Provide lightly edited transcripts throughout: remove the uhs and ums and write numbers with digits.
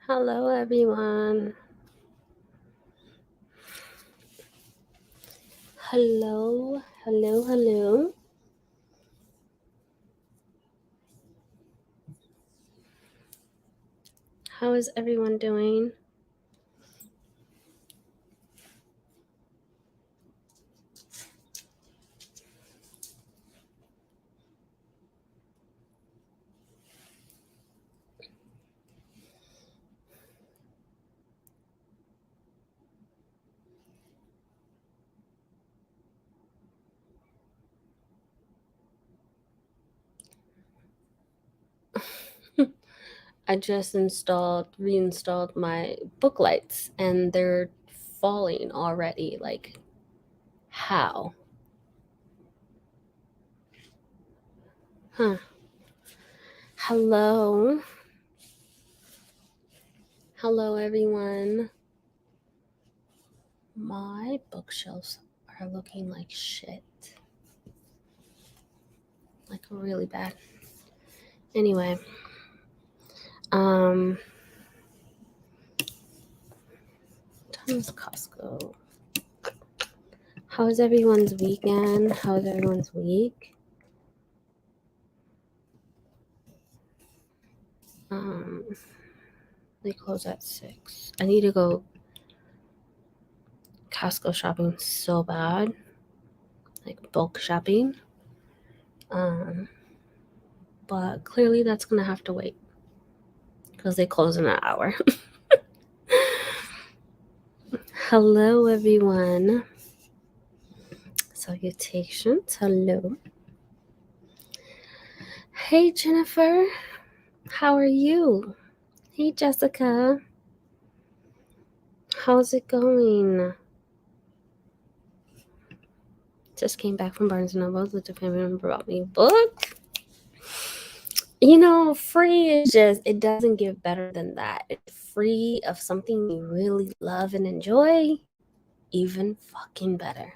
Hello, everyone. Hello, hello, hello. How is everyone doing? I just reinstalled my book lights, and they're falling already. Like, how? Huh. Hello. Hello, everyone. My bookshelves are looking like shit. Like, really bad. Anyway, um, Thomas Costco. How was everyone's weekend? How was everyone's week? Um, they close at 6. I need to go Costco shopping so bad, like bulk shopping. But clearly that's gonna have to wait because they close in an hour. Hello, everyone. Salutations. Hello. Hey, Jennifer. How are you? Hey, Jessica. How's it going? Just came back from Barnes & Noble with a family member brought me a book. Free is just, it doesn't get better than that. It's free of something you really love and enjoy, even fucking better.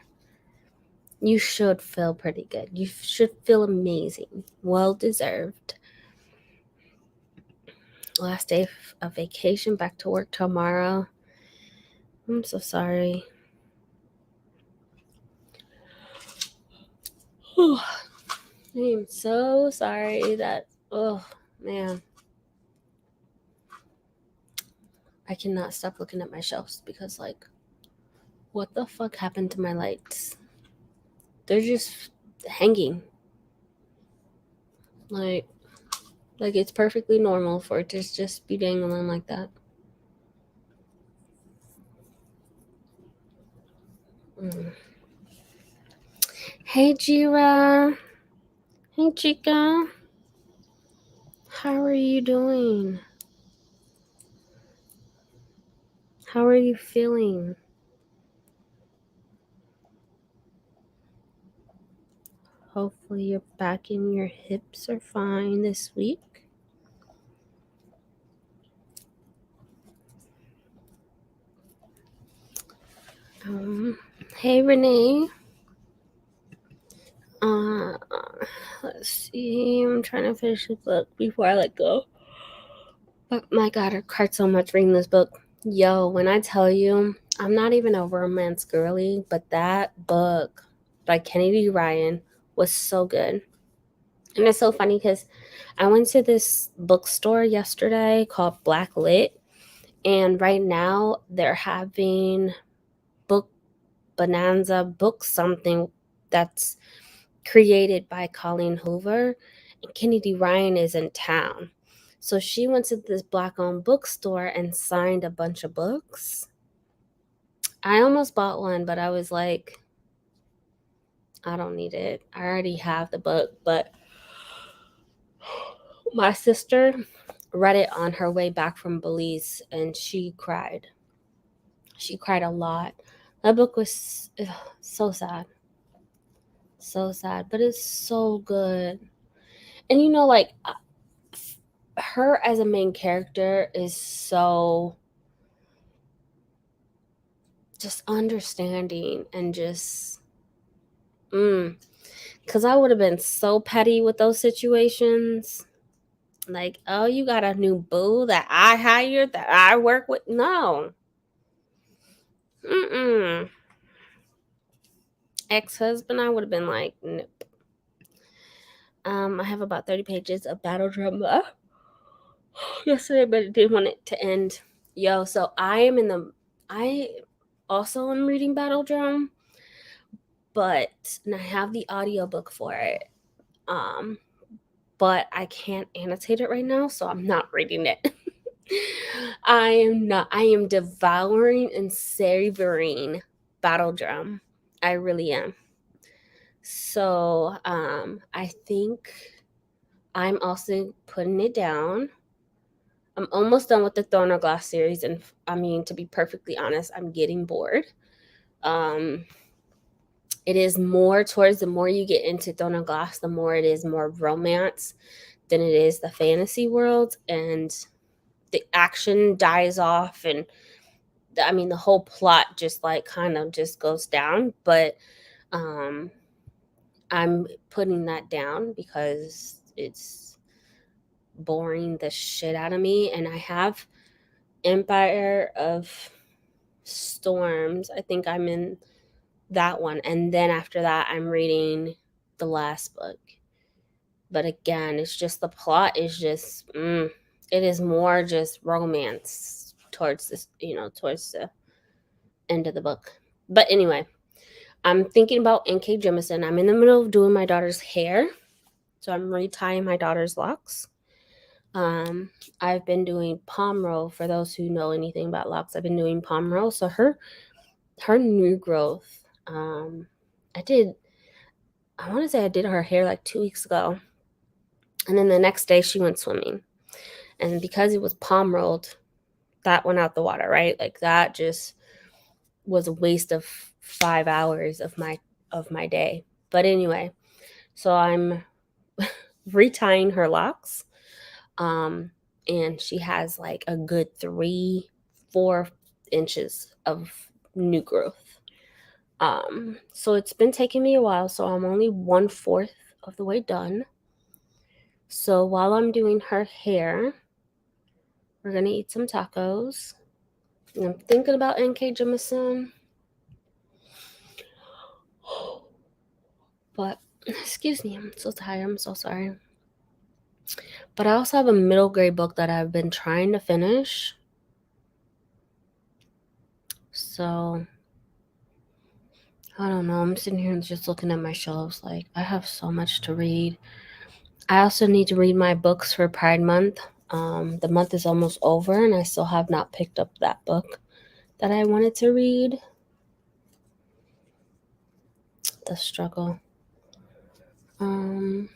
You should feel pretty good. You should feel amazing. Well deserved. Last day of vacation, back to work tomorrow. I'm so sorry. I am so sorry that, oh man. I cannot stop looking at my shelves because, like, what the fuck happened to my lights? They're just hanging. Like it's perfectly normal for it to just be dangling like that. Hey, Jira. Hey, Chica. How are you doing? How are you feeling? Hopefully your back and your hips are fine this week. Hey, Renee. Uh, let's see. I'm trying to finish the book before I let go. But my God, I cried so much reading this book. Yo, when I tell you, I'm not even a romance girly, but that book by Kennedy Ryan was so good. And it's so funny because I went to this bookstore yesterday called Black Lit, and right now they're having book bonanza, book something that's created by Colleen Hoover, and Kennedy Ryan is in town. So she went to this black owned bookstore and signed a bunch of books. I almost bought one, but I was like, I don't need it. I already have the book. But my sister read it on her way back from Belize and she cried. She cried a lot. That book was so sad. So sad, but it's so good. And like, her as a main character is so just understanding and just because I would have been so petty with those situations. Like, oh, you got a new boo that I hired, that I work with? No. Mm-mm. Ex-husband, I would have been like, nope. I have about 30 pages of battle drum yesterday, but I didn't want it to end. Yo, so I also am reading battle drum, and I have the audiobook for it. But I can't annotate it right now, so I'm not reading it. I am devouring and savoring battle drum. I really am. So I think I'm also putting it down. I'm almost done with the Throne of Glass series, and I mean, to be perfectly honest, I'm getting bored. It is more towards the more you get into Throne of Glass, the more it is more romance than it is the fantasy world, and the action dies off, and I mean, the whole plot just like kind of just goes down. But I'm putting that down because it's boring the shit out of me. And I have Empire of Storms. I think I'm in that one. And then after that, I'm reading the last book. But again, it's just the plot is just, it is more just romance towards this, towards the end of the book. But anyway, I'm thinking about N.K. Jemisin. I'm in the middle of doing my daughter's hair. So I'm retying my daughter's locks. I've been doing palm roll. For those who know anything about locks, I've been doing palm roll. So her new growth, I want to say I did her hair like 2 weeks ago. And then the next day she went swimming. And because it was palm rolled, that went out the water, right? Like that just was a waste of 5 hours of my day. But anyway, so I'm retying her locks. And she has like a good 3-4 inches of new growth. So it's been taking me a while, so I'm only 1/4 of the way done. So while I'm doing her hair, we're gonna eat some tacos. And I'm thinking about N.K. Jemisin. But excuse me, I'm so tired. I'm so sorry. But I also have a middle grade book that I've been trying to finish. So I don't know. I'm sitting here and just looking at my shelves like I have so much to read. I also need to read my books for Pride Month. The month is almost over and I still have not picked up that book that I wanted to read. The struggle. I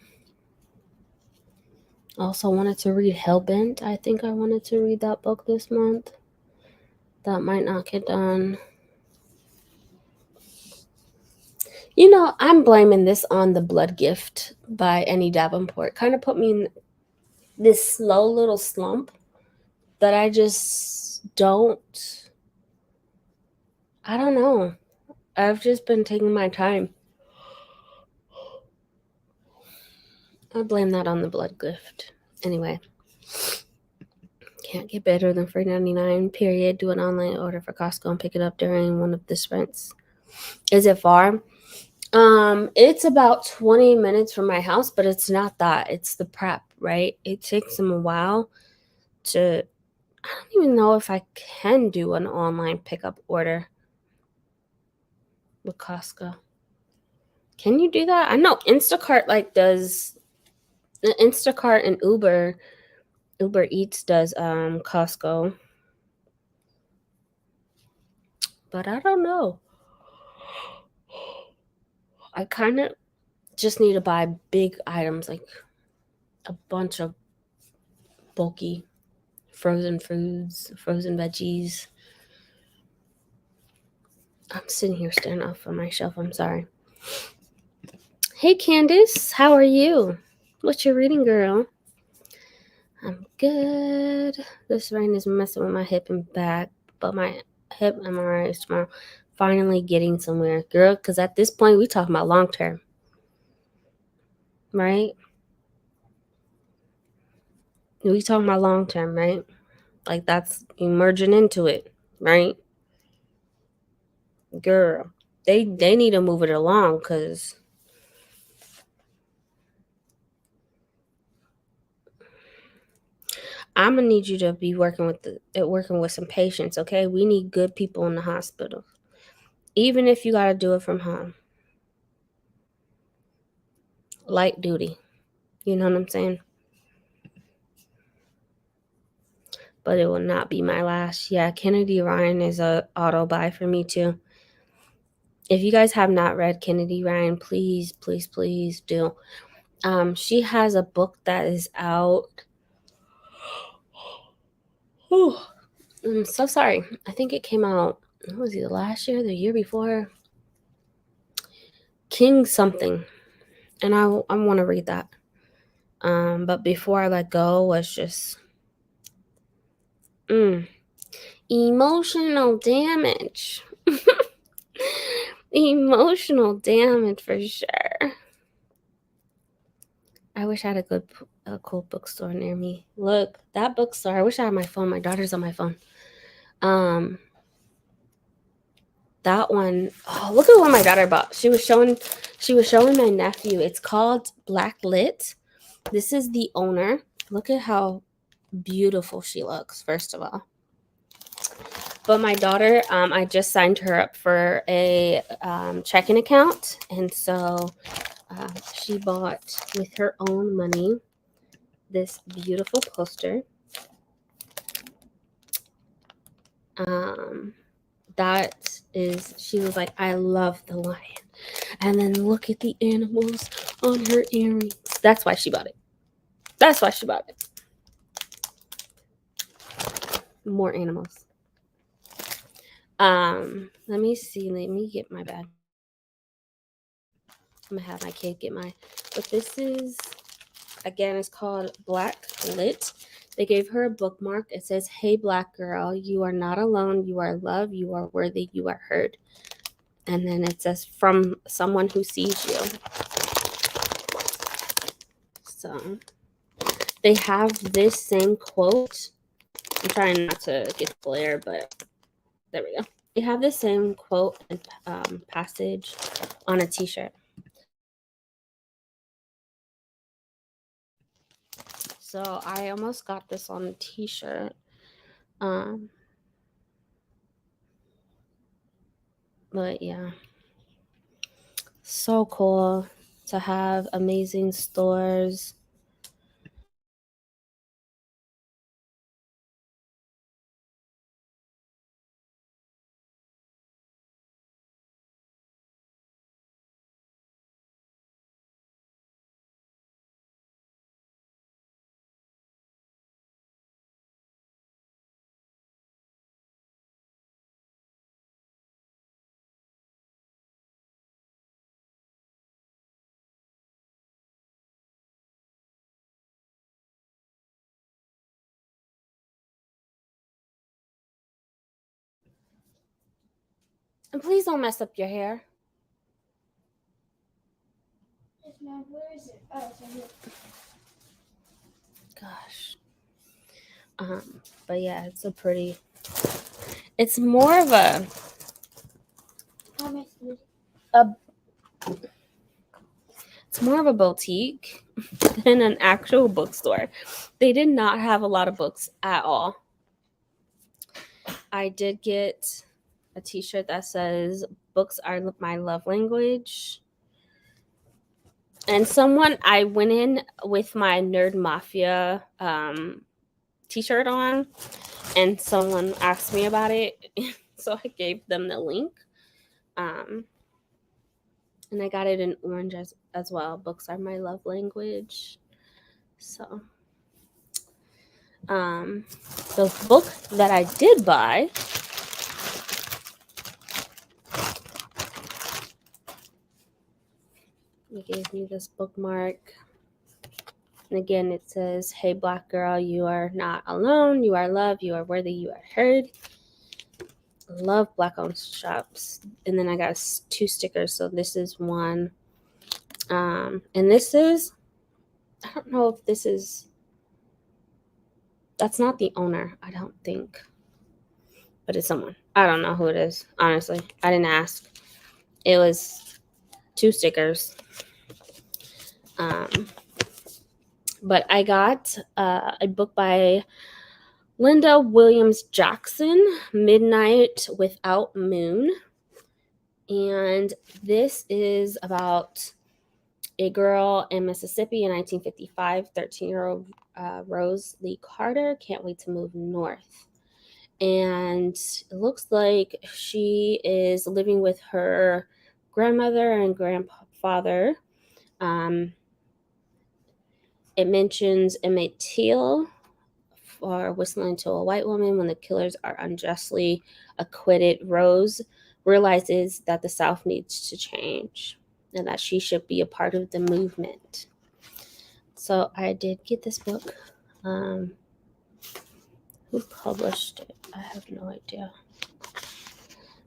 also wanted to read Hellbent. I think I wanted to read that book this month. That might not get done. I'm blaming this on The Blood Gift by Annie Davenport. Kind of put me in this slow little slump that I just I don't know. I've just been taking my time. I blame that on The Blood Gift. Anyway, can't get better than $3.99, period. Do an online order for Costco and pick it up during one of the sprints. Is it far? It's about 20 minutes from my house, but it's not that. It's the prep, right? It takes them a while to, I don't even know if I can do an online pickup order with Costco. Can you do that? I know Instacart does Instacart and Uber Eats does Costco. But I don't know. I kind of just need to buy big items, like a bunch of bulky frozen foods, frozen veggies. I'm sitting here staring off on my shelf. I'm sorry. Hey, Candace. How are you? What you reading, girl? I'm good. This rain is messing with my hip and back, but my hip MRI is tomorrow. Finally getting somewhere, girl, because at this point, we talking about long term, right? We talking about long term, right? Like that's emerging into it, right? Girl, they need to move it along because I'm gonna need you to be working with some patients, okay? We need good people in the hospital, even if you gotta do it from home, light duty. You know what I'm saying? But it will not be my last. Yeah, Kennedy Ryan is a auto buy for me too. If you guys have not read Kennedy Ryan, please, please, please do. She has a book that is out. Whew. I'm so sorry. I think it came out, what was it, last year, the year before? King something. And I want to read that. But before I let go was just emotional damage. Emotional damage for sure. I wish I had a cool bookstore near me. Look, that bookstore. I wish I had my phone. My daughter's on my phone. That one. Oh, look at what my daughter bought. She was showing my nephew. It's called Black Lit. This is the owner. Look at how beautiful she looks, first of all. But my daughter, I just signed her up for a checking account. And so she bought, with her own money, this beautiful poster. She was like, I love the lion. And then look at the animals on her earrings. That's why she bought it. That's why she bought it. More animals. Let me see. Let me get my bag. I'm gonna have my kid get mine. But this is, again, it's called Black Lit. They gave her a bookmark. It says, hey, Black girl, you are not alone. You are loved. You are worthy. You are heard. And then it says, from someone who sees you. So they have this same quote. I'm trying not to get the glare, but there we go. They have the same quote and passage on a t-shirt. So I almost got this on a t-shirt. But yeah, so cool to have amazing stores. And please don't mess up your hair. Where is it? Oh, it's right here. Gosh. But yeah, it's it's more of a it's more of a boutique than an actual bookstore. They did not have a lot of books at all. I did get a t-shirt that says books are my love language. And I went in with my Nerd Mafia t-shirt on, and someone asked me about it. So I gave them the link. And I got it in orange as well. Books are my love language. So the book that I did buy They gave me this bookmark. And again, it says, hey, Black girl, you are not alone. You are loved. You are worthy. You are heard. Love Black-owned shops. And then I got 2 stickers. So this is one. And this is, I don't know if this is That's not the owner, I don't think. But it's someone. I don't know who it is, honestly. I didn't ask. It was 2 stickers. But I got a book by Linda Williams Jackson, Midnight Without Moon. And this is about a girl in Mississippi in 1955, 13-year-old Rose Lee Carter can't wait to move north. And it looks like she is living with her grandmother and grandfather. It mentions Emmett Till for whistling to a white woman when the killers are unjustly acquitted. Rose realizes that the South needs to change and that she should be a part of the movement. So I did get this book. Who published it? I have no idea.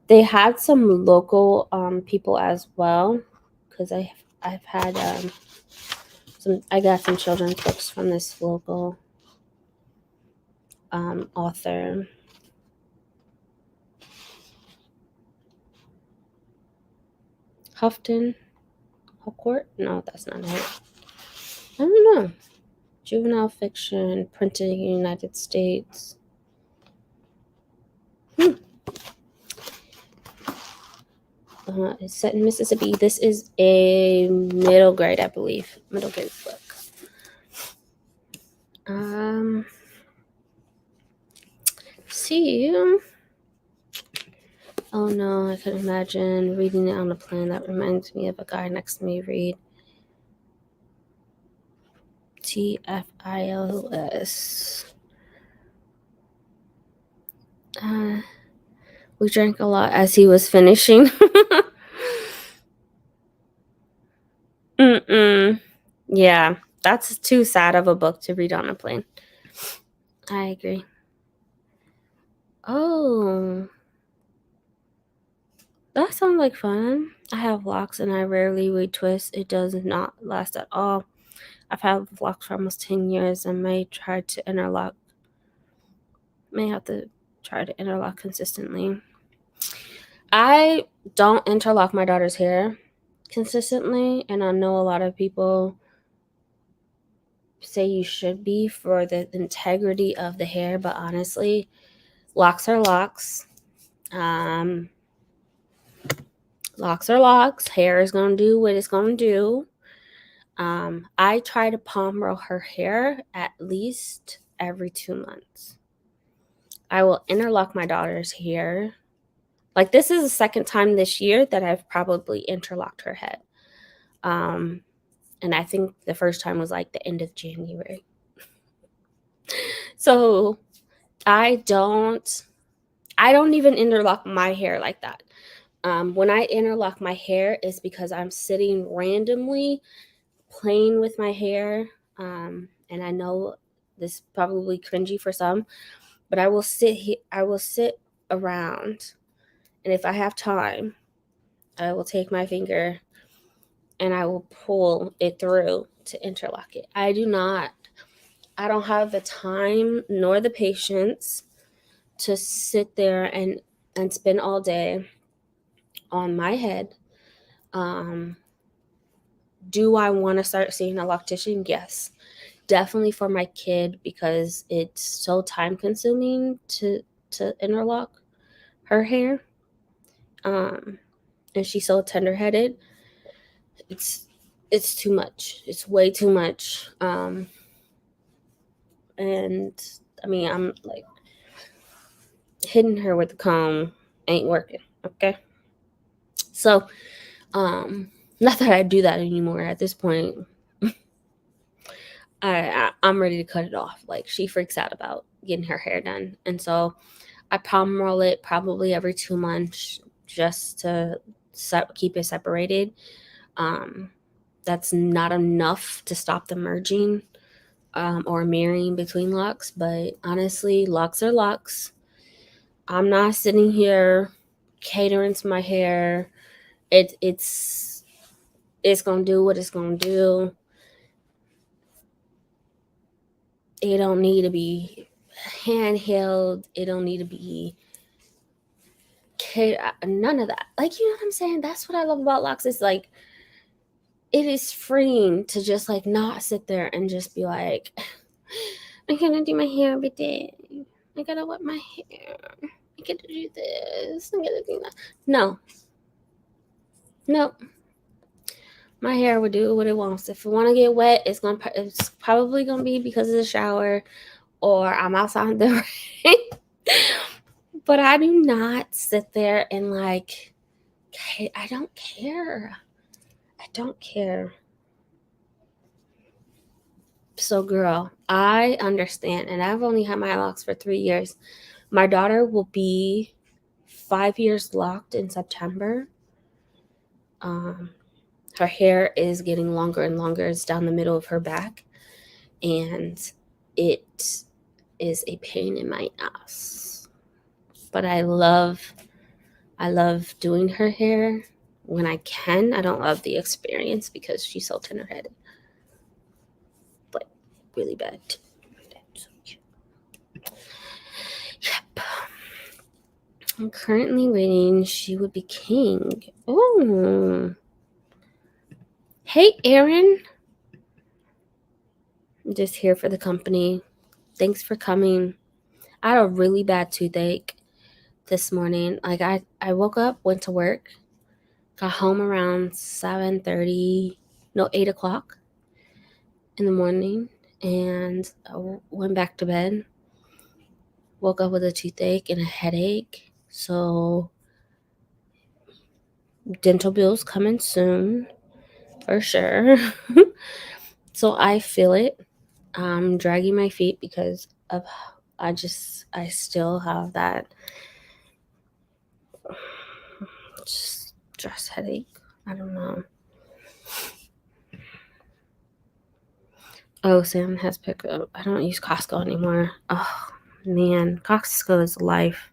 They had some local people as well, because I've had I got some children's books from this local author. Huckort? No, that's not it. I don't know. Juvenile fiction, printed in the United States. It's set in Mississippi. This is a middle grade, I believe. Middle grade book. See. Oh no, I can imagine reading it on a plane. That reminds me of a guy next to me read TFILS. We drank a lot as he was finishing. Yeah, that's too sad of a book to read on a plane. I agree. Oh, that sounds like fun. I have locks and I rarely retwist. It does not last at all. I've had locks for almost 10 years and may have to try to interlock consistently. I don't interlock my daughter's hair consistently, and I know a lot of people say you should be for the integrity of the hair, but honestly, locks are locks. Locks are locks. Hair is going to do what it's going to do. I try to palm roll her hair at least every 2 months. I will interlock my daughter's hair. Like, this is the second time this year that I've probably interlocked her head. And I think the first time was like the end of January. So I don't even interlock my hair like that. When I interlock my hair is because I'm sitting randomly playing with my hair. And I know this is probably cringy for some, but I will sit around, and if I have time, I will take my finger and I will pull it through to interlock it. I don't have the time nor the patience to sit there and spend all day on my head. Do I want to start seeing a loctician? Yes, definitely for my kid, because it's so time consuming to interlock her hair. And she's so tender headed. It's too much. It's way too much. And I mean, I'm like, hitting her with the comb ain't working. Okay. So, not that I do that anymore at this point. I'm ready to cut it off. Like, she freaks out about getting her hair done. And so I palm roll it probably every 2 months just to keep it separated. That's not enough to stop the merging or mirroring between locks. But honestly, locks are locks. I'm not sitting here catering to my hair. It's going to do what it's going to do. It don't need to be handheld. It don't need to be none of that. Like, you know what I'm saying? That's what I love about locks. It's like, it is freeing to just like not sit there and just be like, I gotta do my hair every day. I gotta wet my hair. I gotta do this. I gotta do that. No. Nope. My hair would do what it wants. If it want to get wet, it's probably gonna be because of the shower, or I'm outside in the rain. But I do not sit there and like, I don't care. I don't care. So, girl, I understand, and I've only had my locks for 3 years. My daughter will be 5 years locked in September. Her hair is getting longer and longer. It's down the middle of her back, and it is a pain in my ass. But I love doing her hair when I can. I don't love the experience because she's so tender-headed, but really bad. Yep. I'm currently waiting. She would be king. Oh. Hey, Aaron. I'm just here for the company. Thanks for coming. I had a really bad toothache this morning. Like, I woke up, went to work, got home around 7:30, no, 8 o'clock in the morning, and I went back to bed. Woke up with a toothache and a headache. So, dental bills coming soon, for sure. So I feel it. I'm dragging my feet because of I still have that stress headache. I don't know. Oh, Sam has picked up. I don't use Costco anymore. Oh, man. Costco is life.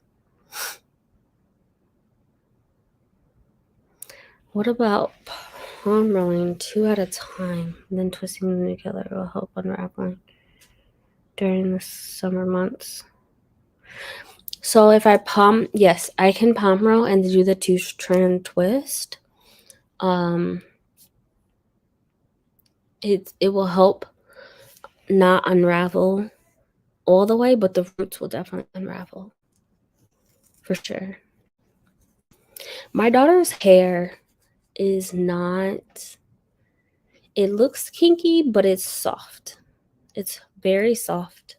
What about palm rolling 2 at a time, and then twisting them together will help unraveling during the summer months? So if I yes, I can palm roll and do the 2-strand twist. It will help not unravel all the way, but the roots will definitely unravel for sure. My daughter's hair is not, it looks kinky, but it's soft. It's very soft.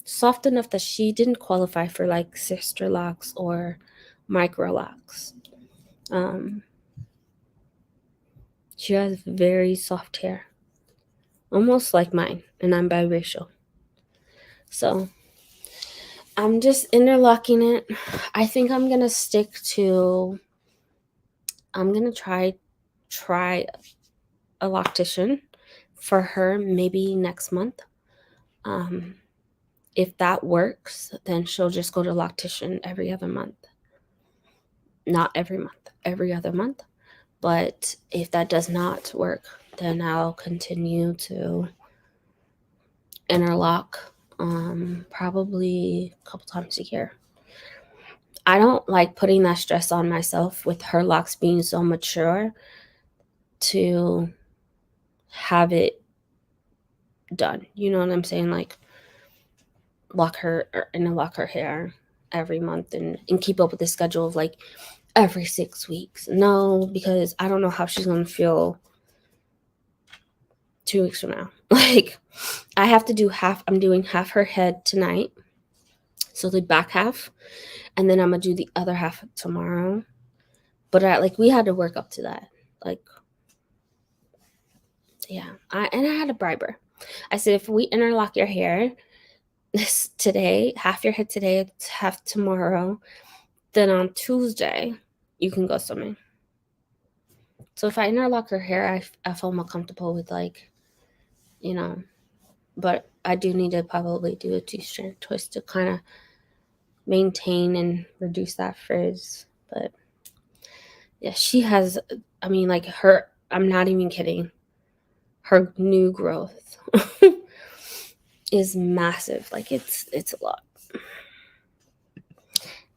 Soft enough that she didn't qualify for like sister locks or micro locks. She has very soft hair, almost like mine, and I'm biracial. So I'm just interlocking it. I think I'm gonna try a loctician for her maybe next month. If that works, then she'll just go to loctician every other month. Not every month, every other month. But if that does not work, then I'll continue to interlock probably a couple times a year. I don't like putting that stress on myself with her locks being so mature to have it done. You know what I'm saying? Like, lock her hair every month and keep up with the schedule of like every 6 weeks. No, because I don't know how she's going to feel 2 weeks from now. Like, I have to do I'm doing half her head tonight. So the back half, and then I'm going to do the other half tomorrow. But we had to work up to that. Like, yeah. I had to bribe her. I said, if we interlock your hair today, half your head today, half tomorrow, then on Tuesday, you can go swimming. So if I interlock her hair, I feel more comfortable with, like, you know, but I do need to probably do a 2-strand twist to kind of maintain and reduce that frizz. But yeah, she has, I mean, like, I'm not even kidding, her new growth is massive. Like it's a lot.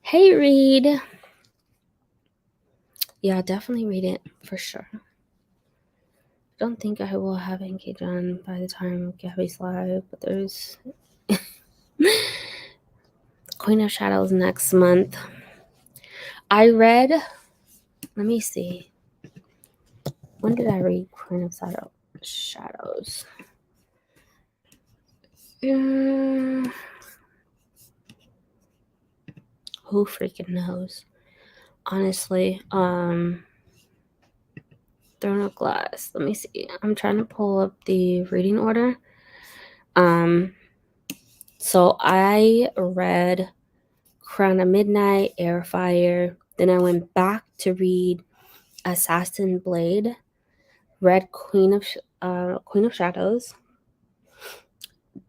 Hey, Reed. Yeah, definitely read it for sure. Don't think I will have engaged on by the time Gabby's live, but there's Queen of Shadows next month. I read, let me see. When did I read Queen of Shadows? Who freaking knows? Honestly, Throne of Glass. Let me see. I'm trying to pull up the reading order. So I read Crown of Midnight, Airfire. Then I went back to read Assassin Blade, read Queen of Shadows.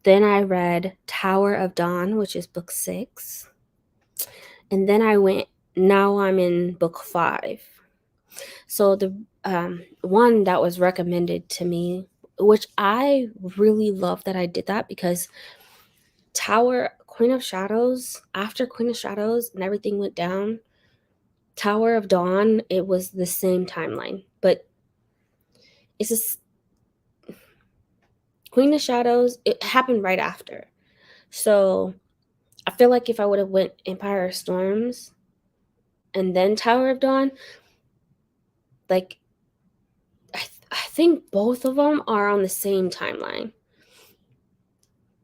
Then I read Tower of Dawn, which is book 6. And then now I'm in book 5. So the one that was recommended to me, which I really love that I did that, because Queen of Shadows, after Queen of Shadows and everything went down, Tower of Dawn, it was the same timeline, but it's just Queen of Shadows, it happened right after. So I feel like if I would have went Empire of Storms and then Tower of Dawn, like I think both of them are on the same timeline.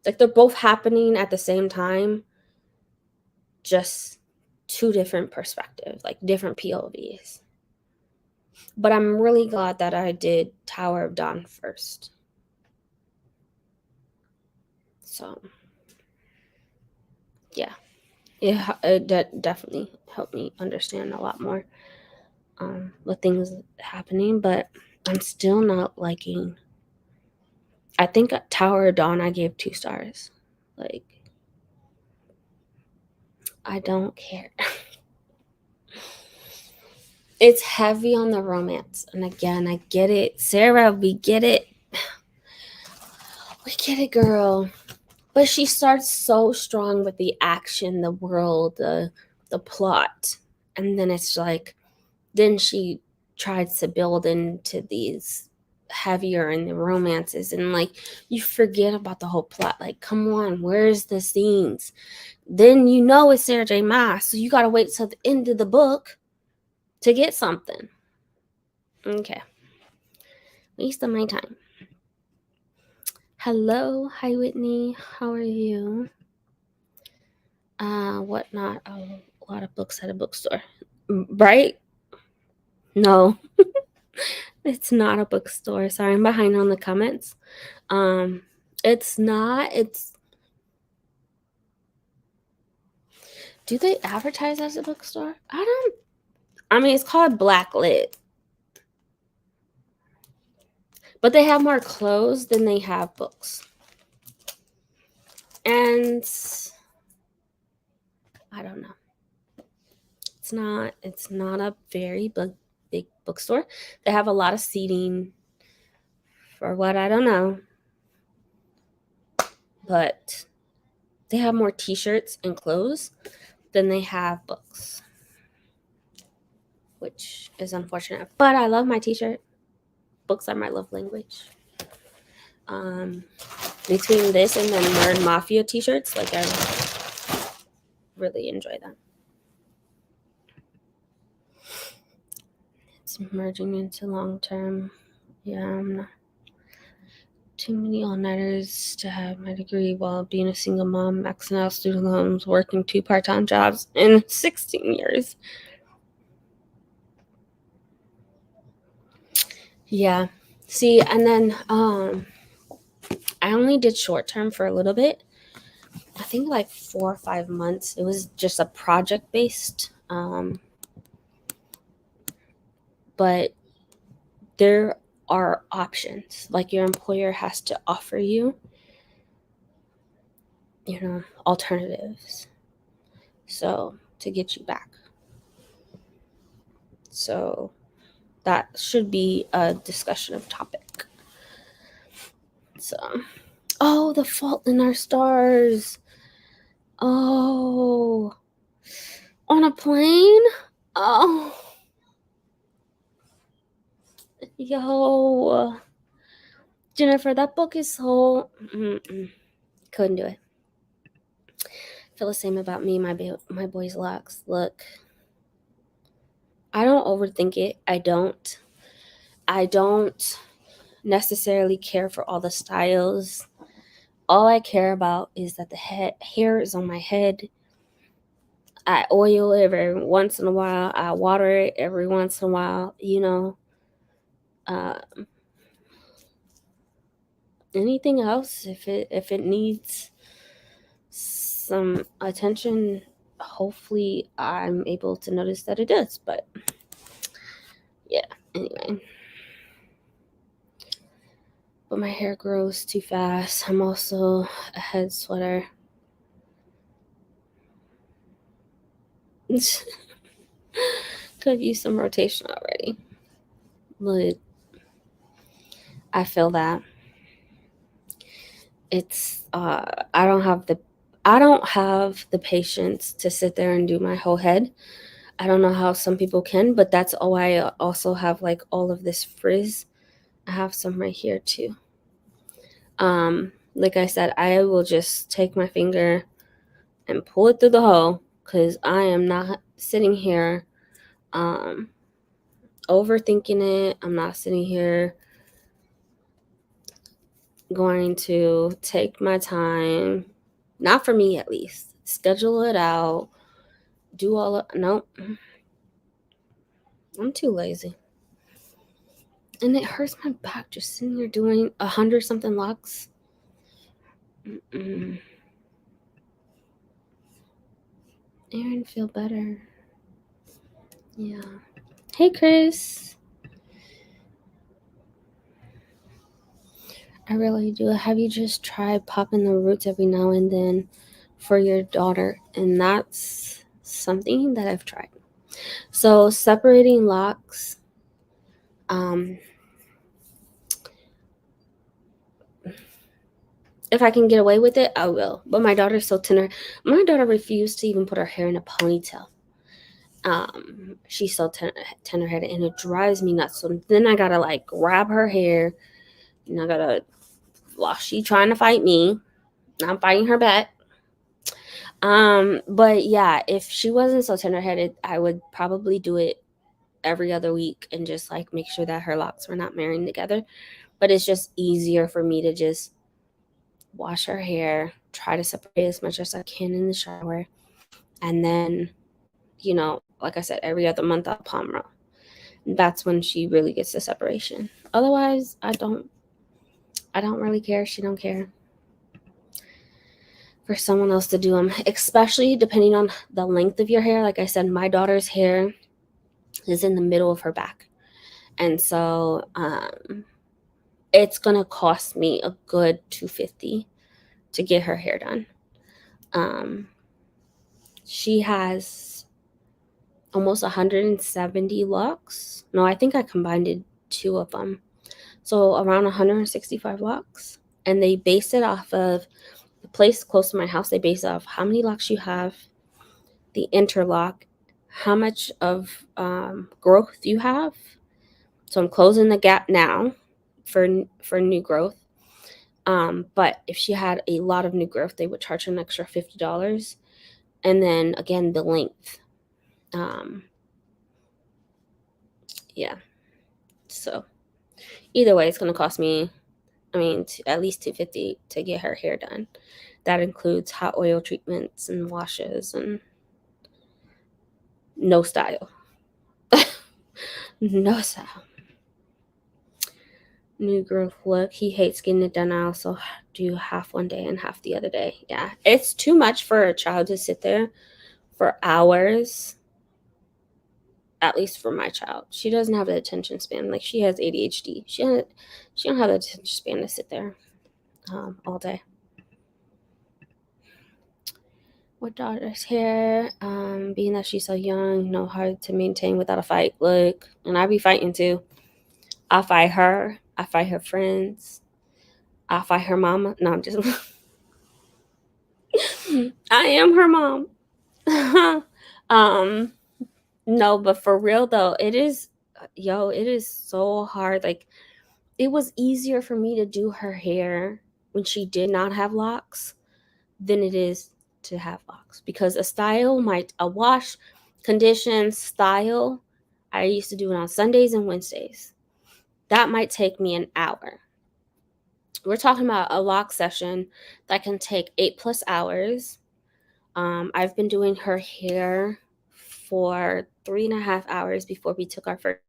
Like they're both happening at the same time, just 2 different perspectives, like different POVs. But I'm really glad that I did Tower of Dawn first. So, yeah. It definitely helped me understand a lot more with things happening, but I'm still not liking. I think Tower of Dawn I gave 2 stars. Like, I don't care. It's heavy on the romance. And again, I get it. Sarah, we get it. We get it, girl. But she starts so strong with the action, the world, the plot. And then it's like, then she tries to build into these heavier in the romances, and like you forget about the whole plot. Like, come on, where's the scenes? Then it's Sarah J. Maas, so you gotta wait till the end of the book to get something. Okay. Waste of my time. Hello, hi Whitney. How are you? Whatnot. A lot of books at a bookstore. Right? No. It's not a bookstore. Sorry, I'm behind on the comments. It's not. Do they advertise as a bookstore? I mean, it's called Blacklit. But they have more clothes than they have books. And I don't know. It's not a very big bookstore. They have a lot of seating for what, I don't know. But they have more t-shirts and clothes than they have books, which is unfortunate. But I love my t-shirt. Books are my love language. Between this and the Nerd Mafia t-shirts, like I really enjoy them. It's merging into long term. Yeah, I'm not too many all-nighters to have my degree while being a single mom, maxing out student loans, working 2 part-time jobs in 16 years. Yeah. See, and then I only did short term for a little bit. I think like 4 or 5 months. It was just a project based. But there are options. Like your employer has to offer you, alternatives. So to get you back. So that should be a discussion of topic. So Oh, The Fault in Our Stars. Oh, on a plane? Oh, yo. Jennifer, that book is so... couldn't do it. Feel the same about me, my boy's locks. Look, I don't overthink it. I don't necessarily care for all the styles. All I care about is that the hair is on my head. I oil it every once in a while. I water it every once in a while. Uh, anything else, if it needs some attention, hopefully I'm able to notice that it does. But yeah, anyway. But my hair grows too fast. I'm also a head sweater. Could use some rotation already. But I feel that it's I don't have the patience to sit there and do my whole head. I don't know how some people can, but that's why I also have like all of this frizz. I have some right here too. Like I said, I will just take my finger and pull it through the hole because I am not sitting here overthinking it. I'm not sitting here going to take my time, not for me at least, schedule it out, do all of, nope, I'm too lazy. And it hurts my back just sitting there doing 100 something locks. Aaron, feel better. Yeah. Hey, Chris. I really do. Have you just tried popping the roots every now and then for your daughter? And that's something that I've tried. So separating locks, if I can get away with it, I will. But my daughter's so tender. My daughter refused to even put her hair in a ponytail. She's so tender-headed, and it drives me nuts. So then I gotta like grab her hair, and I gotta, while she trying to fight me, I'm fighting her back. But yeah, if she wasn't so tender-headed, I would probably do it every other week and just like make sure that her locks were not marrying together. But it's just easier for me to just wash her hair, try to separate as much as I can in the shower, and then, like I said, every other month I'll palm roll. That's when she really gets the separation. Otherwise, I don't really care. She don't care for someone else to do them, especially depending on the length of your hair. Like I said, my daughter's hair is in the middle of her back, and so it's gonna cost me a good $250 to get her hair done. She has almost 170 locks. No, I think I combined two of them. So around 165 locks. And they base it off of the place close to my house. They base it off how many locks you have, the interlock, how much of growth you have. So I'm closing the gap now for new growth. But if she had a lot of new growth, they would charge her an extra $50. And then again, the length. Yeah. So either way, it's going to cost me, at least $250 to get her hair done. That includes hot oil treatments and washes and no style. No style. New growth look. He hates getting it done. I also do half one day and half the other day. Yeah. It's too much for a child to sit there for hours. At least for my child. She doesn't have the attention span. Like, she has ADHD. She don't have the attention span to sit there all day. With daughter's hair, being that she's so young, hard to maintain without a fight. Look, and I be fighting too. I fight her. I fight her friends. I'll fight her mama. No, I'm just I am her mom. um no, but for real though, it is it is so hard. Like, it was easier for me to do her hair when she did not have locks than it is to have locks, because a wash, condition, style, I used to do it on Sundays and Wednesdays. That might take me an hour. We're talking about a lock session that can take 8+ hours. I've been doing her hair for 3.5 hours before we took our first.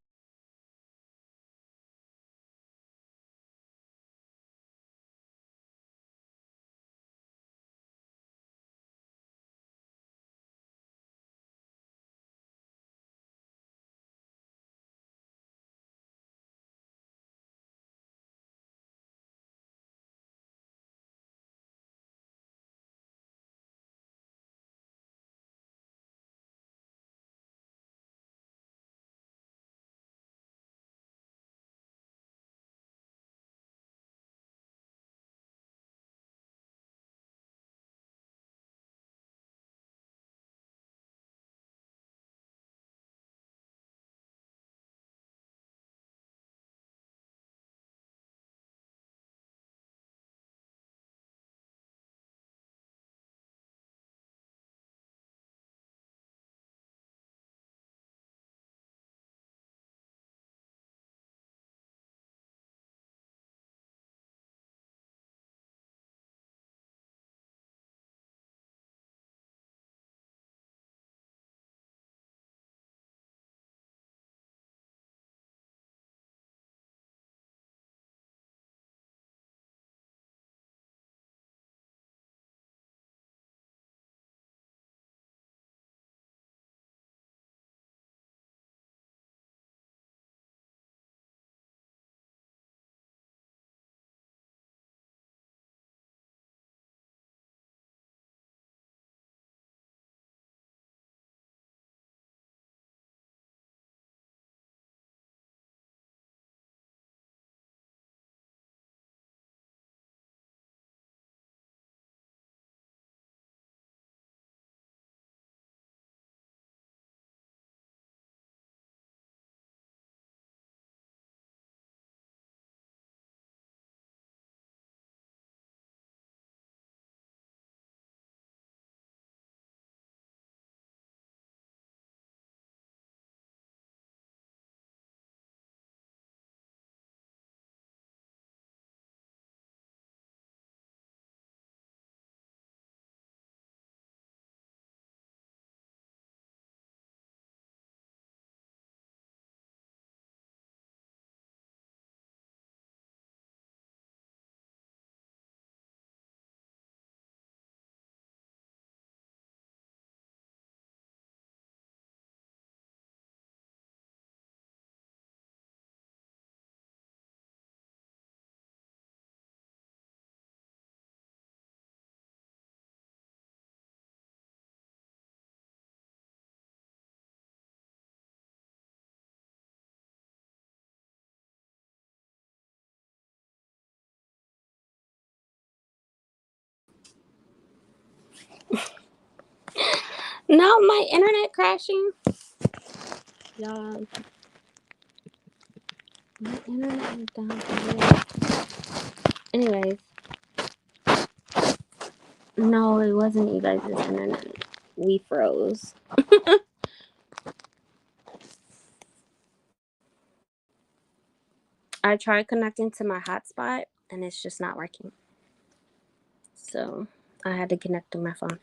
Now my internet crashing. Y'all, my internet is down for real. Anyways, no, it wasn't you guys' internet. We froze. I tried connecting to my hotspot and it's just not working. So I had to connect to my phone.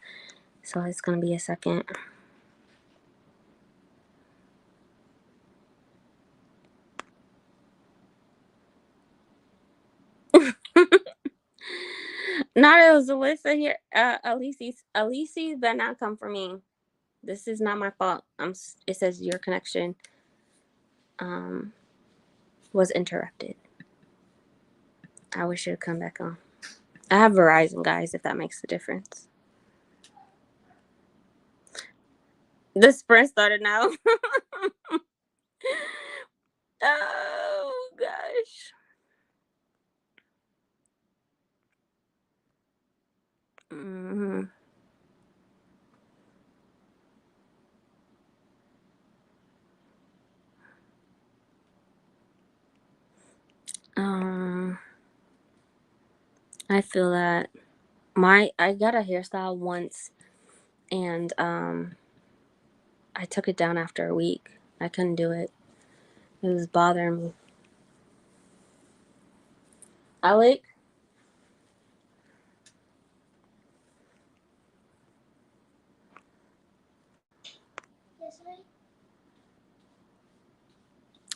So it's gonna be a second. Not as Alyssa here. Alice better not come for me. This is not my fault. It says your connection um was interrupted. I wish it would come back on. I have Verizon, guys, if that makes a difference. The sprint started now. Oh gosh. I feel that I got a hairstyle once, and I took it down after a week. I couldn't do it. It was bothering me. Alec?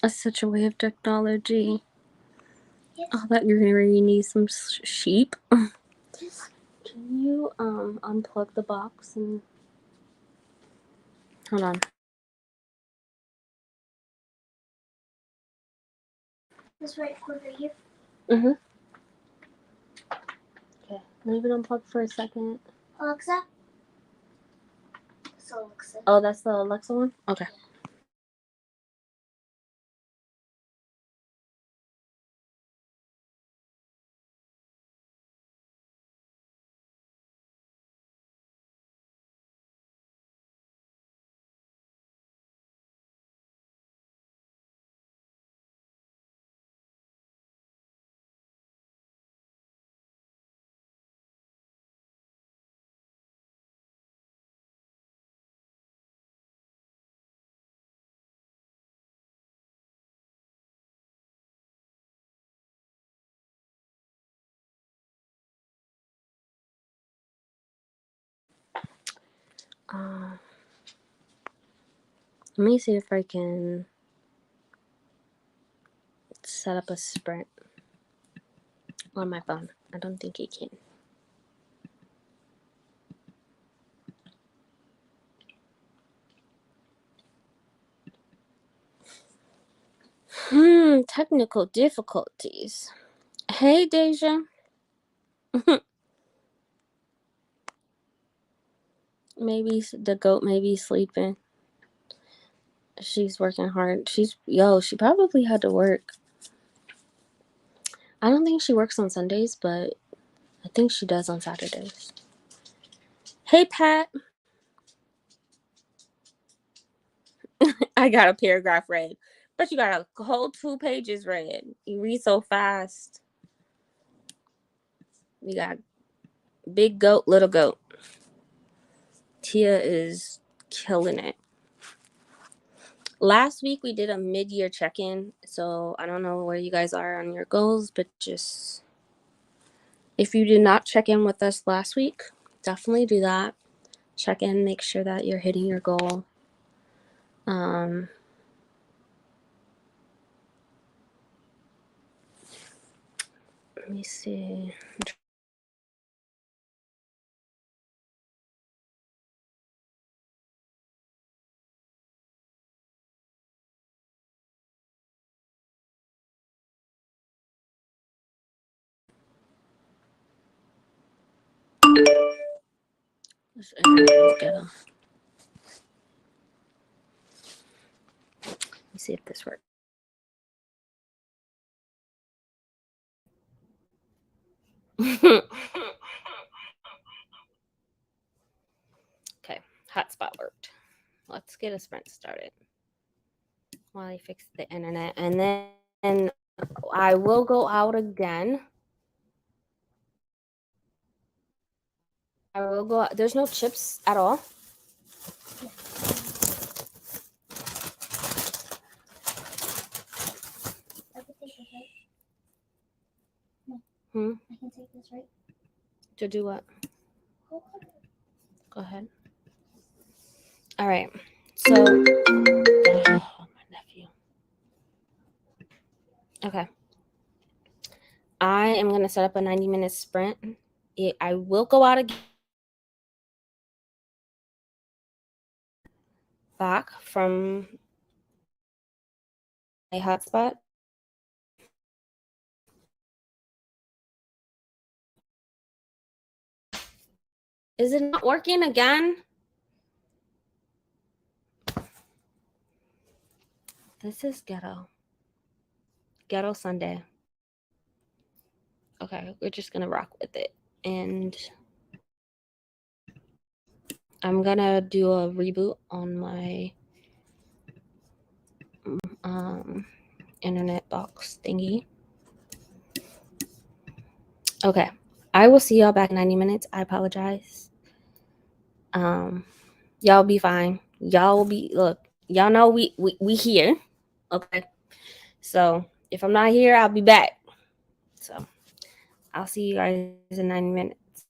That's such a way of technology. Oh, that you're gonna really need some sheep. Can you unplug the box and hold on? This right over here. Mhm. Okay, leave it unplugged for a second. Alexa. That's Alexa. Oh, that's the Alexa one. Okay. Let me see if I can set up a sprint on my phone. I don't think it can. Technical difficulties. Hey, Deja. Maybe the goat may be sleeping. She's working hard. She probably had to work. I don't think she works on Sundays, but I think she does on Saturdays. Hey, Pat. I got a paragraph read, but you got a whole 2 pages read. You read so fast. We got big goat, little goat. Tia is killing it. Last week we did a mid-year check-in, so I don't know where you guys are on your goals, but just if you did not check in with us last week, definitely do that. Check in, make sure that you're hitting your goal. Let me see. This internet is ghetto. Let me see if this works. Okay, hotspot worked. Let's get a sprint started while I fix the internet, and then I will go out again. I will go out. There's no chips at all. I can take this, right? To do what? Go ahead. All right. So, my nephew. Okay. I am going to set up a 90-minute sprint. I will go out again. Back from a hotspot. Is it not working again? This is ghetto. Ghetto Sunday. Okay, we're just going to rock with it. And I'm going to do a reboot on my internet box thingy. Okay. I will see y'all back in 90 minutes. I apologize. Y'all be fine. Y'all will be look, y'all know we here. Okay. So if I'm not here, I'll be back. So I'll see you guys in 90 minutes.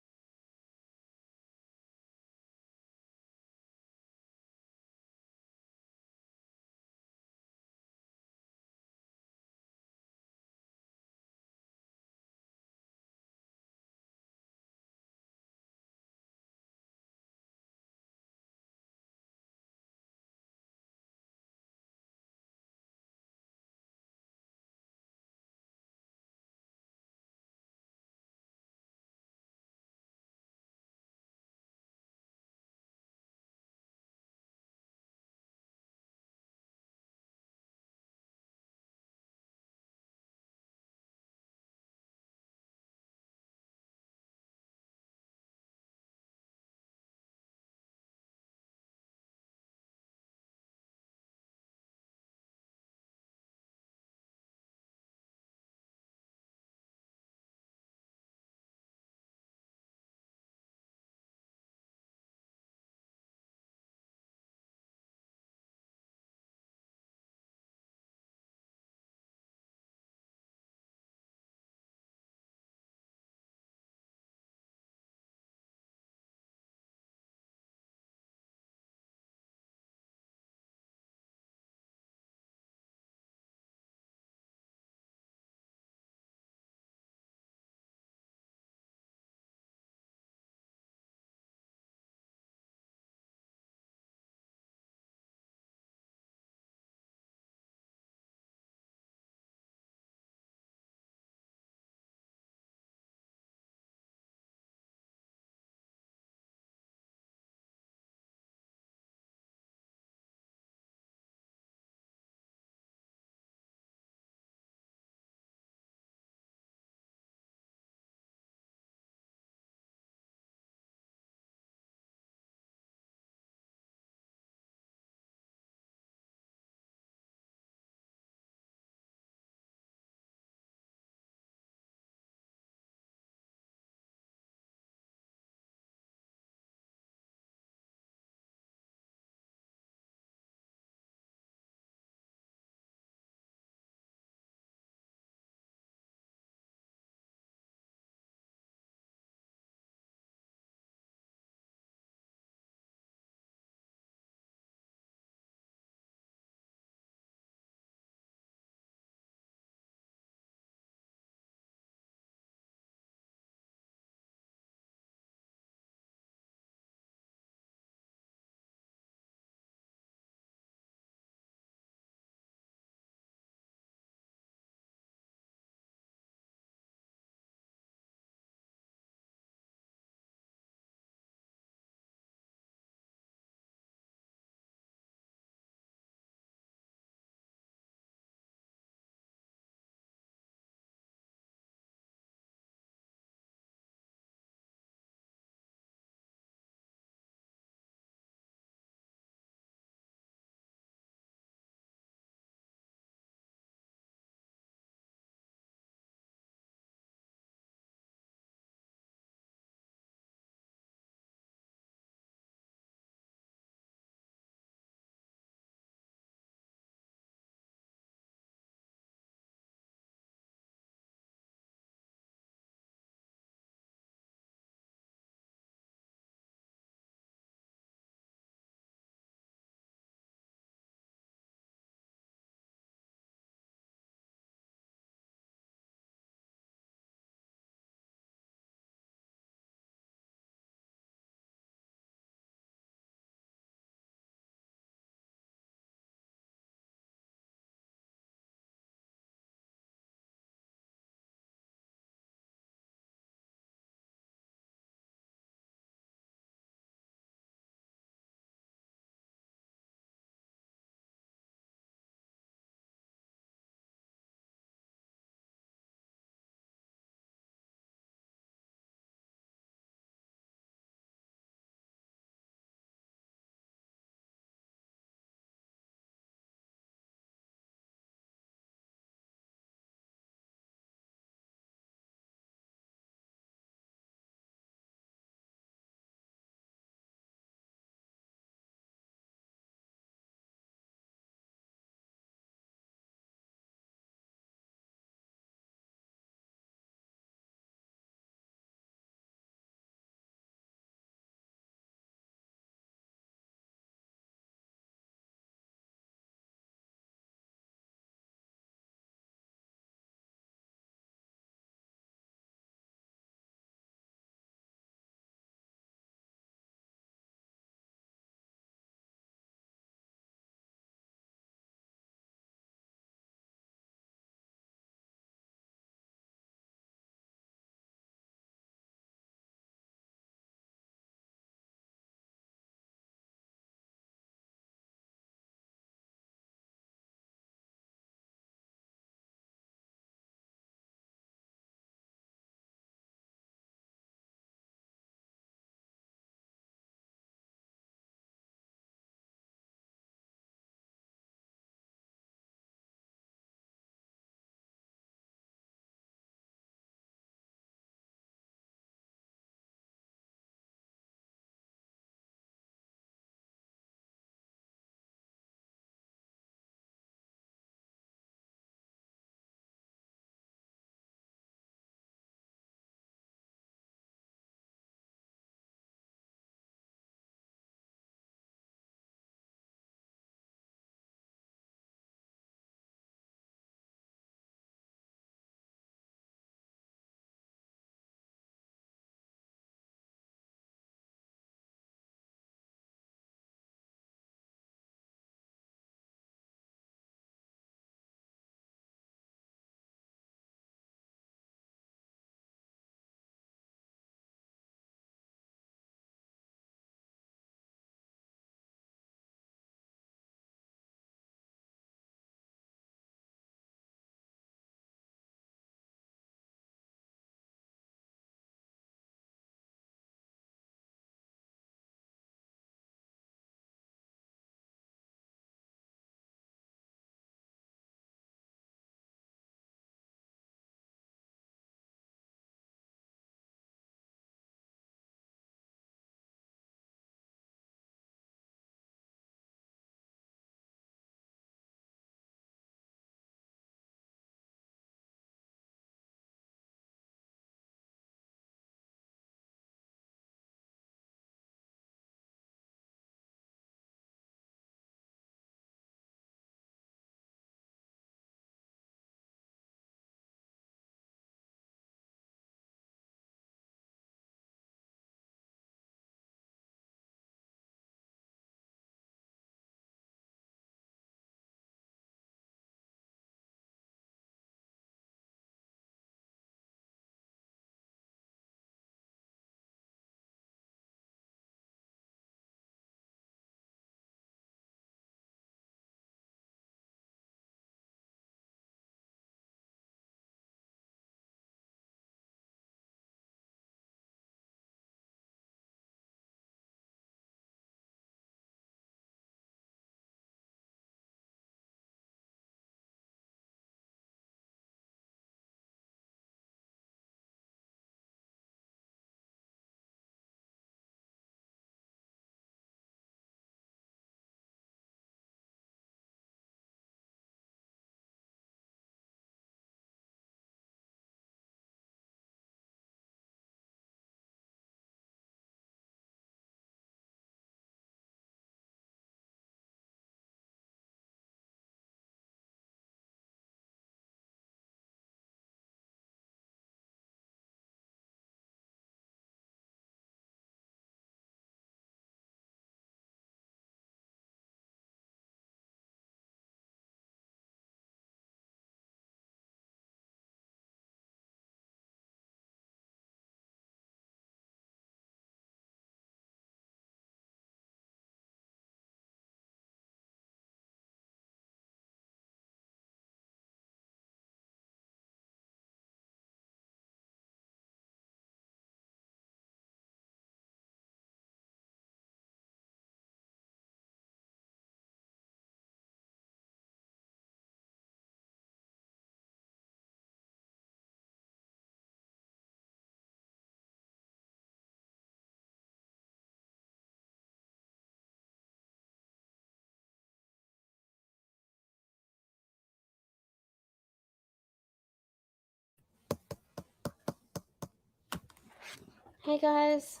Hey guys.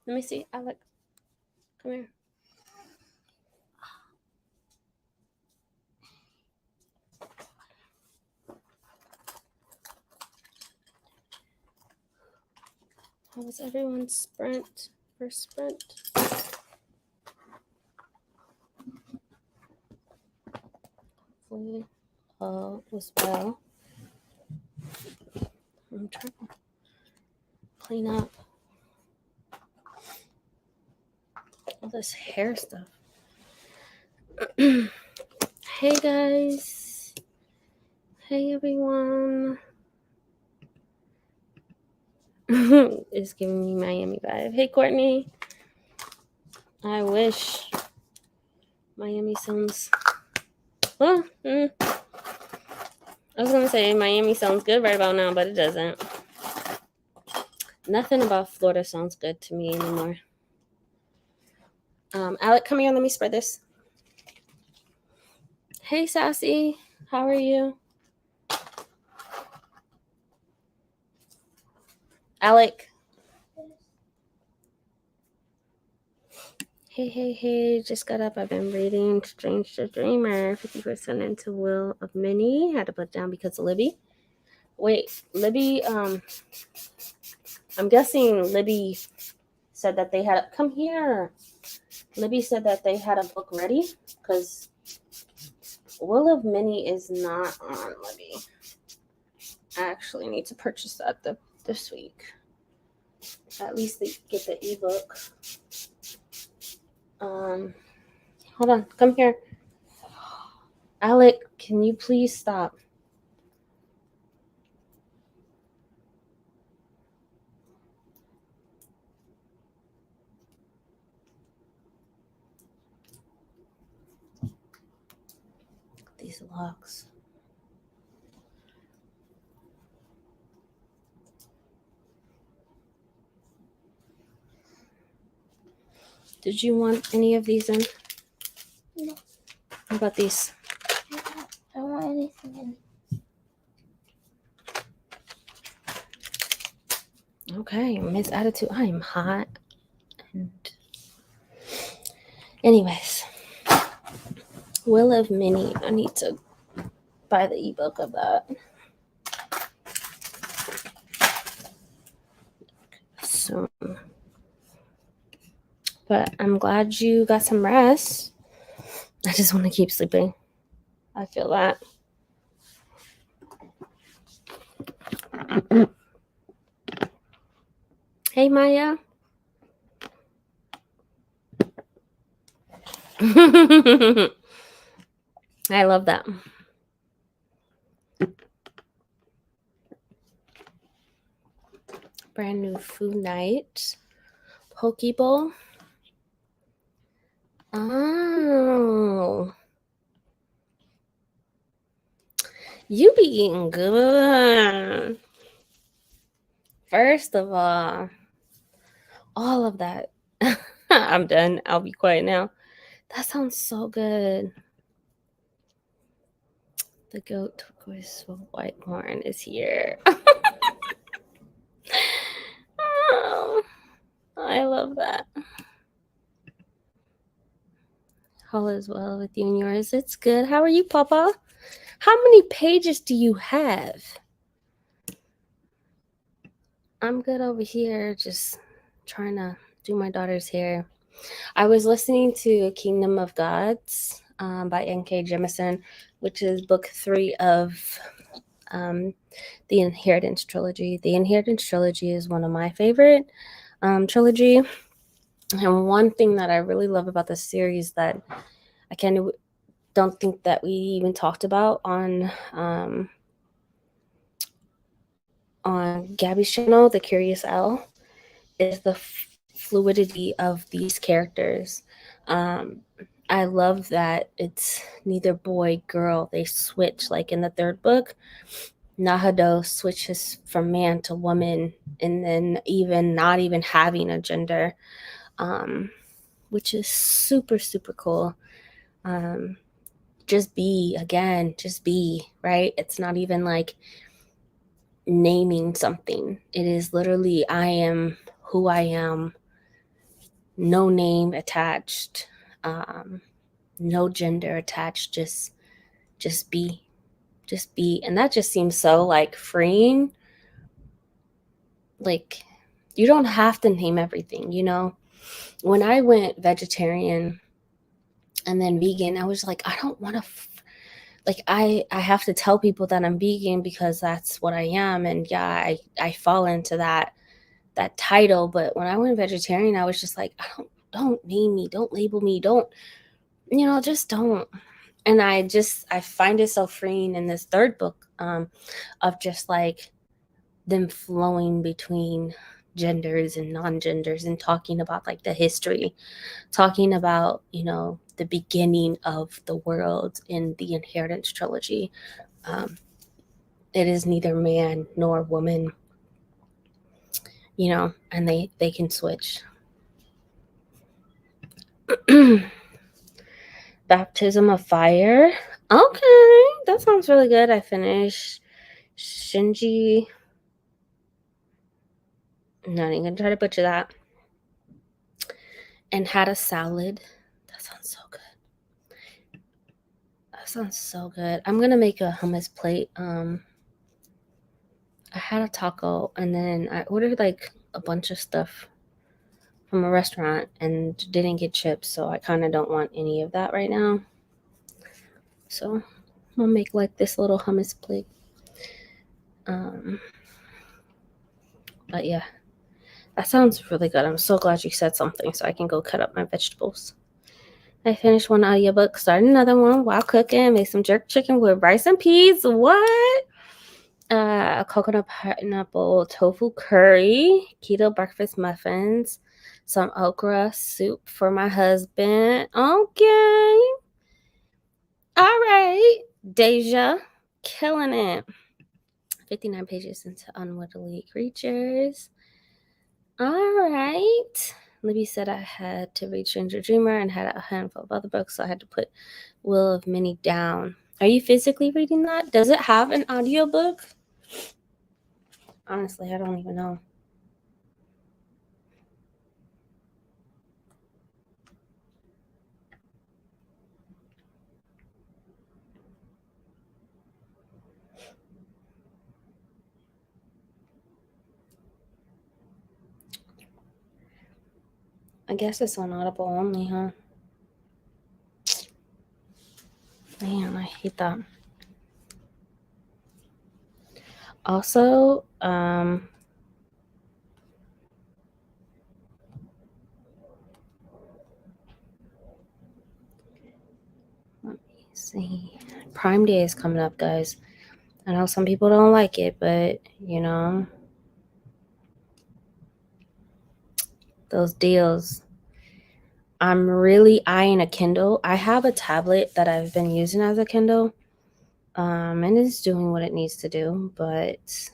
Let me see. Alec, come here. How was everyone's sprint? First sprint? Hopefully all was well. I'm trying to clean up all this hair stuff. Hey guys. Hey everyone. It's giving me Miami vibe. Hey Courtney. I wish Miami sounds. Well, I was gonna say Miami sounds good right about now, but it doesn't. Nothing about Florida sounds good to me anymore. Alec, come here. Let me spread this. Hey, Sassy. How are you? Alec. Hey. Just got up. I've been reading Strange the Dreamer, 50% into Will of Minnie. Had to put down because of Libby. Wait, Libby, I'm guessing Libby said that they had, come here. Libby said that they had a book ready because Will of Minnie is not on Libby. I actually need to purchase that this week. At least they get the ebook. Hold on, come here. Alec, can you please stop? These locks. Did you want any of these in? No. How about these? I don't want anything in. Okay, Miss Attitude. I am hot. And anyways, Will of Minnie. I need to buy the ebook of that. Soon. But I'm glad you got some rest. I just want to keep sleeping. I feel that. Hey, Maya. I love that. Brand new food night. Poke bowl. Oh. You be eating good. First of all of that. I'm done. I'll be quiet now. That sounds so good. The goat turquoise white horn is here. Oh, I love that. All is well with you and yours. It's good. How are you, Papa? How many pages do you have? I'm good over here, just trying to do my daughter's hair. I was listening to Kingdom of Gods by N.K. Jemisin, which is book 3 of the Inheritance trilogy. The Inheritance trilogy is one of my favorite trilogy. And one thing that I really love about this series that I don't think that we even talked about on Gabby's channel, The Curious L, is the fluidity of these characters. I love that it's neither boy, girl. They switch. Like in the 3rd book, Nahado switches from man to woman, and then even not even having a gender, which is super, super cool. Just be, right? It's not even like naming something. It is literally, I am who I am, no name attached, no gender attached, just be. Just be. And that just seems so like freeing. Like, you don't have to name everything, you know? When I went vegetarian and then vegan, I was like, I don't want to like I have to tell people that I'm vegan because that's what I am. And yeah, I fall into that title. But when I went vegetarian, I was just like, don't name me, don't label me, don't, just don't. And I find it so freeing in this third book, of just like them flowing between genders and non-genders and talking about like the history, talking about, the beginning of the world in the Inheritance trilogy. It is neither man nor woman, and they can switch. Baptism of Fire. Okay, that sounds really good. I finished Shinji. I'm not even gonna try to butcher that. And had a salad. That sounds so good. That sounds so good. I'm gonna make a hummus plate. I had a taco and then I ordered like a bunch of stuff from a restaurant and didn't get chips, so I kind of don't want any of that right now. So I'm gonna make like this little hummus plate. But yeah, that sounds really good. I'm so glad you said something so I can go cut up my vegetables. I finished one audiobook, started another one while cooking, made some jerk chicken with rice and peas. What? A coconut pineapple tofu curry, keto breakfast muffins, some okra soup for my husband. Okay. All right. Deja, killing it. 59 pages into Unwittingly Creatures. All right. Libby said I had to read Stranger Dreamer and had a handful of other books, so I had to put Will of Many down. Are you physically reading that? Does it have an audiobook? Honestly, I don't even know. I guess it's on Audible only, huh? Man, I hate that. Also, let me see. Prime Day is coming up, guys. I know some people don't like it, but those deals. I'm really eyeing a Kindle. I have a tablet that I've been using as a Kindle, and it's doing what it needs to do, but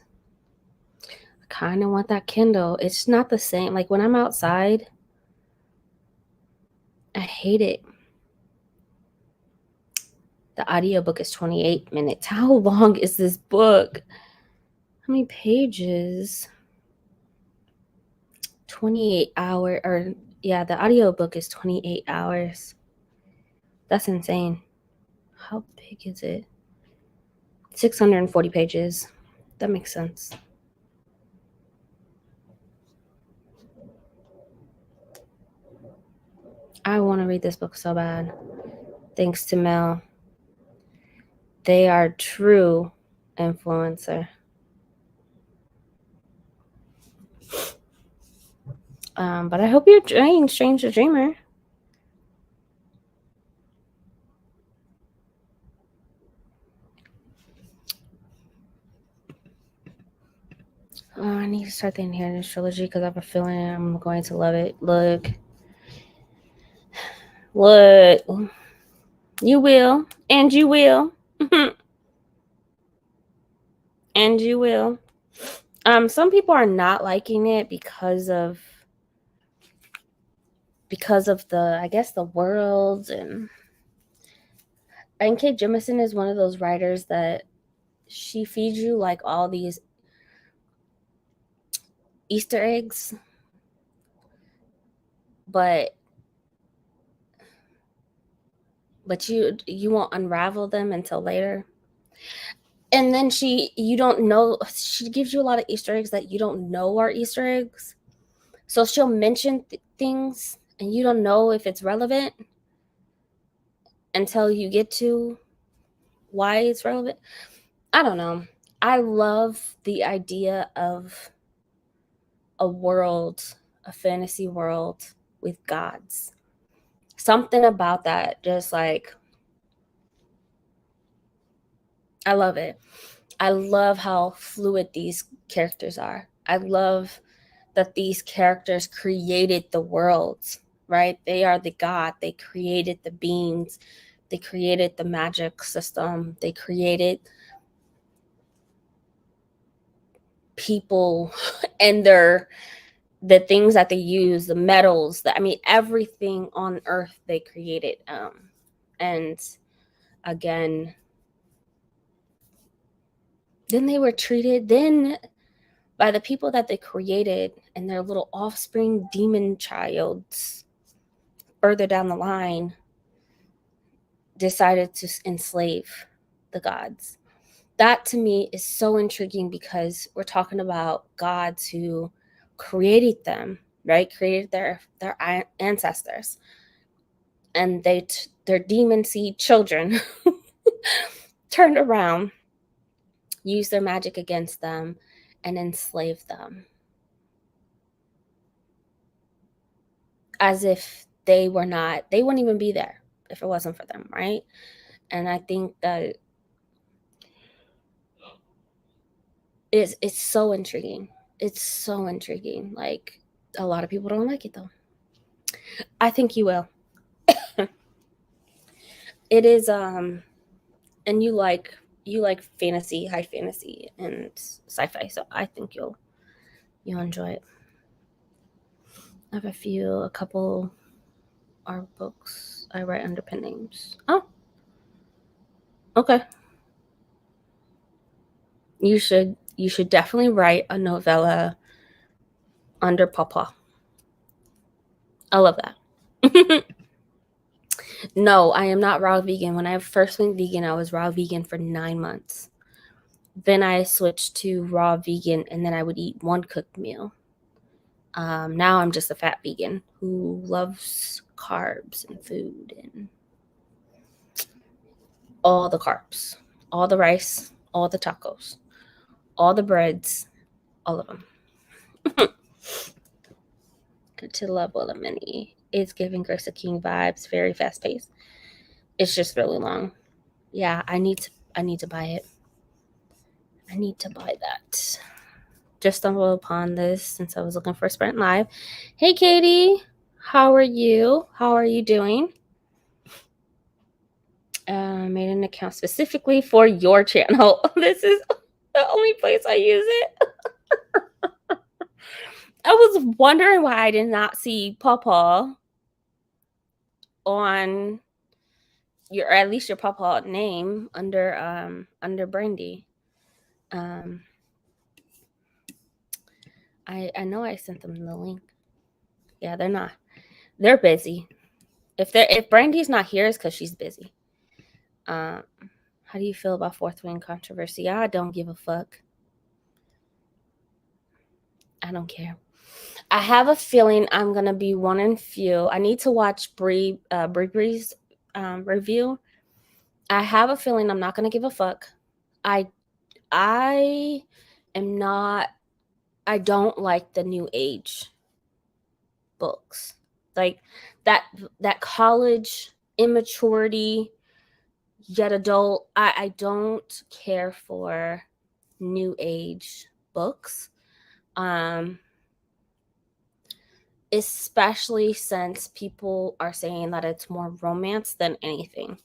I kind of want that Kindle. It's not the same. Like when I'm outside, I hate it. The audiobook is 28 minutes. How long is this book? How many pages? 28 hour, or yeah, the audiobook is 28 hours. That's insane. How big is it? 640 pages. That makes sense. I want to read this book so bad. Thanks to Mel. They are true influencer. But I hope you're enjoying Stranger Dreamer. Oh, I need to start the Inheritance trilogy because I have a feeling I'm going to love it. Look. You will. And you will. And you will. Some people are not liking it because of the, I guess, the world. And N.K. Jemisin is one of those writers that she feeds you like all these Easter eggs, but you won't unravel them until later. And then you don't know, she gives you a lot of Easter eggs that you don't know are Easter eggs. So she'll mention things and you don't know if it's relevant until you get to why it's relevant. I don't know. I love the idea of a world, a fantasy world with gods. Something about that, just like, I love it. I love how fluid these characters are. I love that these characters created the worlds, right? They are the god. They created the beings. They created the magic system. They created people and the things that they use, the metals, everything on earth they created. And again, then they were treated then by the people that they created and their little offspring demon childs further down the line decided to enslave the gods. That to me is so intriguing because we're talking about gods who created them, right? Created their ancestors, and their demon seed children turned around, used their magic against them, and enslaved them, as if they wouldn't even be there if it wasn't for them, right? And I think that it's so intriguing. It's so intriguing. Like, a lot of people don't like it though. I think you will. It is and you like fantasy, high fantasy and sci-fi, so I think you'll enjoy it. I have a couple art books I write under pen names. Oh, okay. You should definitely write a novella under Papa. I love that. No, I am not raw vegan. When I first went vegan, I was raw vegan for 9 months. Then I switched to raw vegan, and then I would eat one cooked meal. Now I'm just a fat vegan who loves carbs and food and all the carbs, all the rice, all the tacos, all the breads, all of them. Good to love Willa Mini. It's giving Grace a King vibes, very fast paced. It's just really long. Yeah, I need to buy it. I need to buy that. Just stumbled upon this since I was looking for Sprint Live. Hey Katie, how are you? How are you doing? Made an account specifically for your channel. This is the only place I use it. I was wondering why I did not see Pawpaw on or at least your Pawpaw name under Brandie. I know I sent them the link. Yeah, they're busy. If Brandie's not here, it's because she's busy. How do you feel about fourth wing controversy? I don't give a fuck. I don't care. I have a feeling I'm gonna be one and few. I need to watch Bree's review. I have a feeling I'm not gonna give a fuck. I am not. I don't like the new age books, like that college immaturity yet adult. I don't care for new age books. Especially since people are saying that it's more romance than anything.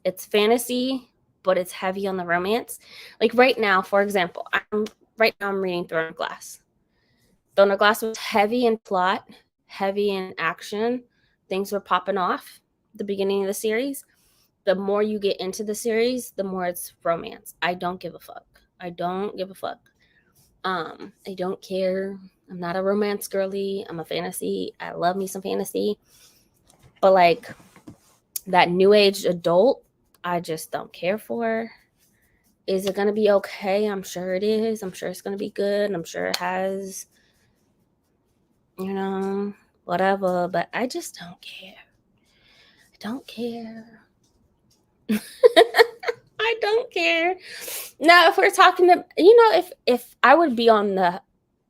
It's fantasy, but it's heavy on the romance. Like right now, for example, I'm reading Throne of Glass. Throne of Glass was heavy in plot, heavy in action. Things were popping off at the beginning of the series. The more you get into the series, the more it's romance. I don't give a fuck. I don't give a fuck. I don't care. I'm not a romance girly. I'm a fantasy. I love me some fantasy. But like that new age adult, I just don't care for. Is it going to be okay? I'm sure it is. I'm sure it's going to be good. I'm sure it has, whatever. But I just don't care. I don't care. I don't care. Now, if we're talking to, if I would be on the,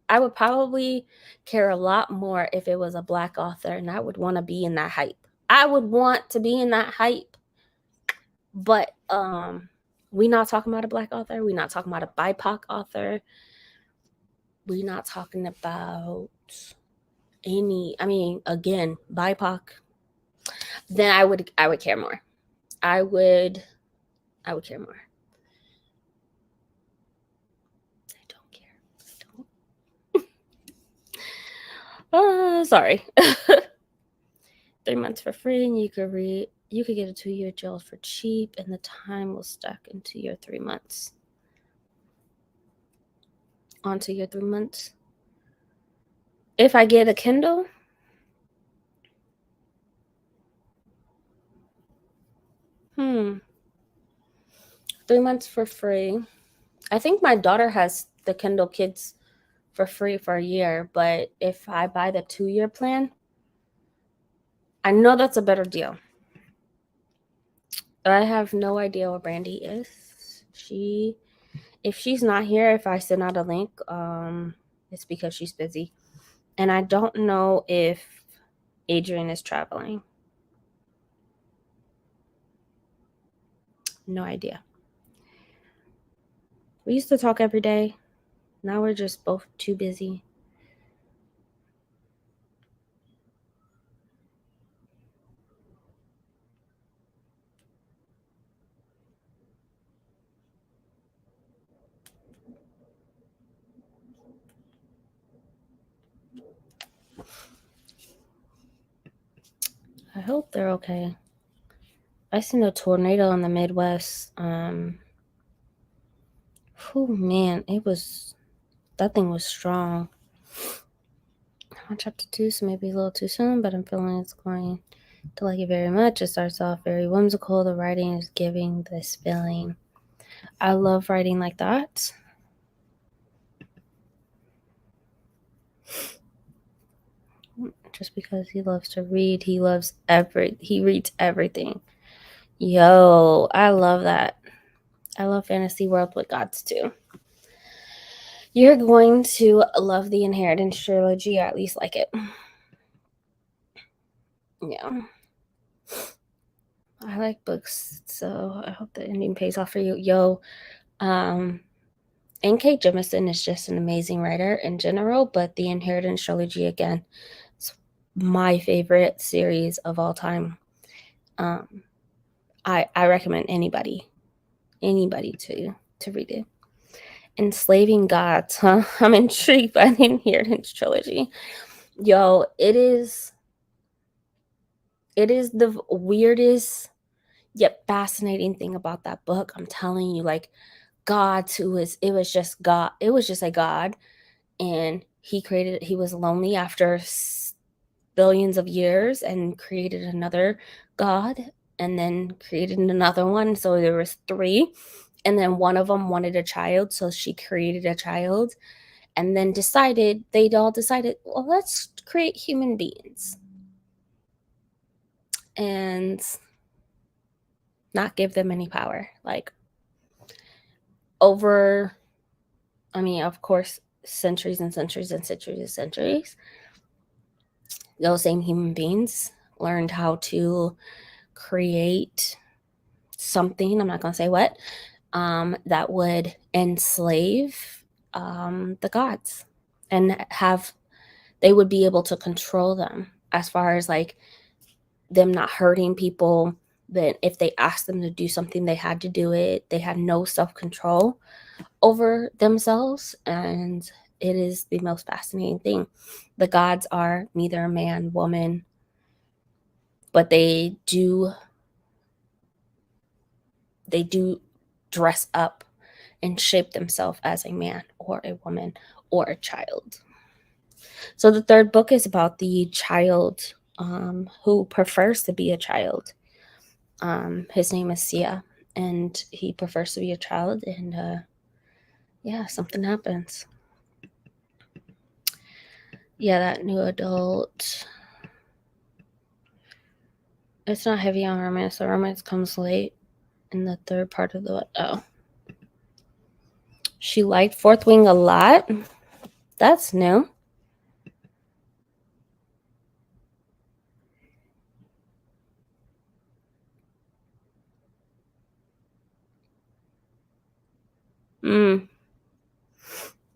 I would probably care a lot more if it was a Black author, and I would want to be in that hype. I would want to be in that hype. But we not talking about a Black author. We not talking about a BIPOC author. We not talking about again, BIPOC. Then I would care more. I would care more. I don't care. I don't. Sorry. 3 months for free, and you could get a 2-year jail for cheap, and the time will stack into your 3 months. Onto your 3 months. If I get a Kindle, Hmm. 3 months for free. I think my daughter has the Kindle Kids for free for a year, but if I buy the 2-year plan, I know that's a better deal. I have no idea where Brandie is. If she's not here, if I send out a link, it's because she's busy. And I don't know if Adrian is traveling. No idea. We used to talk every day. Now we're just both too busy. I hope they're okay. I seen a tornado in the Midwest. Man, that thing was strong. On chapter 2, so maybe a little too soon, but I'm feeling it's going to like it very much. It starts off very whimsical. The writing is giving this feeling. I love writing like that. Just because he loves to read, he reads everything. Yo, I love that. I love fantasy world with gods too. You're going to love the Inheritance trilogy, or at least like it. Yeah. I like books, so I hope the ending pays off for you. Yo, N.K. Jemisin is just an amazing writer in general, but the Inheritance trilogy, again, it's my favorite series of all time. I recommend anybody to read it. Enslaving Gods, huh? I'm intrigued by the Inheritance trilogy. Yo, it is the weirdest yet fascinating thing about that book. I'm telling you, like, it was just a God, and he was lonely after billions of years and created another God, and then created another one. So there was 3, and then one of them wanted a child, so she created a child, and then they'd all decided, well, let's create human beings and not give them any power. Like, over, of course, centuries and centuries and centuries and centuries, those same human beings learned how to create something, I'm not going to say what, that would enslave the gods, and they would be able to control them, as far as like them not hurting people. That if they asked them to do something, they had to do it. They had no self-control over themselves, and it is the most fascinating thing. The gods are neither man, woman, but they do dress up and shape themselves as a man or a woman or a child. So the third book is about the child who prefers to be a child. His name is Sia, and he prefers to be a child, and yeah, something happens. Yeah, that new adult. It's not heavy on romance. The romance comes late in the third part of the. Oh. She liked Fourth Wing a lot. That's new.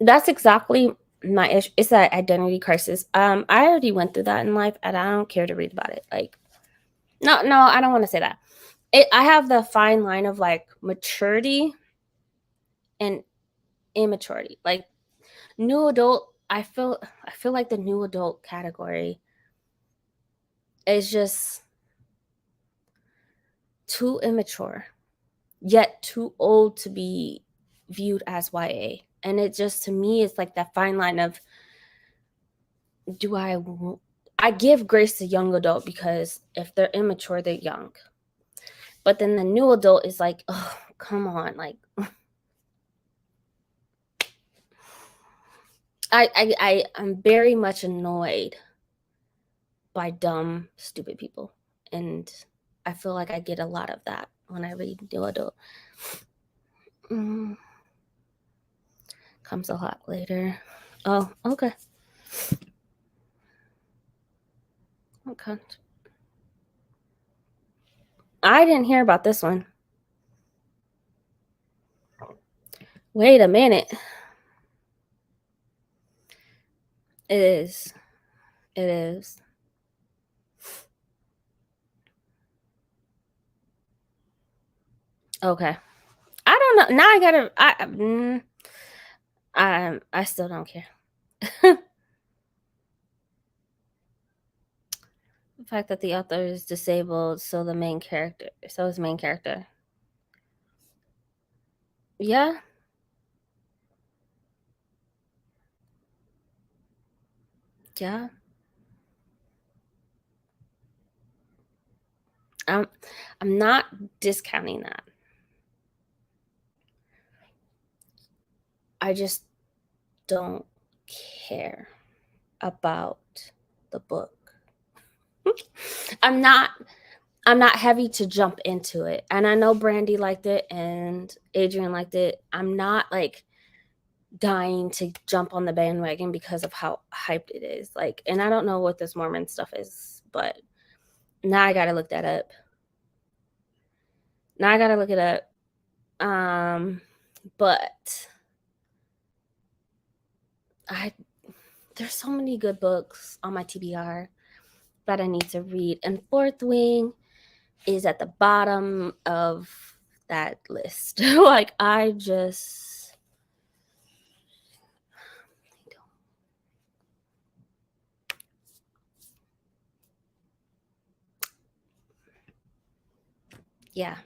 That's exactly my issue. It's that identity crisis. I already went through that in life, and I don't care to read about it. Like, no, I don't want to say that. I have the fine line of like maturity and immaturity. Like new adult, I feel like the new adult category is just too immature, yet too old to be viewed as YA. And it just, to me, it's like that fine line of, do I give grace to young adult because if they're immature, they're young. But then the new adult is like, oh, come on. Like, I'm very much annoyed by dumb, stupid people. And I feel like I get a lot of that when I read new adult. Comes a lot later. Oh, okay. Okay. I didn't hear about this one. Wait a minute. It is. It is. Okay. I don't know. Now I gotta. I still don't care. The fact that the author is disabled, so his main character. Yeah. Yeah. I'm not discounting that. I just don't care about the book. I'm not heavy to jump into it. And I know Brandie liked it and Adrian liked it. I'm not like dying to jump on the bandwagon because of how hyped it is. Like, and I don't know what this Mormon stuff is, but now I gotta look that up. Now I gotta look it up. But there's so many good books on my TBR that I need to read. And Fourth Wing is at the bottom of that list. Like, I just. Yeah.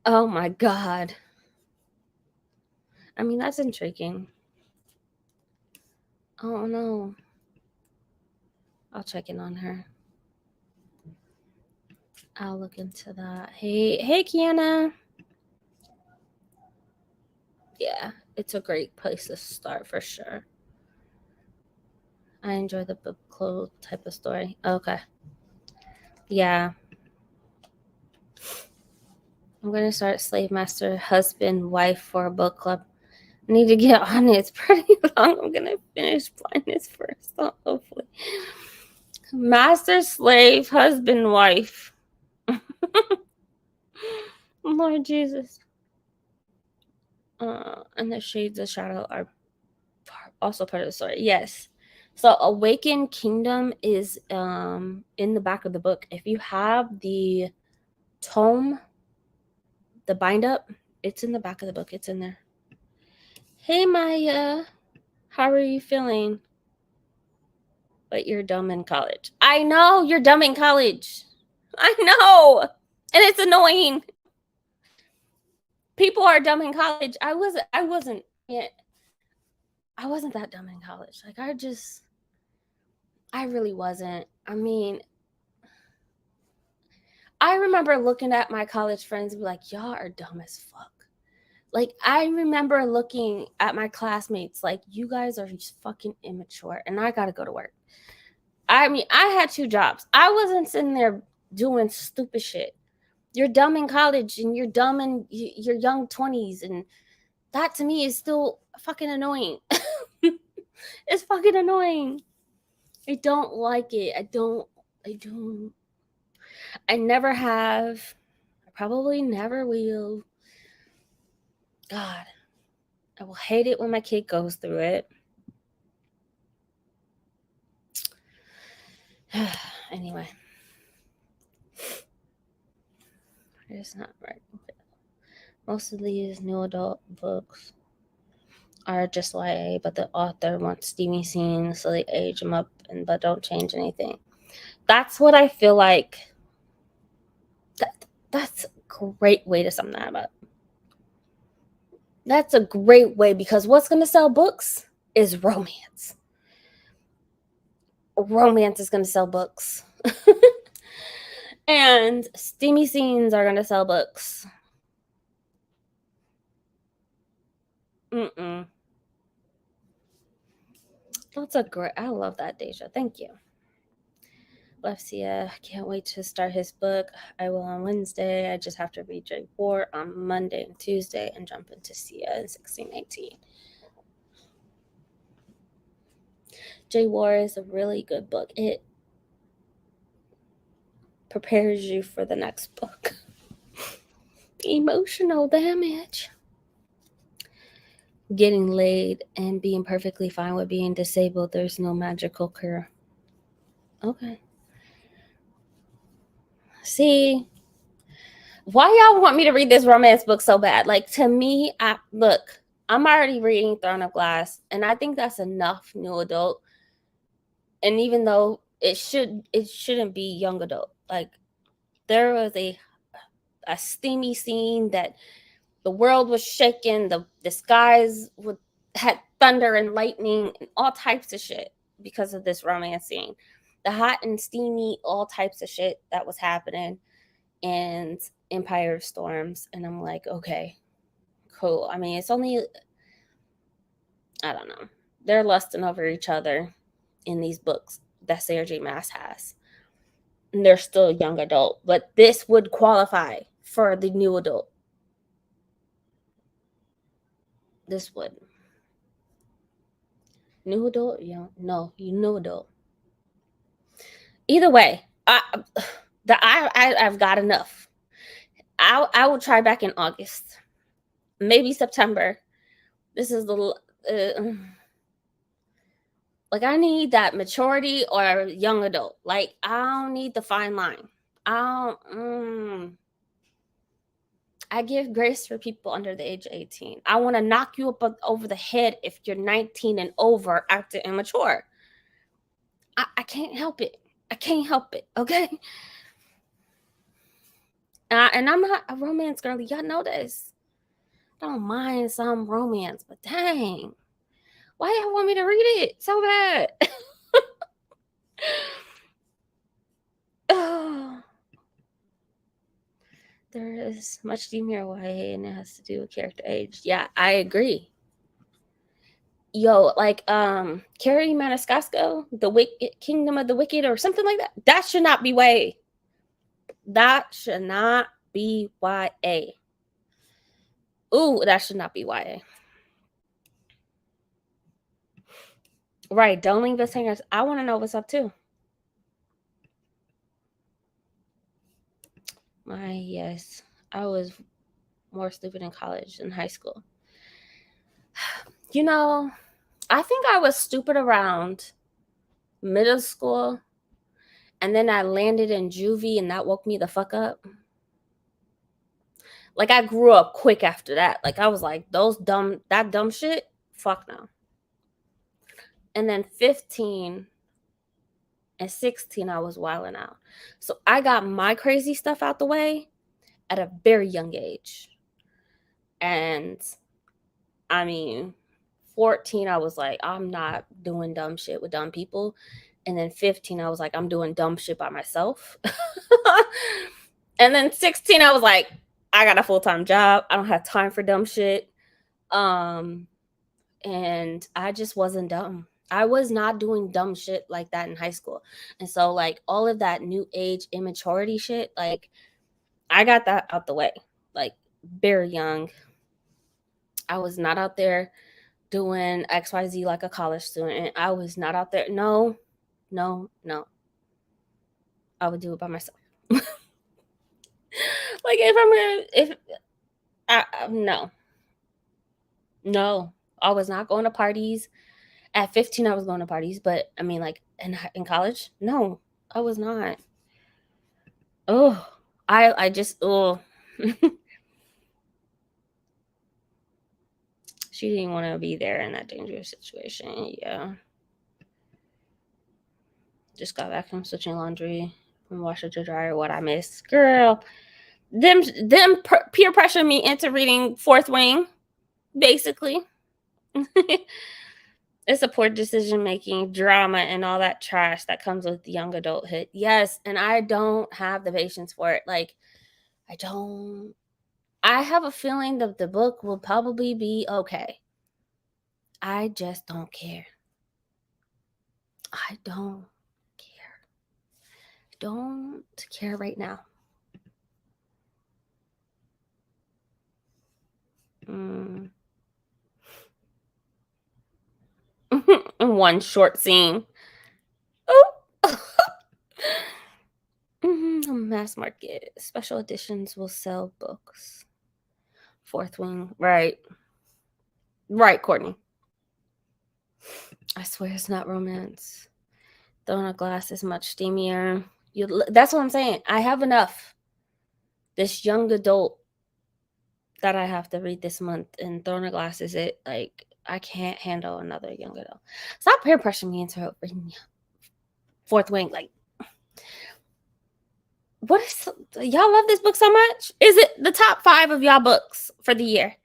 Oh my God. I mean, that's intriguing. Oh no. I'll check in on her. I'll look into that. Hey, Kiana. Yeah, it's a great place to start for sure. I enjoy the book club type of story. Okay. Yeah. I'm going to start Slave Master Husband Wife for a book club. I need to get on it. It's pretty long. I'm going to finish Blindness first, so hopefully. Master Slave Husband Wife. Lord Jesus. And the Shades of Shadow are also part of the story. Yes. So Awakened Kingdom is in the back of the book. If you have the tome, the bind up, it's in the back of the book. It's in there. Hey Maya, how are you feeling? But you're dumb in college. I know you're dumb in college. I know. And it's annoying. People are dumb in college. I wasn't that dumb in college. Like I really wasn't. I mean, I remember looking at my college friends and be like, y'all are dumb as fuck. Like, I remember looking at my classmates like, you guys are just fucking immature and I gotta go to work. I mean, I had 2 jobs. I wasn't sitting there doing stupid shit. You're dumb in college and you're dumb in your young 20s. And that to me is still fucking annoying. It's fucking annoying. I don't like it. I don't. I never have. I probably never will. God, I will hate it when my kid goes through it. Anyway, it's not right. Most of these new adult books are just YA, but the author wants steamy scenes, so they age them up but don't change anything. That's what I feel like. That's a great way to sum that up. That's a great way, because what's going to sell books is romance. Romance is going to sell books. And steamy scenes are going to sell books. That's a great. I love that, Deja. Thank you. Left Sia. Can't wait to start his book. I will on Wednesday. I just have to read J War on Monday and Tuesday and jump into Sia in 1618. J War is a really good book. It prepares you for the next book. Emotional damage. Getting laid and being perfectly fine with being disabled. There's no magical cure. Okay. See, why y'all want me to read this romance book so bad? Like, to me, I'm already reading Throne of Glass, and I think that's enough new adult. And even though it shouldn't be young adult. Like, there was a steamy scene that the world was shaking, the skies had thunder and lightning and all types of shit because of this romance scene. The hot and steamy, all types of shit that was happening, and Empire of Storms. And I'm like, okay, cool. I mean, it's only, I don't know. They're lusting over each other in these books that Sarah J. Maas has. And they're still young adult, but this would qualify for the new adult. This would. New adult? Yeah, no, you new adult. Either way, I've got enough. I will try back in August, maybe September. This is like, I need that maturity or young adult. Like, I don't need the fine line. I give grace for people under the age of 18. I want to knock you up over the head if you're 19 and over, acting immature. I can't help it. I can't help it, okay? And I'm not a romance girly. Y'all know this. I don't mind some romance, but dang. Why y'all want me to read it so bad? Oh. There is much demure YA, and it has to do with character age. Yeah, I agree. Yo, like Carrie Maniscasco, The Kingdom of the Wicked, or something like that. That should not be YA. That should not be YA. Ooh, that should not be YA. Right, don't leave us hangers. I want to know what's up too. Yes, I was more stupid in college than high school. You know, I think I was stupid around middle school, and then I landed in juvie, and that woke me the fuck up. Like, I grew up quick after that. Like, I was like, that dumb shit, fuck no. And then 15, and 16, I was wilding out. So I got my crazy stuff out the way at a very young age. And I mean, 14, I was like, I'm not doing dumb shit with dumb people. And then 15, I was like, I'm doing dumb shit by myself. And then 16, I was like, I got a full-time job. I don't have time for dumb shit. And I just wasn't dumb. I was not doing dumb shit like that in high school. And so like all of that new age immaturity shit, like I got that out the way. Like very young. I was not out there doing XYZ like a college student. I was not out there. No. I would do it by myself. Like no, I was not going to parties. At 15, I was going to parties, but I mean, like in college, no, I was not. Oh, I just she didn't want to be there in that dangerous situation. Yeah, just got back from switching laundry from washer to dryer. What I missed, girl. Them peer pressure me into reading Fourth Wing, basically. It's a poor decision making, drama, and all that trash that comes with young adulthood. Yes, and I don't have the patience for it. Like, I don't. I have a feeling that the book will probably be okay. I just don't care. I don't care. I don't care right now. One short scene. Oh. Mass market. Special editions will sell books. Fourth Wing. Right. Right, Courtney. I swear it's not romance. Throne of Glass is much steamier. That's what I'm saying. I have enough. This young adult that I have to read this month, and Throne of Glass is it. Like, I can't handle another young adult. Stop peer pressuring me into reading Fourth Wing. Like, what is y'all love this book so much? Is it the top 5 of y'all books for the year?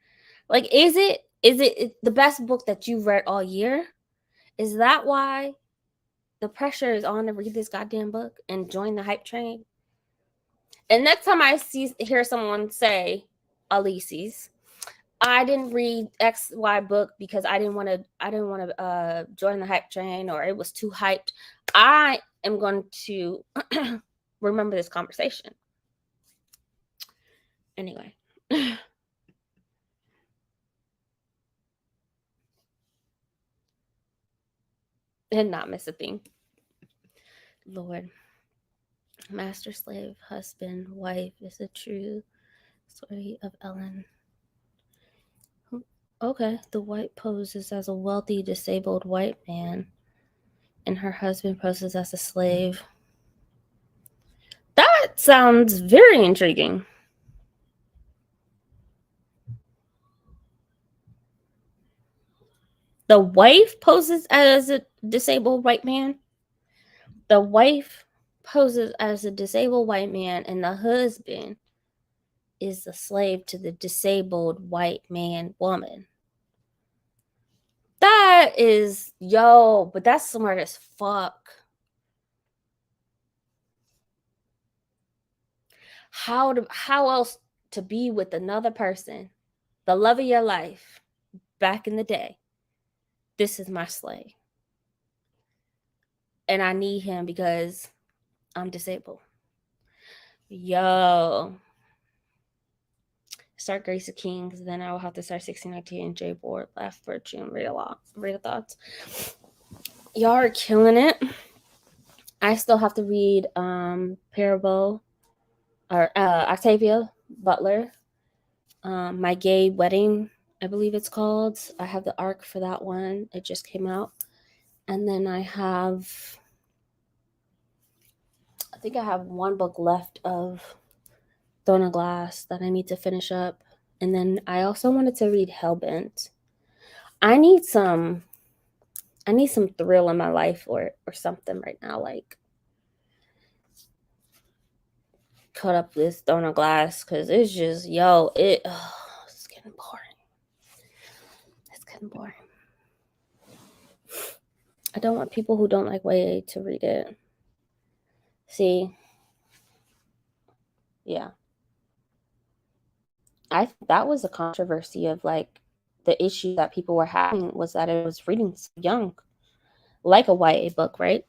Like, is it the best book that you've read all year? Is that why the pressure is on to read this goddamn book and join the hype train? And next time I hear someone say, Alice's, I didn't read XY book because I didn't want to join the hype train, or it was too hyped, I am going to remember this conversation. Anyway. And not miss a thing. Lord. Master, slave, husband, wife is a true story of Ellen. Okay, the wife poses as a wealthy, disabled white man, and her husband poses as a slave. That sounds very intriguing. The wife poses as a disabled white man. The wife poses as a disabled white man, and the husband is the slave to the disabled white man woman. That is, but that's smart as fuck. How else to be with another person, the love of your life, back in the day? This is my slave. And I need him because I'm disabled. Start Grace of Kings, then I will have to start 1619 and J Board, Left Virtue, and Read Thoughts. Y'all are killing it. I still have to read Parable, or Octavia Butler, My Gay Wedding, I believe it's called. I have the arc for that one. It just came out. And then I think I have one book left of Throne of Glass that I need to finish up. And then I also wanted to read Hellbent. I need some thrill in my life or something right now. Like, cut up this throne of glass because it's just it's getting boring. It's getting boring. I don't want people who don't like YA to read it. See, yeah, I think that was a controversy of like the issue that people were having was that it was reading so young, like a YA book, right?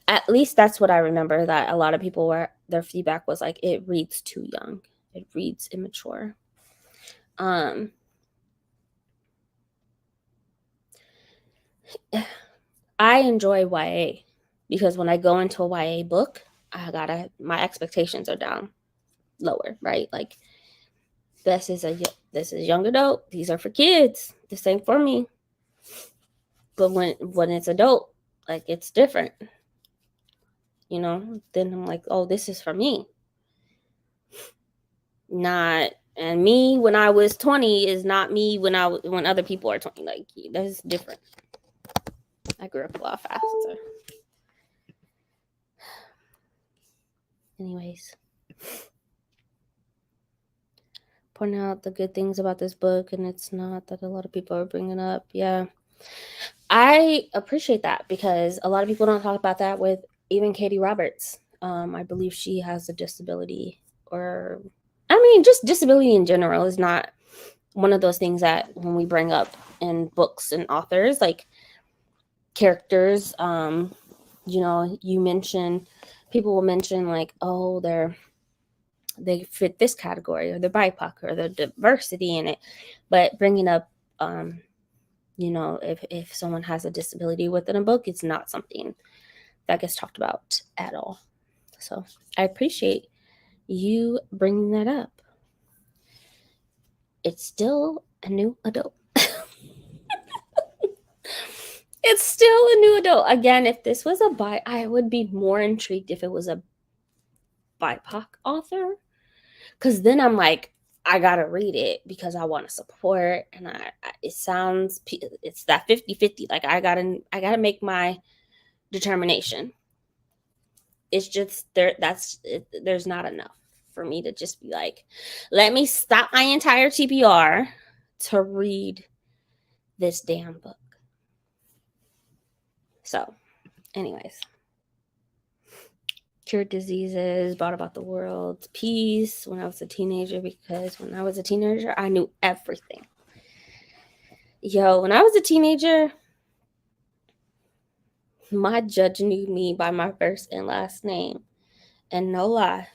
At least that's what I remember, that a lot of people were, their feedback was like, it reads too young. It reads immature. I enjoy YA because when I go into a YA book, my expectations are down lower, right? Like this is young adult. These are for kids. This ain't for me. But when it's adult, like it's different. You know, then I'm like, oh, this is for me. Not and me when I was 20 is not me when other people are 20. Like that's different. I grew up a lot faster. Anyways, pointing out the good things about this book, and it's not that a lot of people are bringing up. Yeah, I appreciate that because a lot of people don't talk about that with even Katie Roberts. I believe she has a disability, or I mean, just disability in general is not one of those things that when we bring up in books and authors, like characters, you know, people will mention like, oh, they fit this category or the BIPOC or the diversity in it, but bringing up, you know, if someone has a disability within a book, it's not something that gets talked about at all. So I appreciate you bringing that up. It's still a new adult. It's still a new adult. Again, if this was I would be more intrigued if it was a BIPOC author, because then I'm like, I gotta read it because I want to support, and it's that 50-50. Like I gotta make my determination. It's just there's not enough for me to just be like, let me stop my entire TBR to read this damn book. So, anyways, cured diseases, brought about the world, peace when I was a teenager, because when I was a teenager, I knew everything. Yo, when I was a teenager, my judge knew me by my first and last name. And no lie,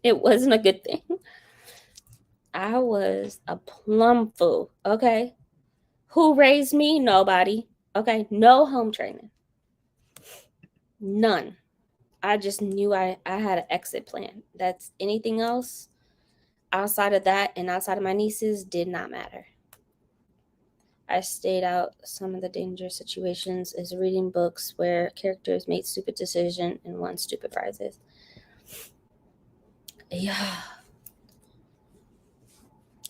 it wasn't a good thing. I was a plum fool, okay? Who raised me? Nobody. Okay, no home training. None. I just knew I had an exit plan. That's anything else outside of that and outside of my nieces did not matter. I stayed out some of the dangerous situations is reading books where characters made stupid decisions and won stupid prizes. Yeah.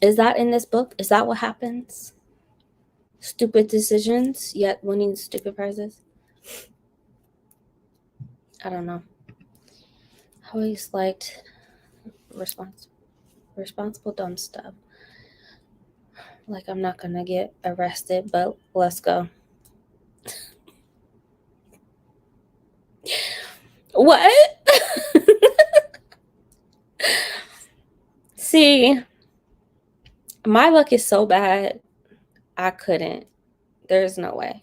Is that in this book? Is that what happens? Stupid decisions, yet winning stupid prizes? I don't know. I always liked responsible dumb stuff. Like I'm not gonna get arrested, but let's go. What? See, my luck is so bad. I couldn't. There's no way.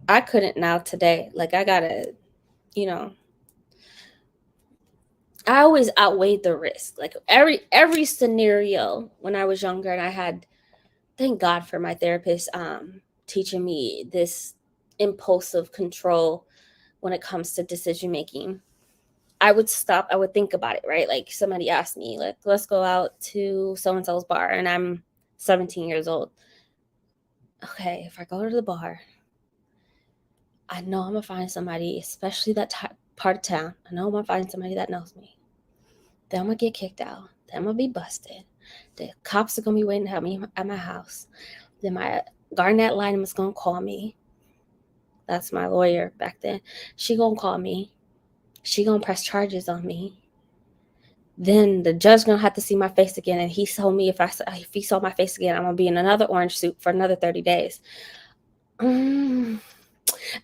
I couldn't now today. Like I gotta, you know. I always outweighed the risk. Like every scenario when I was younger, and I had, thank God for my therapist, teaching me this impulsive control when it comes to decision making. I would stop. I would think about it, right? Like somebody asked me, like, let's go out to so and so's bar, and I'm 17 years old. Okay, if I go to the bar, I know I'm gonna find somebody, especially that part of town. I know I'm gonna find somebody that knows me. Then I'm gonna get kicked out. Then I'm gonna be busted. The cops are gonna be waiting to have me at my house. Then my Garnett line is gonna call me. That's my lawyer back then. She gonna call me. she gonna press charges on me. Then the judge gonna have to see my face again, and he told me if he saw my face again, I'm gonna be in another orange suit for another 30 days. And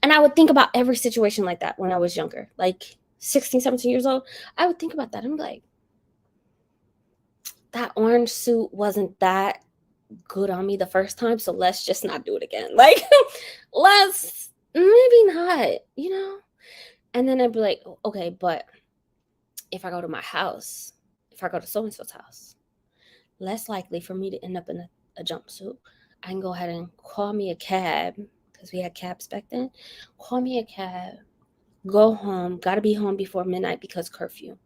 I would think about every situation like that when I was younger, like 16, 17 years old. I would think about that. I'm like, that orange suit wasn't that good on me the first time, so let's just not do it again. Like, let's maybe not, you know? And then I'd be like, okay, but if I go to my house, if I go to so-and-so's house, less likely for me to end up in a jumpsuit. I can go ahead and call me a cab, because we had cabs back then. Call me a cab, go home, gotta be home before midnight because curfew.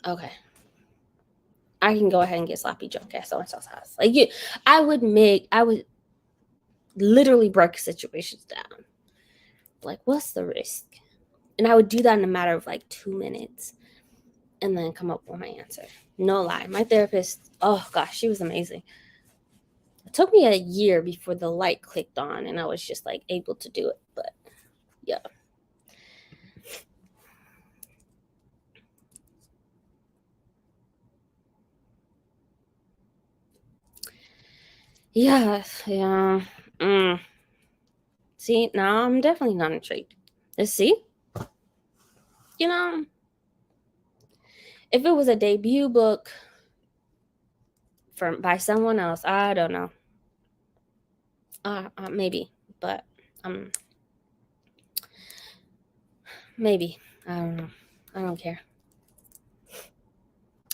Okay. I can go ahead and get sloppy drunk at so-and-so's house. Like, I would literally break situations down. Like, what's the risk? And I would do that in a matter of like 2 minutes and then come up with my answer. No lie. My therapist, oh gosh, she was amazing. It took me a year before the light clicked on and I was just like able to do it. But yeah. Yeah. See, now I'm definitely not intrigued. Let's see. You know, if it was a debut book by someone else, I don't know. Maybe, but maybe. I don't know. I don't care.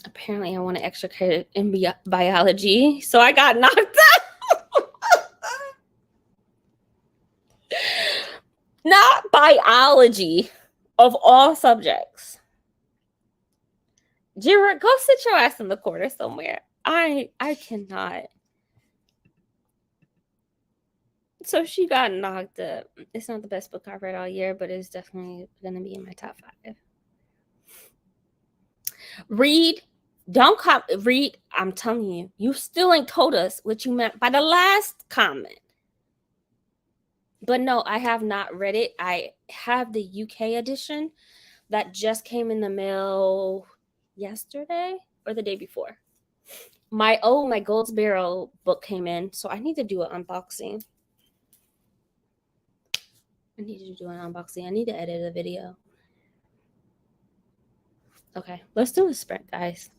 Apparently, I want an extra credit in biology, so I got knocked out. Not biology, of all subjects. Jira, go sit your ass in the corner somewhere. I cannot. So she got knocked up. It's not the best book I've read all year, but it's definitely going to be in my top 5. Read. Don't read. I'm telling you, you still ain't told us what you meant by the last comment. But no, I have not read it. I have the UK edition that just came in the mail yesterday or the day before. My Gold's Barrel book came in, so I need to do an unboxing. I need to edit a video. Okay, let's do a sprint, guys.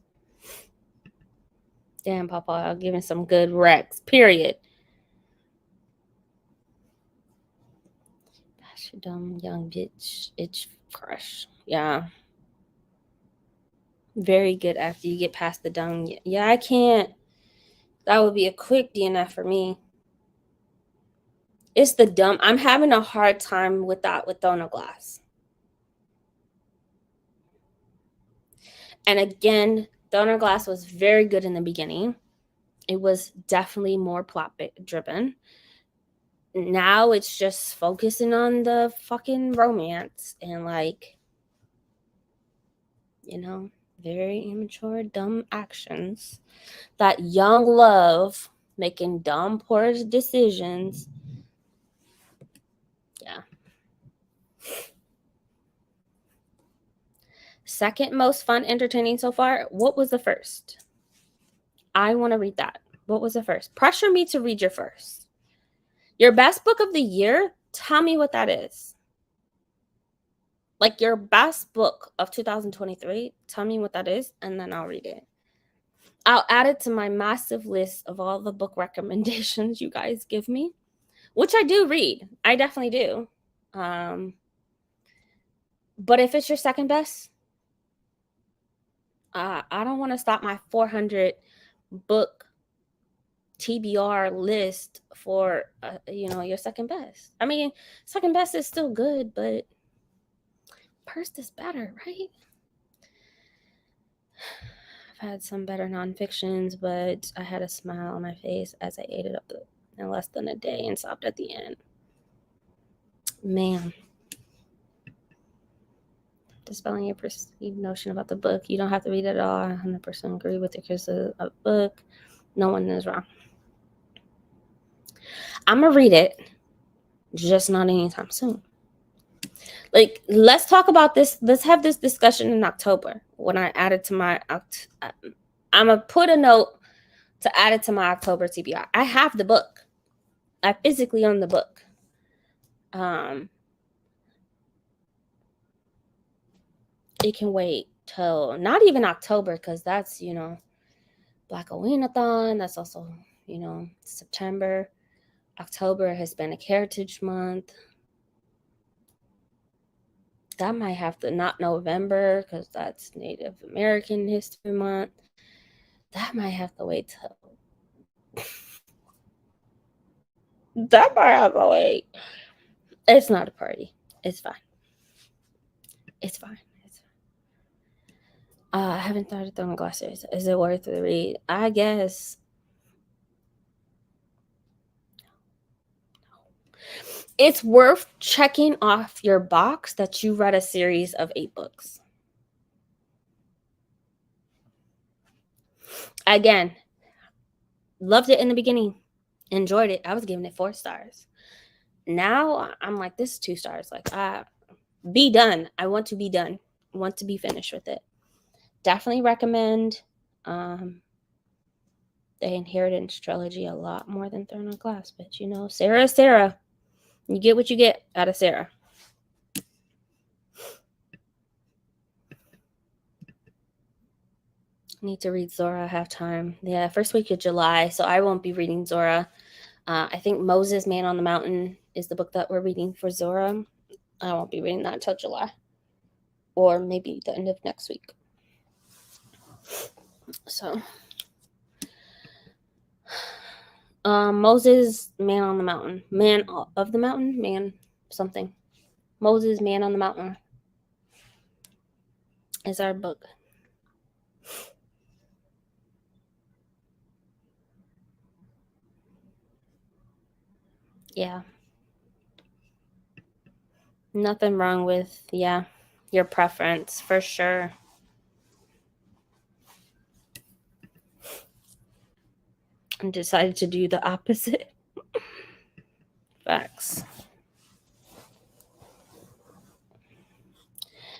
Damn, Papa, I'm giving some good recs, period. Gosh, dumb young bitch, itch crush. Yeah. Very good after you get past the dumb. Yeah, I can't. That would be a quick DNF for me. It's the dumb. I'm having a hard time with that with Throne of Glass. And again, Throne of Glass was very good in the beginning. It was definitely more plot driven. Now it's just focusing on the fucking romance and like, you know, very immature, dumb actions. That young love making dumb, poor decisions. Yeah. Second most fun, entertaining so far. What was the first? I want to read that. What was the first? Pressure me to read your first. Your best book of the year? Tell me what that is. Like your best book of 2023. Tell me what that is, and then I'll read it. I'll add it to my massive list of all the book recommendations you guys give me, which I do read. I definitely do. But if it's your second best, I don't want to stop my 400 book TBR list for your second best. I mean, second best is still good, but first is better, right? I've had some better nonfictions, but I had a smile on my face as I ate it up in less than a day and stopped at the end. Man. Dispelling your perceived notion about the book. You don't have to read it all. I 100% agree with your criticism of the book. No one is wrong. I'm going to read it, just not anytime soon. Like, let's talk about this. Let's have this discussion in October when I add it to my. I'm gonna put a note to add it to my October TBR. I have the book. I physically own the book. It can wait till not even October because that's Black Aweenathon. That's also September. October, Hispanic Heritage Month. That might have to not November because that's Native American History Month. That might have to wait till. That might have to wait. It's not a party. It's fine. It's fine. It's fine. I haven't started throwing glasses. Is it worth the read? I guess. It's worth checking off your box that you read a series of 8 books. Again, loved it in the beginning. Enjoyed it. I was giving it 4 stars. Now I'm like, this is 2 stars. Like, be done. I want to be done. I want to be finished with it. Definitely recommend the Inheritance trilogy a lot more than Throne of Glass. But Sarah is Sarah. You get what you get out of Sarah. Need to read Zora. Have time. Yeah, first week of July. So I won't be reading Zora. I think Moses, Man on the Mountain is the book that we're reading for Zora. I won't be reading that until July. Or maybe the end of next week. So, Moses, Man on the Mountain. Man of the Mountain? Man something. Moses, Man on the Mountain is our book. Yeah. Nothing wrong with, your preference, for sure. And decided to do the opposite. Facts.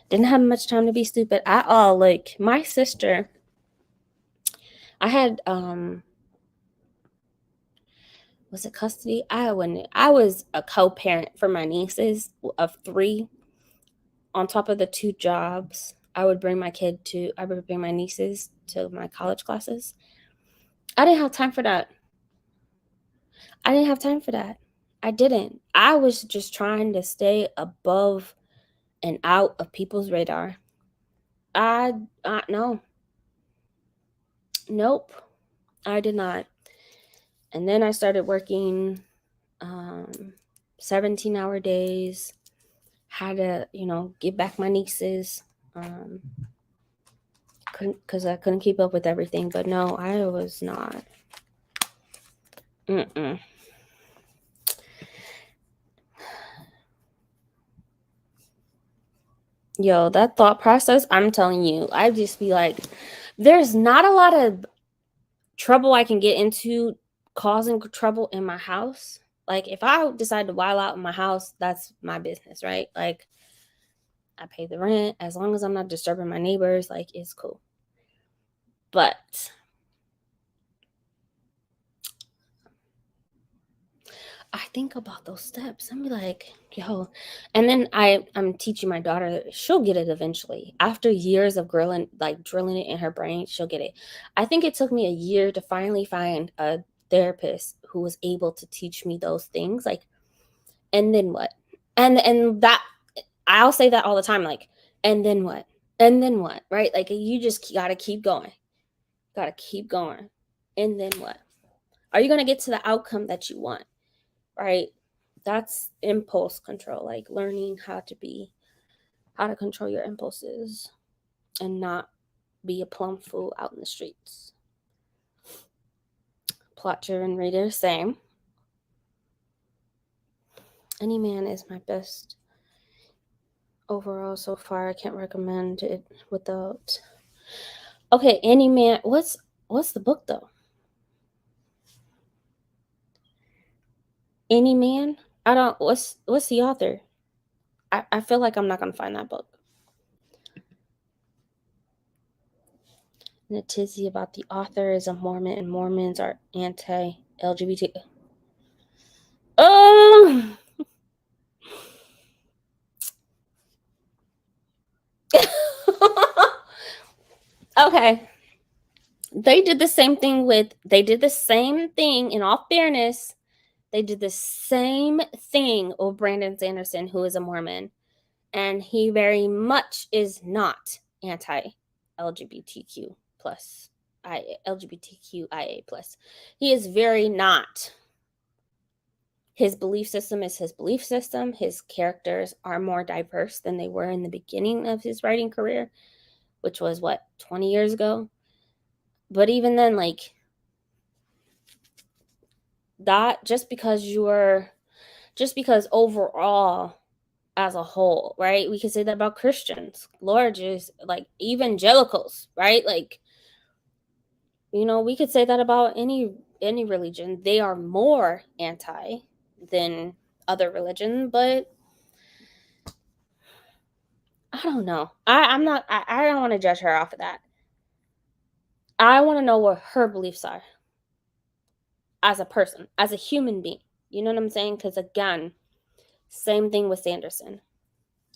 Didn't have much time to be stupid at all. Like, my sister, I had, was it custody? I was a co-parent for my nieces of 3. On top of the 2 jobs, I would bring my nieces to my college classes. I didn't have time for that. I didn't. I was just trying to stay above and out of people's radar. No. Nope. I did not. And then I started working 17-hour days. Had to, get back my nieces. Because I couldn't keep up with everything. But no, I was not. Yo, that thought process, I'm telling you, I'd just be like, there's not a lot of trouble I can get into causing trouble in my house. Like, if I decide to wild out in my house, that's my business, right? Like, I pay the rent. As long as I'm not disturbing my neighbors, like, it's cool. But I think about those steps. I'm like, yo. And then I'm teaching my daughter. She'll get it eventually. After years of drilling it in her brain, she'll get it. I think it took me a year to finally find a therapist who was able to teach me those things. Like, and then what? And that, I'll say that all the time. Like, and then what? And then what? Right? Like, you just gotta keep going. Gotta keep going. And then what? Are you gonna get to the outcome that you want? Right? That's impulse control, like learning how to control your impulses and not be a plum fool out in the streets. Plotter and reader, same. Any Man is my best overall so far. I can't recommend it without. Okay, Any Man. What's the book though? Any Man? I don't. What's the author? I feel like I'm not gonna find that book. And a tizzy about the author is a Mormon, and Mormons are anti-LGBT. Oh. Okay. They did the same thing in all fairness. They did the same thing with Brandon Sanderson, who is a Mormon. And he very much is not anti-LGBTQ plus, LGBTQIA plus. He is very not. His belief system is his belief system. His characters are more diverse than they were in the beginning of his writing career, which was 20 years ago. But even then, like, that, just because overall, as a whole, right? We can say that about Christians, largest, like evangelicals, right? Like, we could say that about any religion. They are more anti than other religion, but I don't know. I'm not. I don't want to judge her off of that. I want to know what her beliefs are as a person, as a human being. You know what I'm saying? Because again, same thing with Sanderson.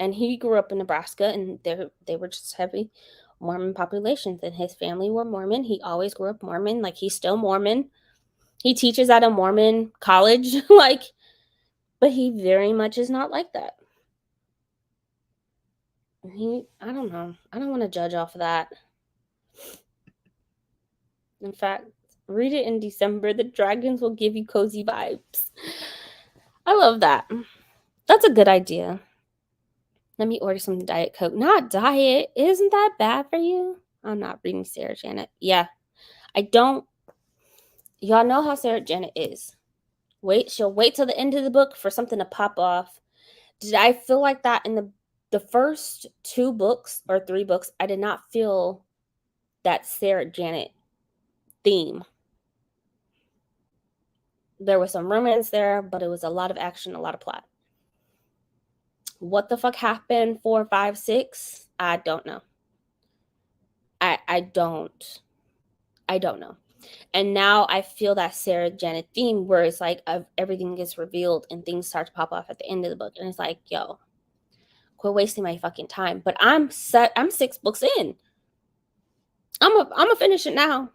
And he grew up in Nebraska, and they were just heavy Mormon populations, and his family were Mormon. He always grew up Mormon. Like, he's still Mormon. He teaches at a Mormon college, like, but he very much is not like that. I don't know. I don't want to judge off of that. In fact, read it in December. The dragons will give you cozy vibes. I love that. That's a good idea. Let me order some Diet Coke. Not diet. Isn't that bad for you? I'm not reading Sarah Janet. Yeah. I don't. Y'all know how Sarah Janet is. She'll wait till the end of the book for something to pop off. Did I feel like that in the first 2 books or 3 books? I did not feel that Sarah Janet theme. There was some romance there, but it was a lot of action, a lot of plot. What the fuck happened 4, 5, 6? I don't know. I don't know. And now I feel that Sarah Janet theme where it's like everything gets revealed and things start to pop off at the end of the book. And it's like, yo, quit wasting my fucking time. But I'm 6 books in. I'm gonna finish it now.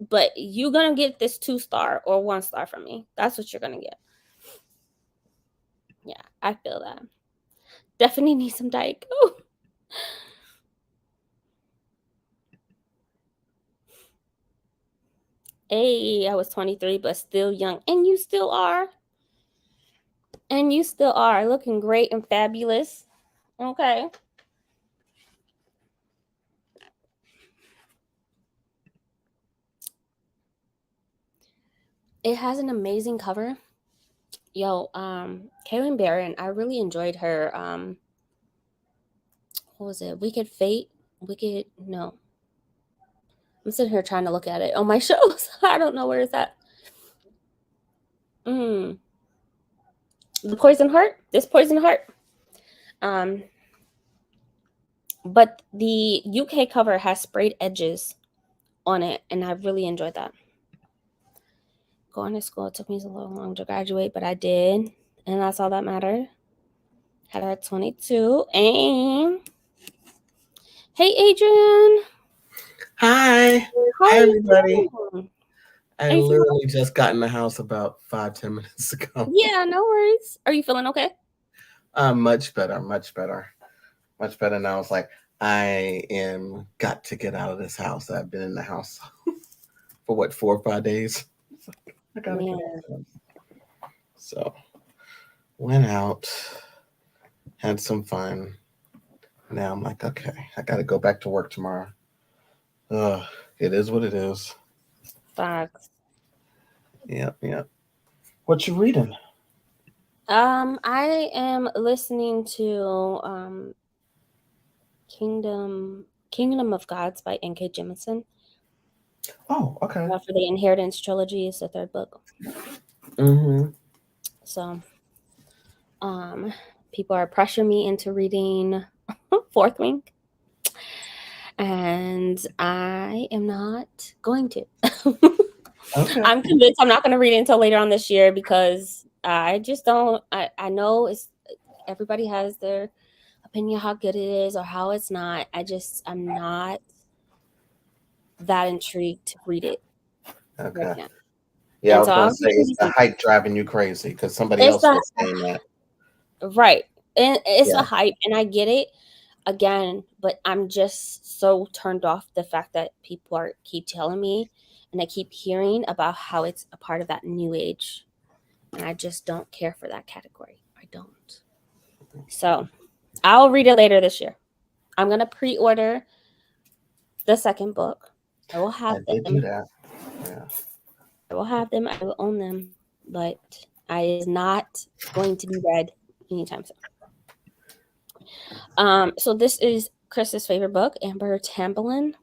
But you're gonna get this 2-star or 1-star from me. That's what you're gonna get. Yeah, I feel that. Definitely need some Diet Coke. Hey, I was 23, but still young. And you still are. And you still are looking great and fabulous. Okay. It has an amazing cover. Yo, Kaylin Barron, I really enjoyed her. What was it? No. I'm sitting here trying to look at it on my shows. I don't know where it's at. The Poison Heart. This Poison Heart. But the UK cover has sprayed edges on it, and I really enjoyed that. Going to school, it took me a little long to graduate, but I did, and that's all that mattered. Had her at 22, and hey, Adrian. Hi. Hi, everybody. I you literally just got in the house about 5-10 minutes ago. Yeah, no worries. Are you feeling okay? Much better, much better. Much better now. It's like I am got to get out of this house. I've been in the house for 4 or 5 days. I gotta get out. So went out, had some fun. Now I'm like, okay, I gotta go back to work tomorrow. It is what it is. Facts. Yep. What you reading? I am listening to Kingdom of Gods by N.K. Jemisin. Oh, okay. For the Inheritance trilogy is the 3rd book. Mm-hmm. So, People are pressuring me into reading Fourth Wing, and I am not going to. Okay. I'm convinced I'm not going to read it until later on this year because I just don't. I know it's everybody has their opinion how good it is or how it's not. I'm not that intrigued to read it right Okay. now. Yeah, I And was so gonna I'll say it's continue the to. hype driving you crazy because somebody It's else the was saying that. right, and it's a Yeah. hype, and I get it again, but I'm just so turned off the fact that people are keep telling me, and I keep hearing about how it's a part of that new age, and I just don't care for that category. I don't. So I'll read it later this year. I'm gonna pre-order the second book. I will I have did do them. that. Yeah. I will have them. I will own them, but I is not going to be read anytime soon. So this is Chris's favorite book. Amber Tamblyn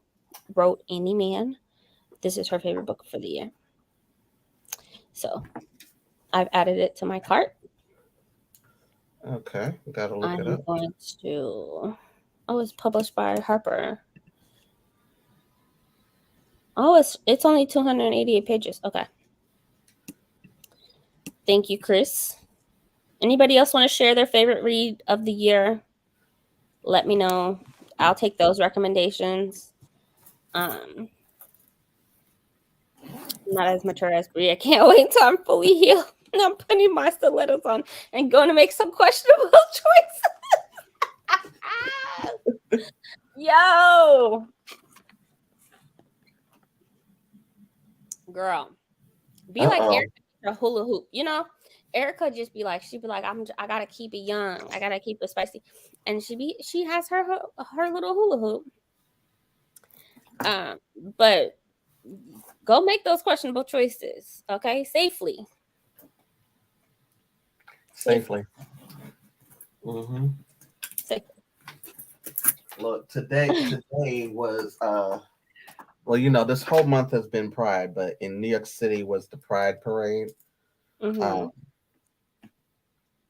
wrote Any Man. This is her favorite book for the year. So I've added it to my cart. Okay. Gotta look it I'm up. going to. Oh, it's published by Harper. Oh, it's only 288 pages. Okay. Thank you, Chris. Anybody else want to share their favorite read of the year? Let me know. I'll take those recommendations. Um, not as mature as Brie. I can't wait till I'm fully healed. And I'm putting my stilettos on and going to make some questionable choices. Yo, girl, be Uh like oh. Erica a hula hoop. Erica just be like, she'd be like, I gotta keep it young. I gotta keep it spicy, and she has her little hula hoop. Um, but go make those questionable choices, okay, safely. Safely. Safely. Mm-hmm. Safely. Look, today was well, this whole month has been Pride, but in New York City was the Pride parade. Mm-hmm. Um,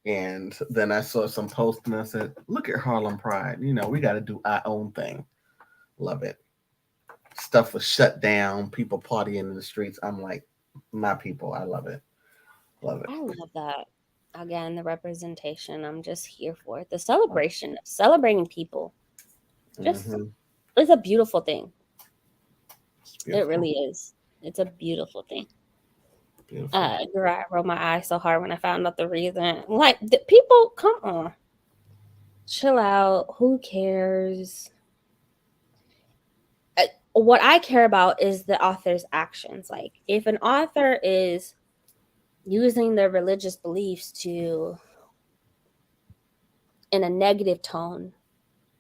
and then I saw some post and I said, "Look at Harlem Pride. We got to do our own thing." Love it. Stuff was shut down. People partying in the streets. I'm like, my people. I love it. Love it. I love that. Again, the representation. I'm just here for it. The celebration, celebrating people. Just Hmm. it's a beautiful thing. It's It beautiful. really is. It's a beautiful thing. Beautiful. Girl, I rolled my eyes so hard when I found out the reason. Like, the people, come on, chill out. Who cares? What I care about is the author's actions. Like, if an author is using their religious beliefs to, in a negative tone,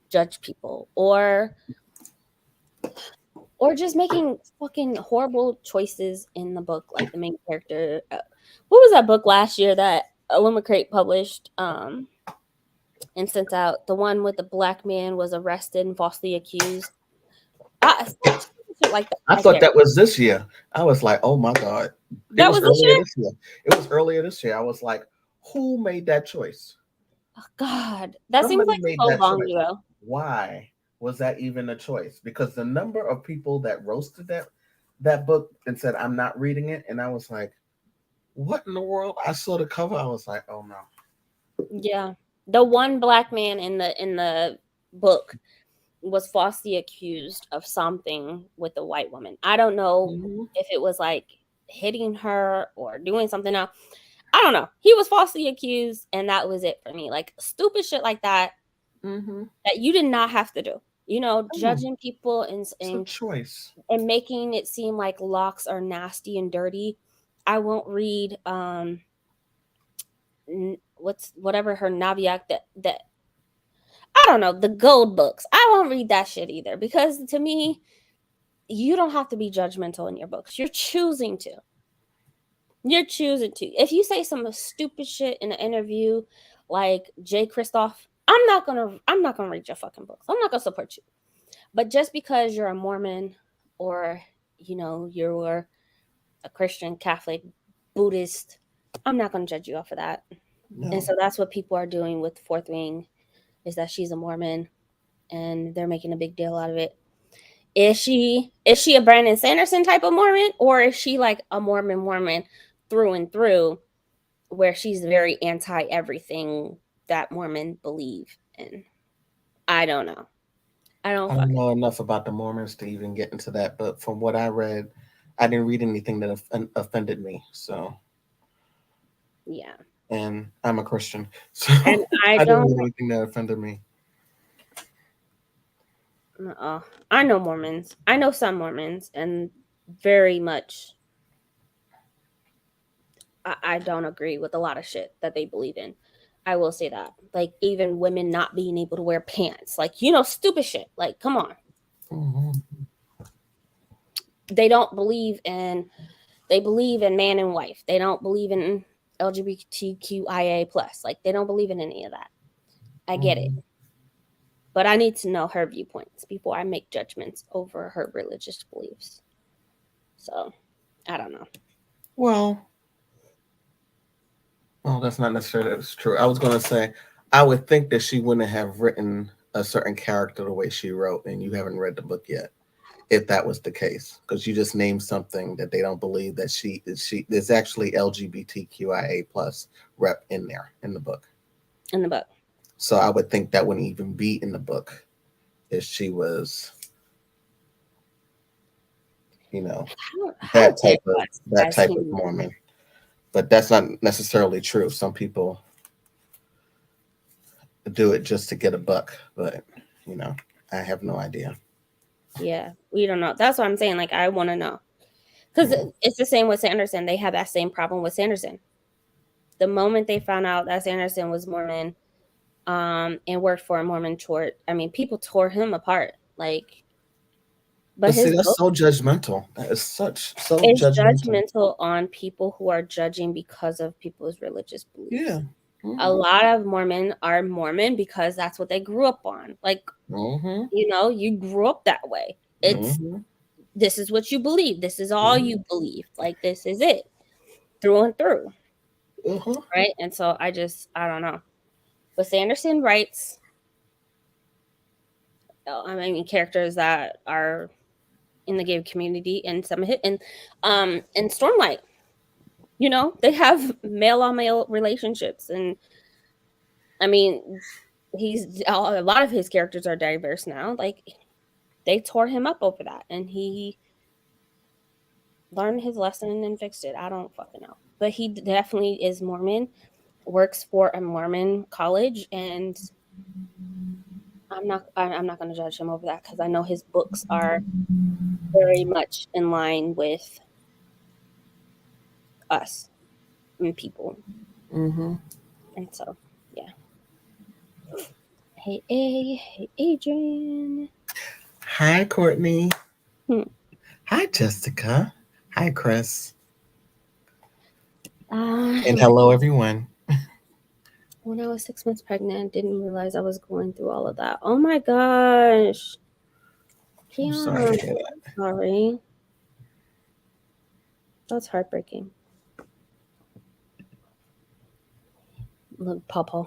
judge people, or just making fucking horrible choices in the book, like the main character. What was that book last year that Illuma Crate published? And sent out, the one with the black man was arrested and falsely accused. Shit like that. I I thought care. that was this year. I was like, oh my God. It That was was this earlier year. this year. It was earlier this year. I was like, who made that choice? Oh, God, that seems Somebody like made so that long choice. ago. Why was that even a choice? Because the number of people that roasted that book and said, I'm not reading it. And I was like, what in the world? I saw the cover. I was like, oh no. Yeah, the one black man in the book was falsely accused of something with a white woman. I don't know Mm-hmm. if it was like hitting her or doing something else. I don't know. He was falsely accused, and that was it for me. Like, stupid shit like that Mm-hmm. that you did not have to do. Oh, Judging people it's a choice. and making it seem like locks are nasty and dirty. I won't read whatever her Naviak that I don't know, the gold books. I won't read that shit either because to me, you don't have to be judgmental in your books. You're choosing to. You're choosing to. If you say some stupid shit in an interview like Jay Kristoff, I'm not gonna read your fucking books. I'm not gonna support you. But just because you're a Mormon or you're a Christian, Catholic, Buddhist, I'm not gonna judge you off of that. And No. so that's what people are doing with Fourth Wing, is that she's a Mormon, and they're making a big deal out of it. Is she a Brandon Sanderson type of Mormon, or is she like a Mormon through and through, where she's very anti everything that Mormon believe in? I don't know. I don't I don't fucking know enough about the Mormons to even get into that, but from what I read, I didn't read anything that offended me. So, yeah. and I'm a Christian, so And I I didn't don't read anything that offended me. I know Mormons. I know some Mormons, and very much I don't agree with a lot of shit that they believe in. I will say that. Like, even women not being able to wear pants. Like, stupid shit. Like, come on. Hmm. They don't believe in they believe in man and wife. They don't believe in LGBTQIA plus. Like, they don't believe in any of that. I get it. Hmm. But I need to know her viewpoints before I make judgments over her religious beliefs. So, I don't know. Well, well, that's not necessarily that's true. I was going to say, I would think that she wouldn't have written a certain character the way she wrote, and you haven't read the book yet. If that was the case, because you just named something that they don't believe that she there's actually LGBTQIA plus rep in there in the book. In the book. So I would think that wouldn't even be in the book if she was, you know, How that dare type of us that as type of humans? Mormon. But that's not necessarily true. Some people do it just to get a buck, but you know, I have no idea. Yeah, we don't know. That's what I'm saying. Like, I want to know. Because Mm. it's the same with Sanderson. They had that same problem with Sanderson. The moment they found out that Sanderson was Mormon, and worked for a Mormon church, I mean, people tore him apart. Like, but But see, his that's book so judgmental. That is such so is judgmental. judgmental on people who are judging because of people's religious Yeah. beliefs. A Hmm. lot of Mormon are Mormon because that's what they grew up on. Like, Hmm. you grew up that way. It's Hmm. This is what you believe. This is all Hmm. you believe. Like, this is it through and through. Uh-huh. Right. And so I don't know. But Sanderson writes, I mean, characters that are in the gay community, and some hit and Stormlight, they have male on male relationships. And I mean, a lot of his characters are diverse now. Like, they tore him up over that, and he learned his lesson and fixed it. I don't fucking know. But he definitely is Mormon, works for a Mormon college, and I'm not going to judge him over that, because I know his books are very much in line with us and people. Hmm. And so, yeah. Hey, Adrian. Hi, Courtney. Hmm. Hi, Jessica. Hi, Chris. And Uh, hello, everyone. when I was 6 months pregnant, didn't realize I was going through all of that. Oh my gosh. I'm sorry Keon, to hear that. sorry. That's heartbreaking. Look, Pawpaw.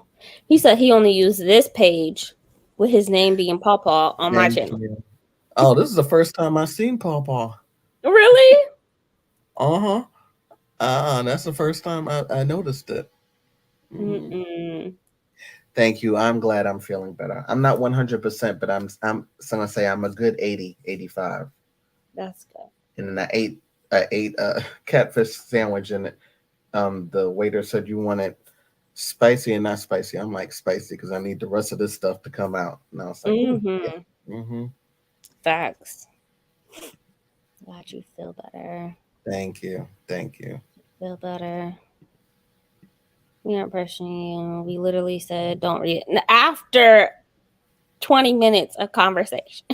He said he only used this page with his name being Pawpaw on my Thank channel. you. Oh, this is the first time I've seen Paw Paw. Really? Uh-huh. That's the first time I noticed it. Hmm. Mm-mm. Thank you. I'm glad I'm feeling better. I'm not 100%, but I'm gonna say I'm a good 80, 85. That's good. And then I ate a catfish sandwich, and the waiter said you want it spicy and not spicy. I'm like spicy because I need the rest of this stuff to come out. And I was like, oh yeah. Mm-hmm. Mm-hmm. Facts. Glad you feel better. Thank you. Thank you. Feel better. We aren't pressuring you. We literally said don't read it. After 20 minutes of conversation.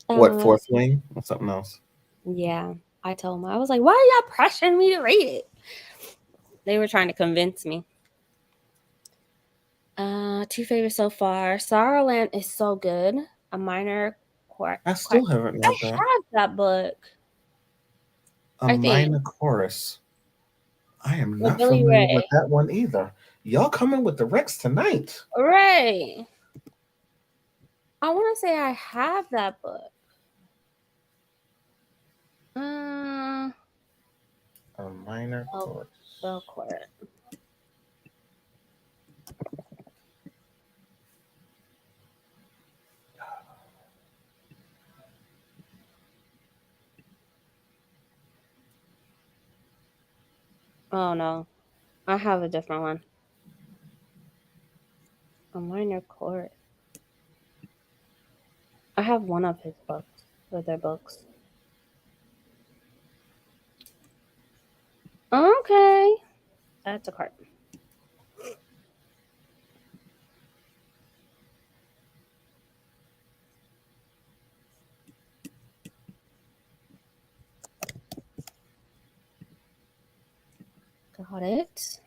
What, uh, fourth wing or something else? yeah. I told them, I was like, why are y'all pressuring me to read it? They were trying to convince me. Two favorites so far. Sorrowland is so good. A minor I quite still haven't I read that. have that book. A I think. minor chorus. I am with not Billy familiar with Ray. that one either. Y'all coming with the Rex tonight. Right. I want to say I have that book. Uh, A minor oh, chord. Belcourt. Oh no, I have a different one. A minor chord. I have one of his books, or their books. Okay, that's a card. Got it.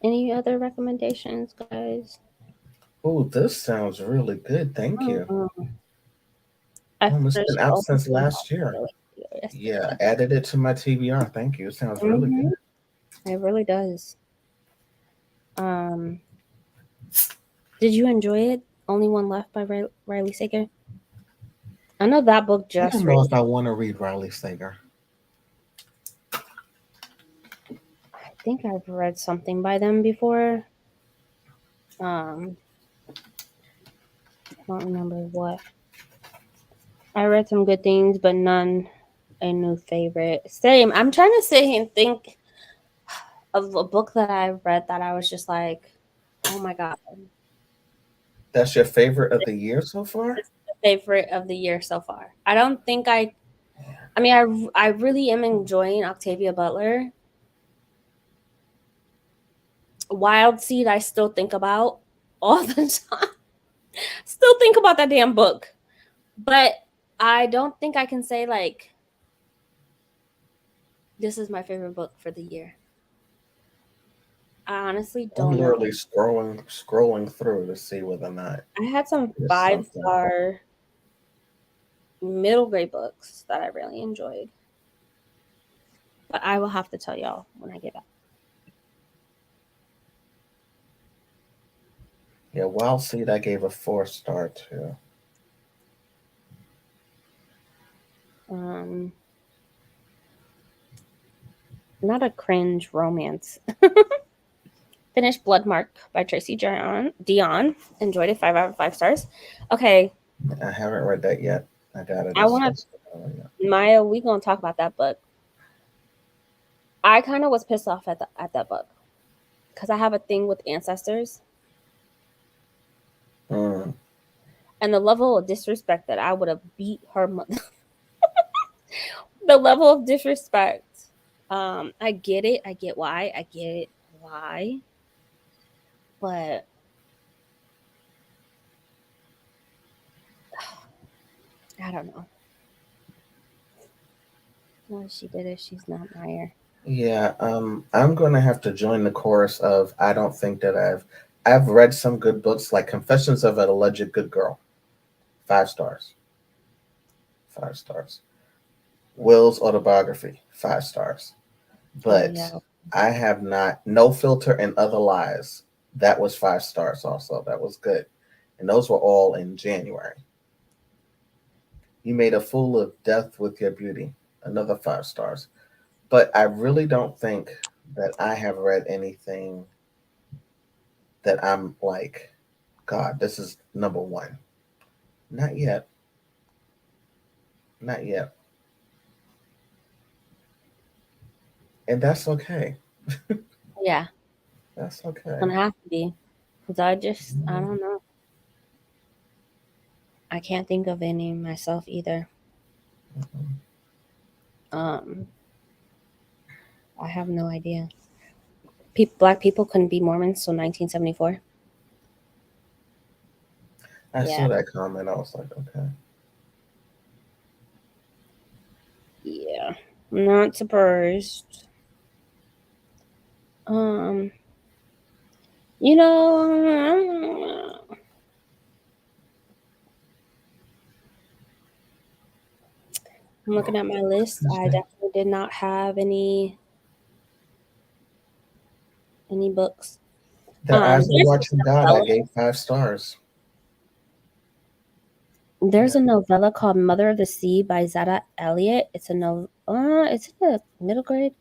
Any other recommendations, guys? Oh, this sounds really good. Thank you. Mm-mm. I It's been finished out all since last year. Yeah, yesterday. added it to my TBR. Thank you. It sounds really Mm-hmm. good. It really does. Um, did you enjoy it? Only One Left by Riley Sager. I know that book I just don't know released. if I want to read Riley Sager. I think I've read something by them before. I don't remember what. I read some good things, but none a new favorite. Same. I'm trying to sit here and think of a book that I read that I was just like, oh my god, That's your favorite of the year so far? this is the favorite of the year so far. I don't think I. I mean, I really am enjoying Octavia Butler. Wild Seed, I still think about all the time. Still think about that damn book, but I don't think I can say like this is my favorite book for the year. I honestly I'm don't know. literally scrolling through to see whether or not I had some there's five something. star middle grade books that I really enjoyed, but I will have to tell y'all when I get back. Yeah, Wild Seed I gave a 4 star to. Um, Not a cringe romance. Finished Bloodmark by Tracy Dion. Enjoyed it. 5 out of 5 stars. Okay, I haven't read that yet. I got it I as want yeah. to Maya. We gonna talk about that book. I kind of was pissed off at that book because I have a thing with ancestors Mm. and the level of disrespect that I would have beat her mother. The level of disrespect. I get it. I get why. I get it why. But I don't know. Why she did it. She's not Meyer. Yeah, I'm gonna have to join the chorus of I don't think that I've read some good books like Confessions of an Alleged Good Girl. 5 stars. 5 stars. Will's autobiography, 5 stars. Oh But yeah. I have not No Filter and Other Lies. That was 5 stars also. That was good. And those were all in January. You made a fool of death with your beauty. Another 5 stars. But I really don't think that I have read anything that I'm like, God, this is number one. Not yet. Not yet. And that's okay. Yeah. That's It's okay. gonna have to be. Because I don't know. I can't think of any myself either. Mhm. Um, I have no idea. Black people couldn't be Mormons till 1974. I Yeah. saw that comment. I was like, okay. Yeah. I'm not surprised. Um, you know, I'm looking at my list. I definitely did not have any books. The Eyes Are There's Watching a God, I novella. gave 5 stars. There's a novella called Mother of the Sea by Zetta Elliott. It's a it's in the middle grade.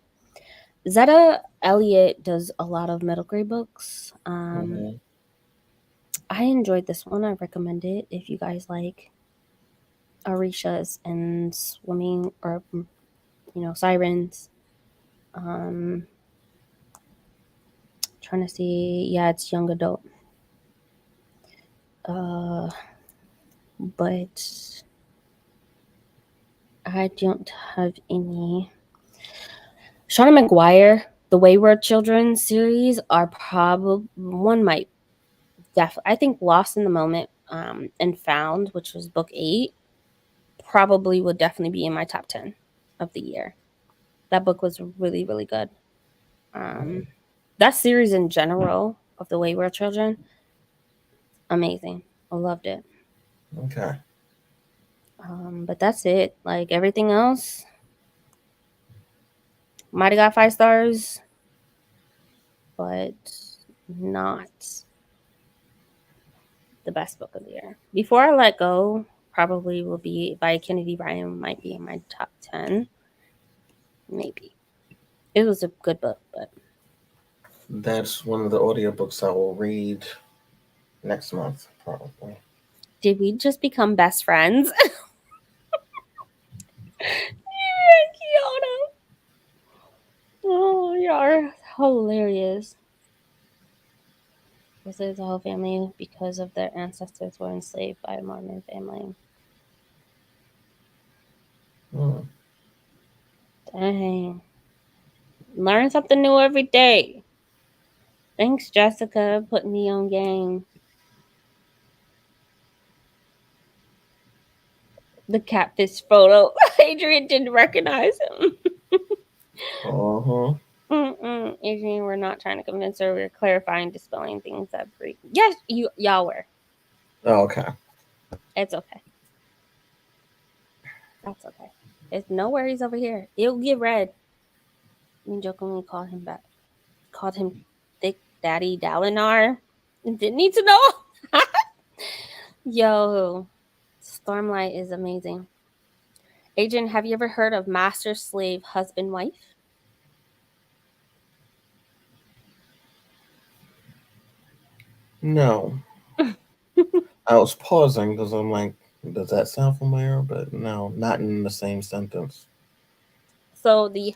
Zetta Elliott does a lot of middle grade books. Mm-hmm. I enjoyed this one. I recommend it if you guys like Orishas and swimming or sirens. Um, trying to see. Yeah, it's young adult. Uh, but I don't have any. Shauna McGuire, the Wayward Children series are probably one might definitely. I think Lost in the Moment and Found, which was book 8, probably would definitely be in my top 10 of the year. That book was really really good. That series in general of the Wayward Children, amazing. I loved it. Okay. But that's it. Like everything else, might have got 5 stars, but not the best book of the year. Before I Let Go, probably will be by Kennedy Ryan, might be in my top 10. Maybe. It was a good book, but That's one of the audiobooks I will read next month, probably. did we just become best friends? Kiana. Oh, you are hilarious. This is a whole family because of their ancestors were enslaved by a Mormon family. Hmm. Dang. Learn something new every day. Thanks, Jessica, putting me on game. The catfish photo. Adrian didn't recognize him. Uh-huh. Adrian, we're not trying to convince her. We're clarifying, dispelling things that break. Yes, y'all were. Oh, okay. It's okay. That's okay. It's no worries over here. It'll get read. We jokingly called him back. Called him Thick Daddy Dalinar. Didn't need to know. Yo, Stormlight is amazing. Adrian, have you ever heard of Master Slave Husband Wife? No. I was pausing because I'm like, does that sound familiar? But no, not in the same sentence. So the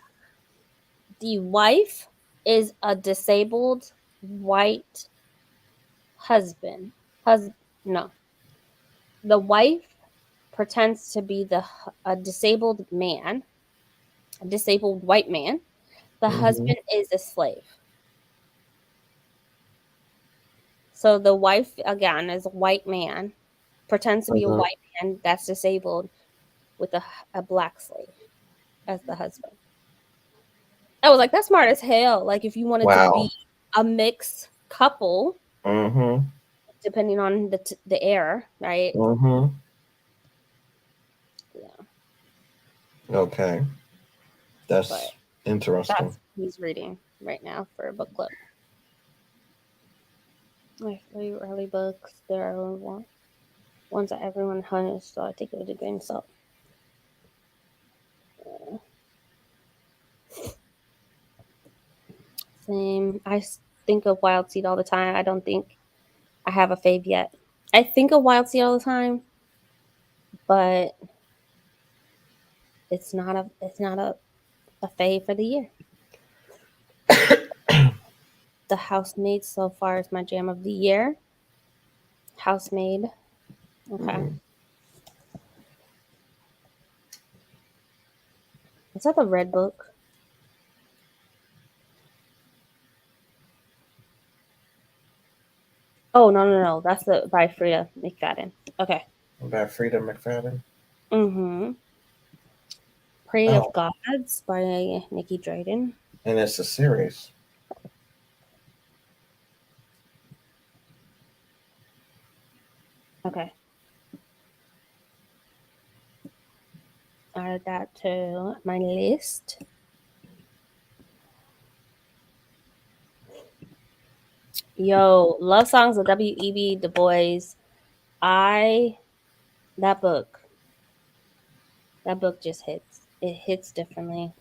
wife is a disabled white husband. Hus no. The wife pretends to be a disabled man, a disabled white man. The Mm-hmm. husband is a slave. So the wife again is a white man, pretends to be a Uh-huh. white man that's disabled with a black slave as the husband. I was like, that's smart as hell. Like if you wanted to Wow. be a mixed couple, Mm-hmm. depending on the era, right? Mm-hmm. Yeah, Okay. but That's interesting. that's what he's reading right now for a book club. My three early books. There are ones that everyone has, so I take it with a grain of salt. Uh, Same. Think of Wild Seed all the time. I don't think I have a fave yet. I think of Wild Seed all the time, but it's not a fave for the year. The Housemaid so far is my jam of the year. Housemaid. Okay. Mm. Is that the red book? Oh no. That's the by Frida McFadden. Okay. About Frida McFadden. Mm-hmm. Prey of Oh, Gods by Nikki Drayden. and it's a series. Okay. Add that to my list. Yo, Love Songs of W.E.B. Du Bois. I that book. That book just hits. It hits differently.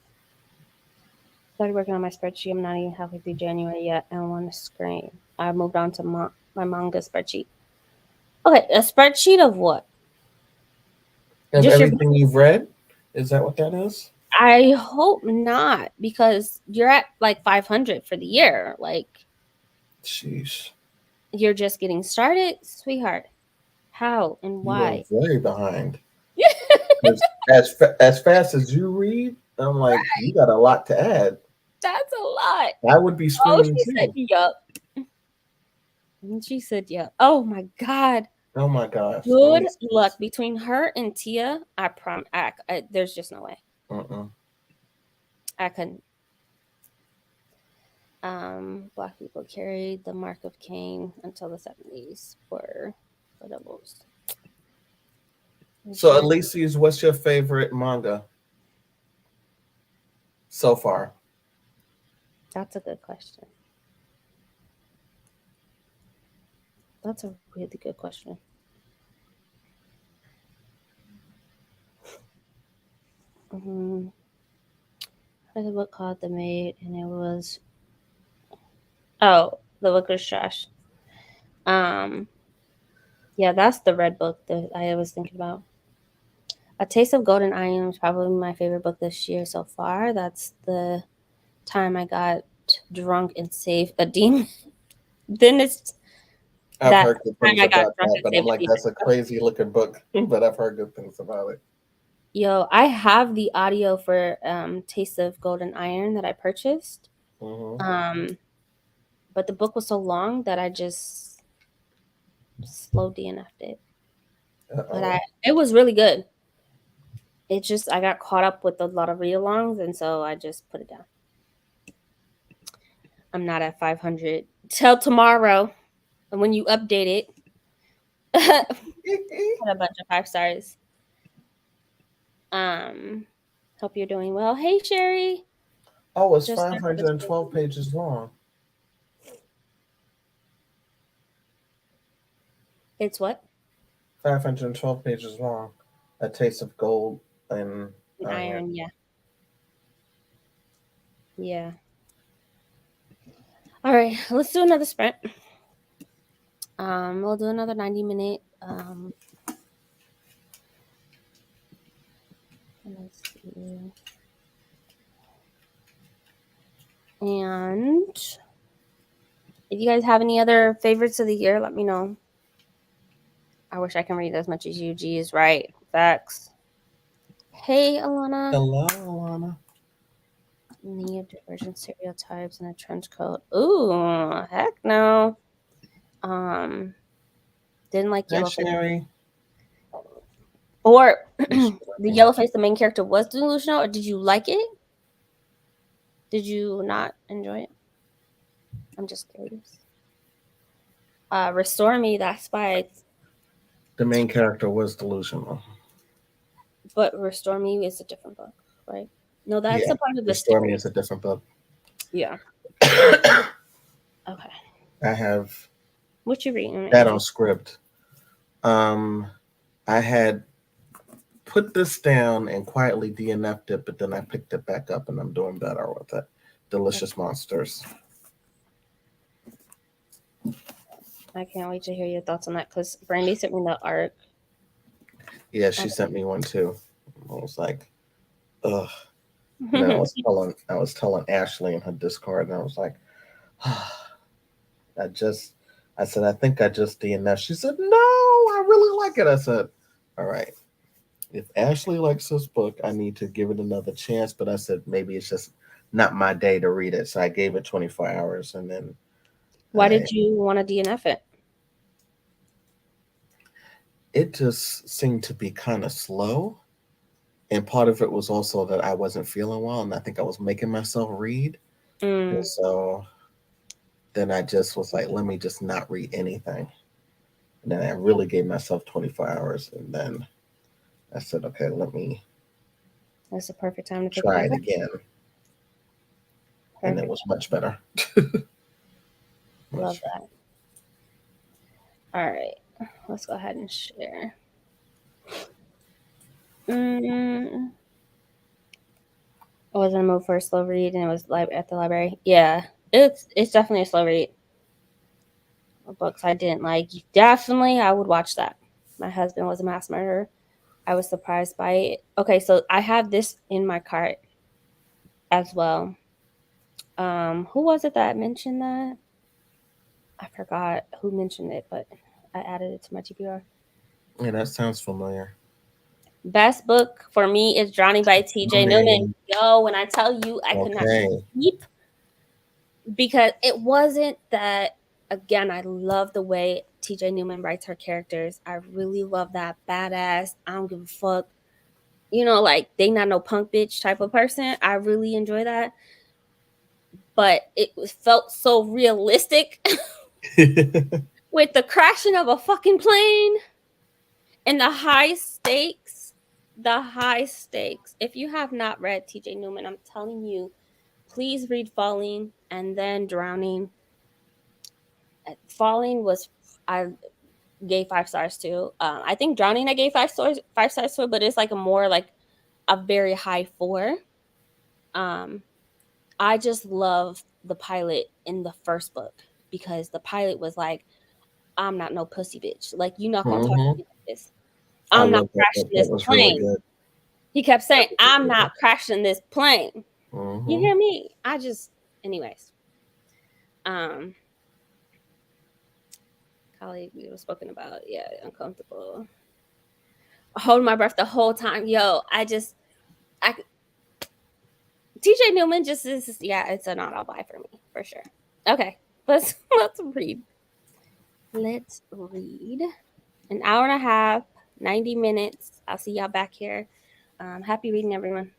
Started working on my spreadsheet. I'm not even halfway through January yet. I want to scream. I moved on to my manga spreadsheet. Okay, a spreadsheet of what? Of Just your. everything you've read? Is that what that is? I hope not, because you're at like 500 for the year. Like, Sheesh. you're just getting started, sweetheart. How and You are why? very behind. 'Cause as fast as you read, I'm like, you got a lot to add. That's a lot. I would be Oh, screaming she said too. yup. And she said yup. Oh my God. Oh my gosh. Let Good me see luck this. between her and Tia. There's just no way. Uh-uh. I couldn't. Black people carried the mark of Cain until the 70s for doubles. So, Elysees, what's your favorite manga so far? That's a good question. That's a really good question. Mm-hmm. I read a book called The Maid, and it was the book was trash. Um, yeah, that's the red book that I was thinking about. A Taste of Golden Iron is probably my favorite book this year so far. That's the time I got drunk and saved a demon. Then it's I've that heard good time things I got about drunk that, and but I'm saved a like, demon. that's a crazy looking book. But I've heard good things about it. Yo, I have the audio for Taste of Golden Iron that I purchased. Mm-hmm. Um, but the book was so long that I just slow DNF'd it. But Uh-oh. it was really good. It just I got caught up with a lot of read-alongs, and so I just put it down. I'm not at 500 till tomorrow, and when you update it, put a bunch of 5 stars. Um, hope you're doing well. Hey Sherry, Oh, it's just started this 512 pages long. It's what? 512 pages long. A Taste of Gold and An Iron. iron, yeah, yeah. All right, let's do another sprint. We'll do another 90-minute. Let's see. And if you guys have any other favorites of the year, let me know. I wish I can read as much as you. G is right. Facts. Hey, Alana. Hello, Alana. Neurodivergent stereotypes in a trench coat. Ooh, heck no. Um, didn't like Hi, Yellowface. Sherry. Or Yes, the Yellowface, the main character was delusional, or did you like it? Did you not enjoy it? I'm just curious. Restore Me, that's by, the main character was delusional. but Restore Me is a different book, right? No, that's Yeah, a part of the Restore Me series. is a different book. Yeah. I Okay. have What you reading? that Angie? on script. Um, I had put this down and quietly DNF'd it, but then I picked it back up and I'm doing better with it. Delicious Monsters. I can't wait to hear your thoughts on that because Brandie sent me the art. Yeah, she sent me one too. I was like, ugh. And then I was telling Ashley in her Discord, and I was like, I said, I think I just DNF. She said, no, I really like it. I said, all right. If Ashley likes this book, I need to give it another chance. But I said, maybe it's just not my day to read it. So I gave it 24 hours. And then Why did you want to DNF it? it just seemed to be kind of slow. And part of it was also that I wasn't feeling well. And I think I was making myself read. And so then I just was like, let me just not read anything. And then I really gave myself 24 hours. And then I said, okay, let me That's the perfect time to pick it Try back it up. again, and it Perfect. was much better. Love Much. that. All right. Let's go ahead and share. Mm, I was in a mood for a slow read, and it was at the library. Yeah, it's definitely a slow read. Books I didn't like, definitely I would watch that. My husband was a mass murderer. I was surprised by it. Okay, so I have this in my cart as well. Who was it that mentioned that? I forgot who mentioned it, but I added it to my TBR. Yeah, that sounds familiar. Best book for me is Drowning by T.J. Newman. Name. Yo, when I tell you I could not Okay. sleep because it wasn't that. Again, I love the way T.J. Newman writes her characters. I really love that badass. I don't give a fuck. Like they not no punk bitch type of person. I really enjoy that, but felt so realistic with the crashing of a fucking plane and the high stakes. The high stakes. If you have not read T.J. Newman, I'm telling you, please read Falling and then Drowning. Falling was I gave 5 stars to. I think Drowning I gave 5 stars, 5 stars to, but it's like a very high 4. Um, I just love the pilot in the first book because the pilot was like, "I'm not no pussy bitch. Like you're not gonna talk to Hmm. me like this. I I'm not love that book. crashing That this was really plane." good. He kept That saying, was "I'm really not crashing this plane." good. You Hmm. hear me? Anyways. Um, colleague we were spoken about, yeah, uncomfortable. Holding my breath the whole time. Yo, I TJ Newman just is, yeah, it's a not all buy for me for sure. Okay, let's read. Let's read. An hour and a half, 90 minutes. I'll see y'all back here. Happy reading, everyone.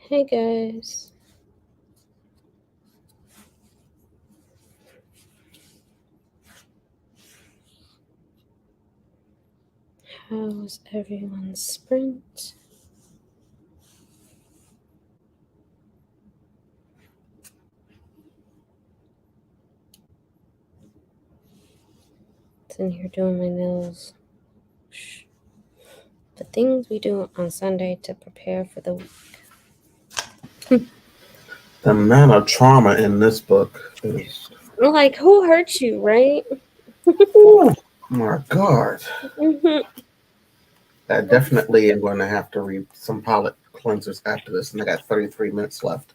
Hey guys. How's everyone's sprint? Sitting here doing my nails. The things we do on Sunday to prepare for the week. The amount of trauma in this book is. Like, who hurt you, right? Oh my God. Mm-hmm. I definitely am going to have to read some palette cleansers after this, and I got 33 minutes left.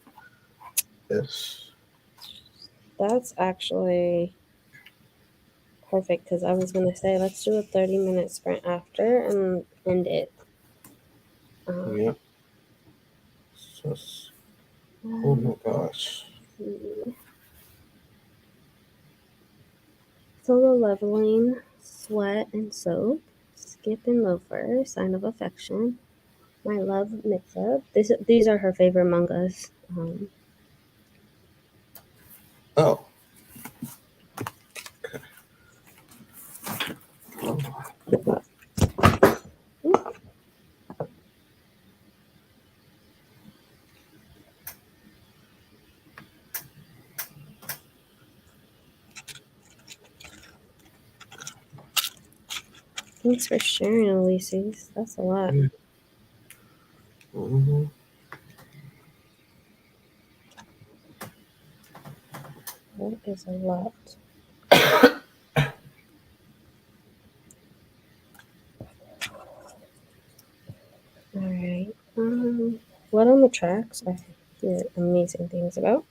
This. That's actually perfect because I was gonna say let's do a 30-minute sprint after and end it. Yep. Oh my gosh. Solo leveling, sweat and soap, skip and loafer, sign of affection, my love mix up. These are her favorite mangas. Oh. Thanks for sharing, Ulysses. That's a lot. Mm-hmm. That is a lot. All right. What on the tracks I hear amazing things about?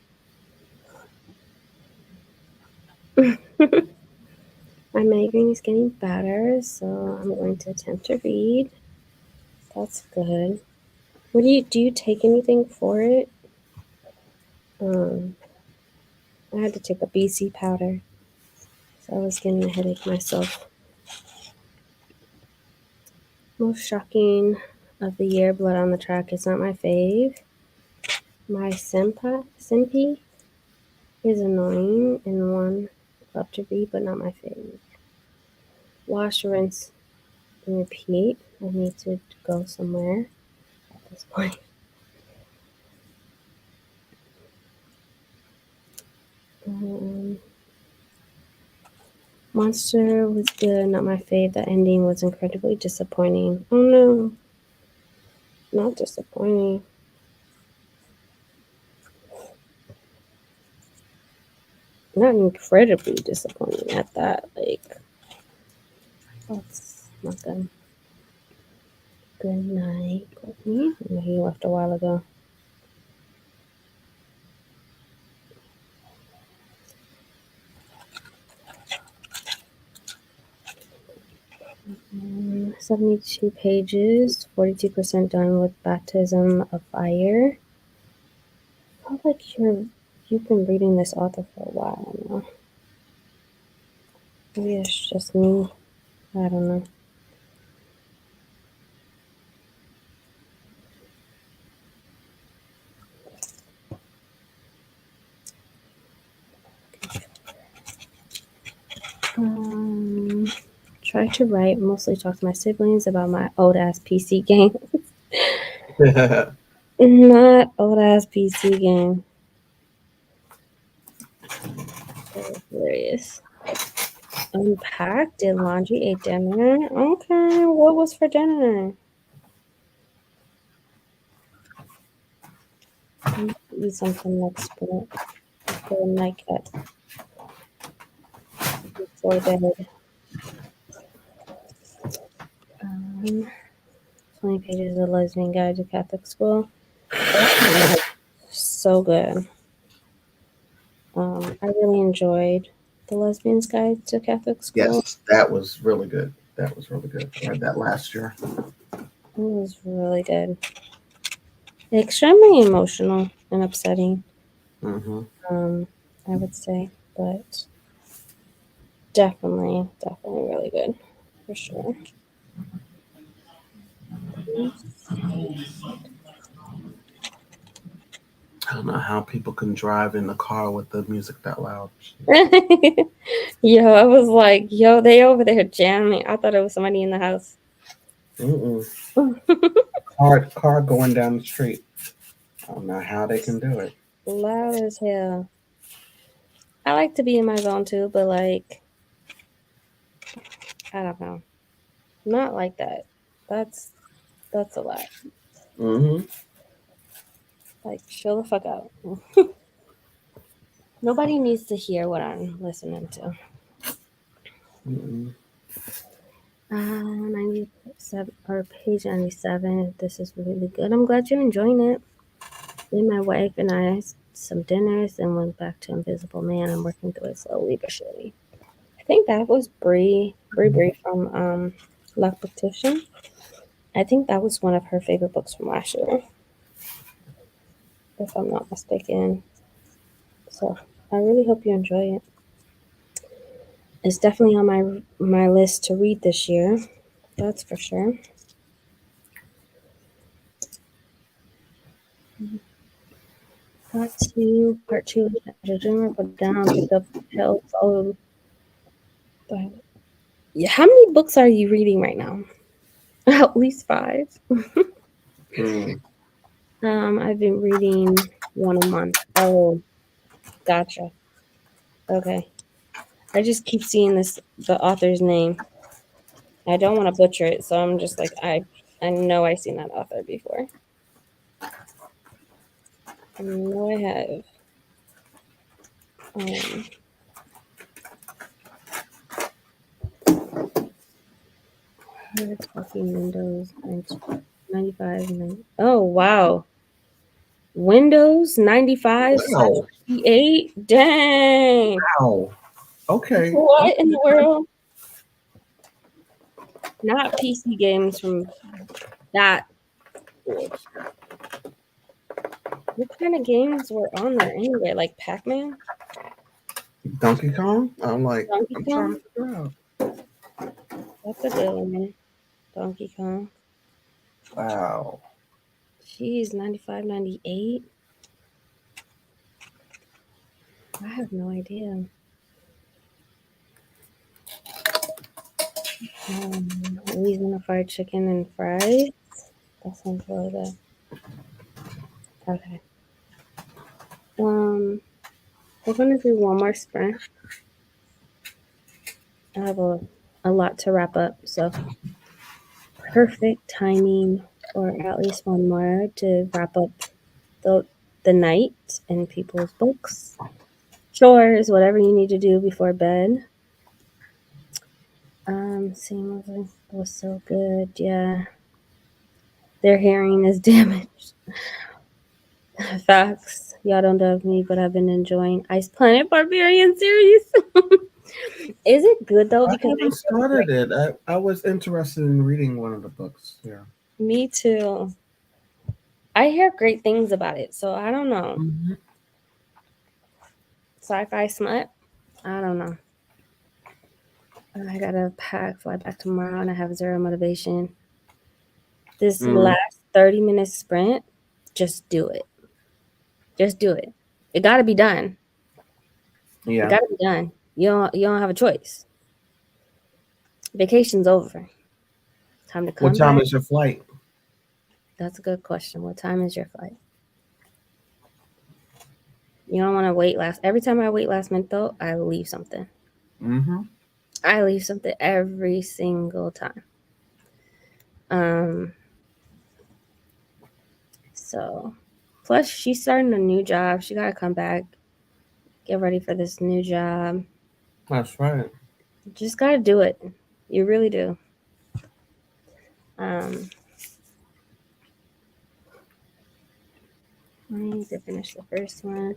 My migraine is getting better, so I'm going to attempt to read. That's good. What do you take anything for it? I had to take a BC powder, so I was getting a headache myself. Most shocking of the year, Blood on the Track is not my fave. My senpai is annoying and one love to read, but not my fave. Wash, rinse, and repeat. I need to go somewhere at this point. Monster was good, not my fave. The ending was incredibly disappointing. Oh no, not disappointing. Not incredibly disappointing at that. Like, that's not good. Good night, Courtney. I know he left a while ago. Mm, 72 pages, 42% done with Baptism of Fire. I feel like you've been reading this author for a while now. Maybe it's just me. I don't know. Try to write, mostly talk to my siblings about my old ass PC game. Not old ass PC game. That was hilarious. Unpacked, did laundry, ate dinner. Okay, what was for dinner? I need to eat something next sprint. Go night cat before bed. 20 pages of lesbian guide to Catholic school. So good. I really enjoyed the lesbian's guide to Catholic school. Yes, that was really good. That was really good. I read that last year. It was really good. Extremely emotional and upsetting. Mm-hmm. I would say, but definitely really good for sure. I don't know how people can drive in the car with the music that loud. Yo, I was like, yo, they over there jamming. I thought it was somebody in the house. Mm-mm. Car going down the street. I don't know how they can do it. Loud as hell. I like to be in my zone too, but like, I don't know. Not like that. That's that's a lot. Mm-hmm. Like, chill the fuck out. Nobody needs to hear what I'm listening to. Mm-mm. 97 or page 97. This is really good. I'm glad you're enjoying it. Then my wife and I some dinners and went back to Invisible Man. I'm working through it slowly but surely. I think that was Bree from Luck Petition. I think that was one of her favorite books from last year, if I'm not mistaken. So I really hope you enjoy it. It's definitely on my list to read this year. That's for sure. Got to part two of Stranger Dreamer, put down, picked up Hell followed. Yeah, how many books are you reading right now? At least five. Mm. I've been reading one a month. Oh, gotcha. Okay. I just keep seeing the author's name. I don't want to butcher it, so I'm just like I know I've seen that author before. I know I have. Um, Hard talking Windows 95 and 90. Oh wow. Windows 95 slash Wow. 98. Dang. Wow. Okay. What in Okay. the world? Not PC games from that old. What kind of games were on there anyway? Like Pac-Man? Donkey Kong? I'm like, Donkey I'm trying Kong? to figure out. That's a good one. Donkey Kong. Wow. Jeez, 95, 98. I have no idea. Reason a fried chicken and fries. That sounds really good. Okay. We're gonna do one more sprint. I have a lot to wrap up, so perfect timing, or at least one more to wrap up the the night in people's books, chores, whatever you need to do before bed. Seeing was so good. Yeah, their hearing is damaged. Facts. Y'all don't love me, but I've been enjoying Ice Planet Barbarian series. Is it good though? I Because haven't started it. I was interested in reading one of the books. Yeah. me too. I hear great things about it, so I don't know. Mm-hmm. Sci-fi smut. I don't know. I gotta pack, fly back tomorrow, and I have zero motivation. This Mm. last 30-minute sprint, just do it. Just do it. It gotta be done. It Yeah. gotta be done. You don't have a choice. Vacation's over. Time to What come time back. is your flight? That's a good question. What time is your flight? You don't want to wait last. Every time I wait last minute, though, I leave something. Mm-hmm. I leave something every single time. Um. So, plus she's starting a new job. She gotta come back, get ready for this new job. That's right. Just gotta do it. You really do. Um. I need to finish the first one.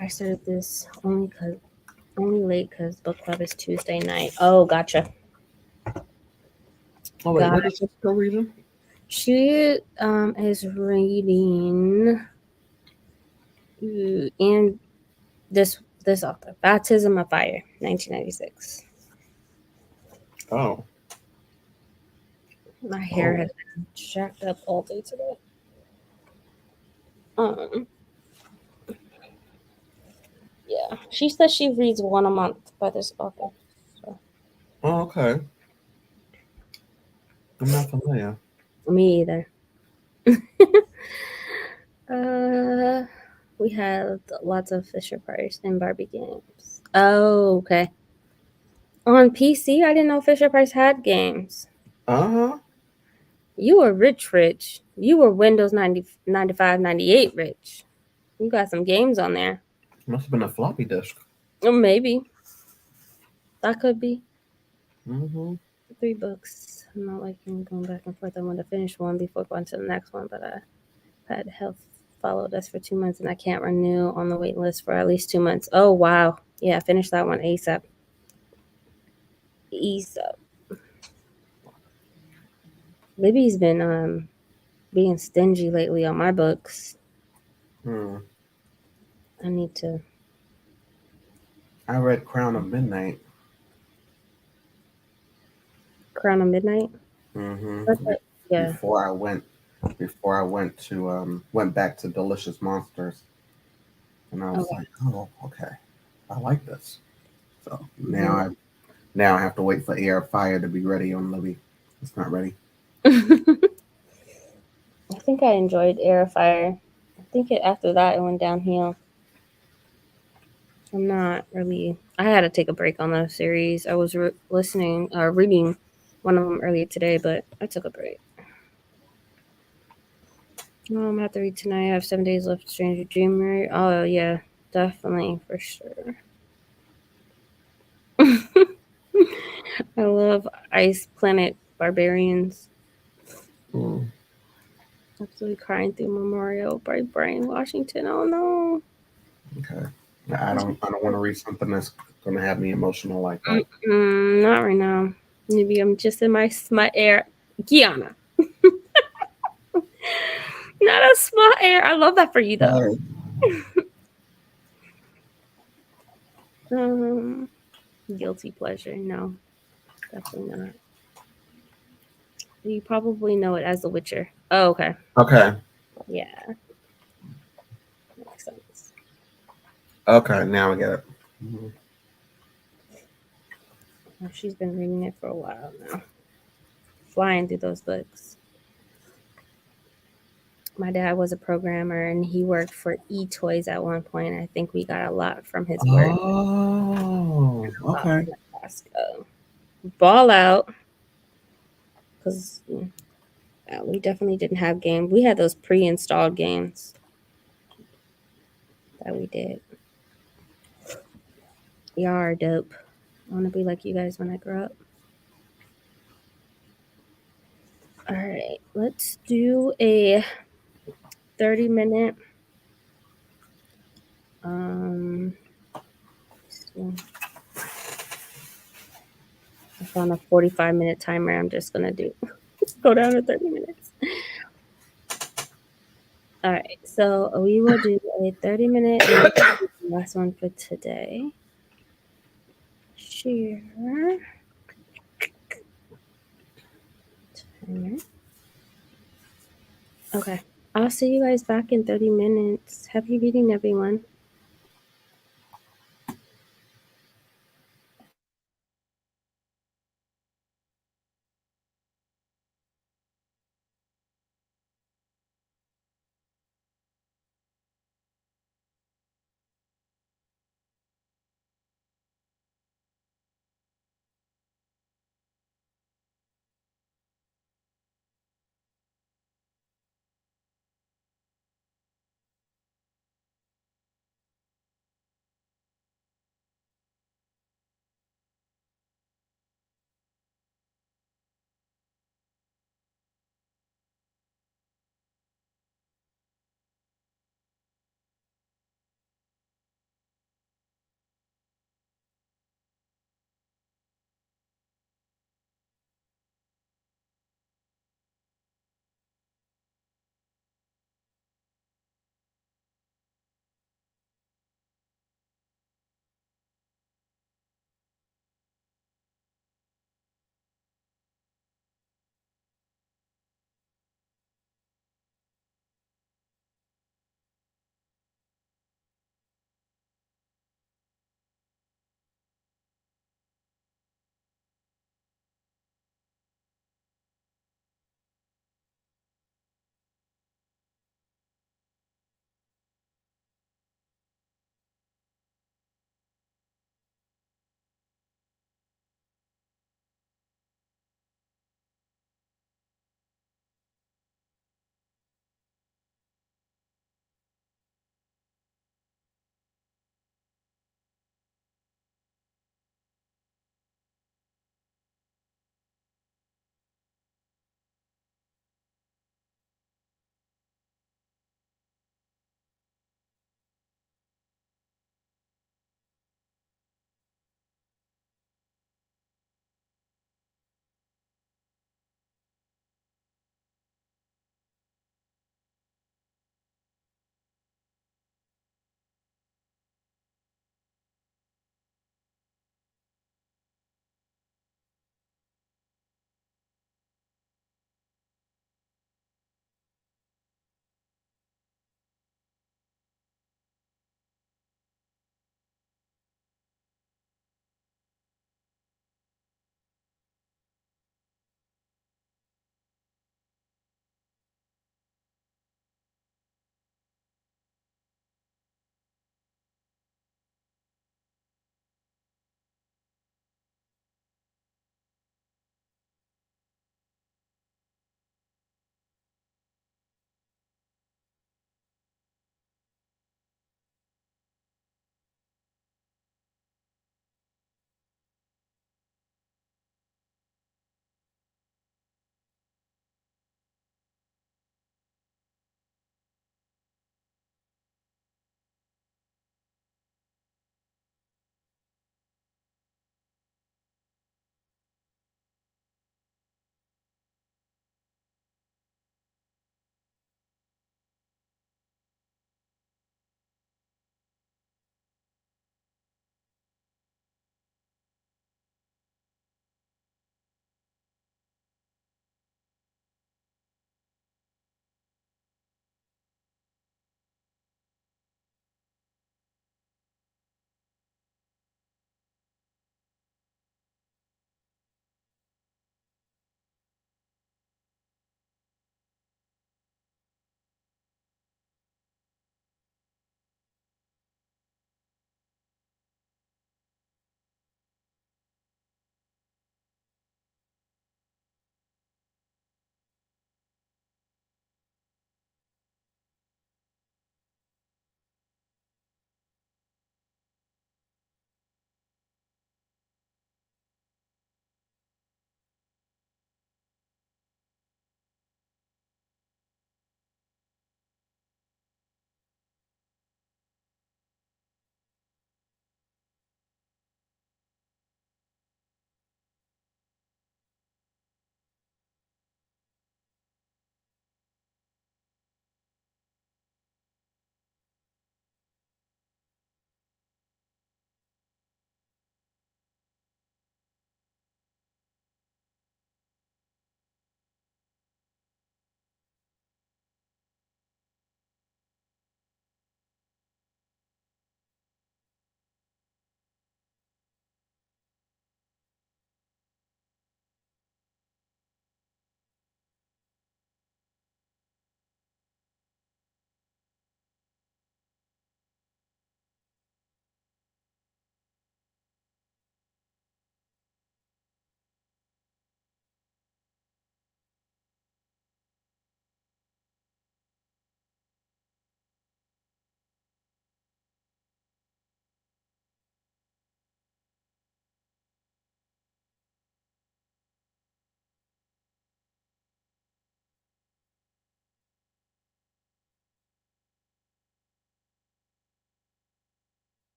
I started this only late because book club is Tuesday night. Oh, gotcha. Oh wait, Got what is Jessica reading? She is reading and this author, Baptism of Fire, 1996. Oh. My hair Oh, has been jacked up all day today. Um, yeah. She says she reads one a month by this author. So oh, okay. I'm not familiar. me either. uh, we have lots of Fisher Price and Barbie games. Oh, okay. On PC, I didn't know Fisher Price had games. Uh huh. You were rich, rich. You were Windows 90, 95, 98 rich. You got some games on there. Must have been a floppy disk. Or maybe. That could be. Mm-hmm. 3 books. I'm not liking going back and forth. I want to finish one before going to the next one, but I had health followed us for 2 months and I can't renew on the wait list for at least 2 months. Oh, wow. Yeah, finish that one ASAP. ASAP. Libby's been being stingy lately on my books. Hmm. I need to. I read Crown of Midnight. Crown of Midnight? Mm-hmm. That's it. Yeah. Before I went to went back to Delicious Monsters, and I was Okay. like, oh, okay, I like this. So Mhm. now I have to wait for Air of Fire to be ready on Libby. It's not ready. I think I enjoyed Air of Fire. I think after that it went downhill. I'm not really. I had to take a break on the series. I was listening or reading one of them earlier today, but I took a break. No, I'm gonna have to read tonight. I have 7 days left. Stranger Dreamer. Oh yeah, definitely for sure. I love Ice Planet Barbarians. Mm, Absolutely crying through Memorial by Brian Washington. Oh no. okay, I don't want to read something that's going to have me emotional like that. Not right now. Maybe I'm just in my smut air. Kiana. Not a smut air. I love that for you though. Right. Um, guilty pleasure. No, definitely not. You probably know it as The Witcher. Oh, okay. Okay. Yeah, makes sense. Okay. Now I get it. Mhm. Oh, she's been reading it for a while now. Flying through those books. My dad was a programmer and he worked for eToys at one point. I think we got a lot from his work. Oh. A lot Okay. from Nebraska. Ball out because we definitely didn't have games. We had those pre-installed games that we did. Y'all are dope. I want to be like you guys when I grow up. All right, let's do a 30-minute. Um, I found a 45-minute timer. I'm just gonna do go down to 30 minutes. All right, so we will do a 30-minute and last one for today. Share timer. Okay, I'll see you guys back in 30 minutes. Happy reading, everyone.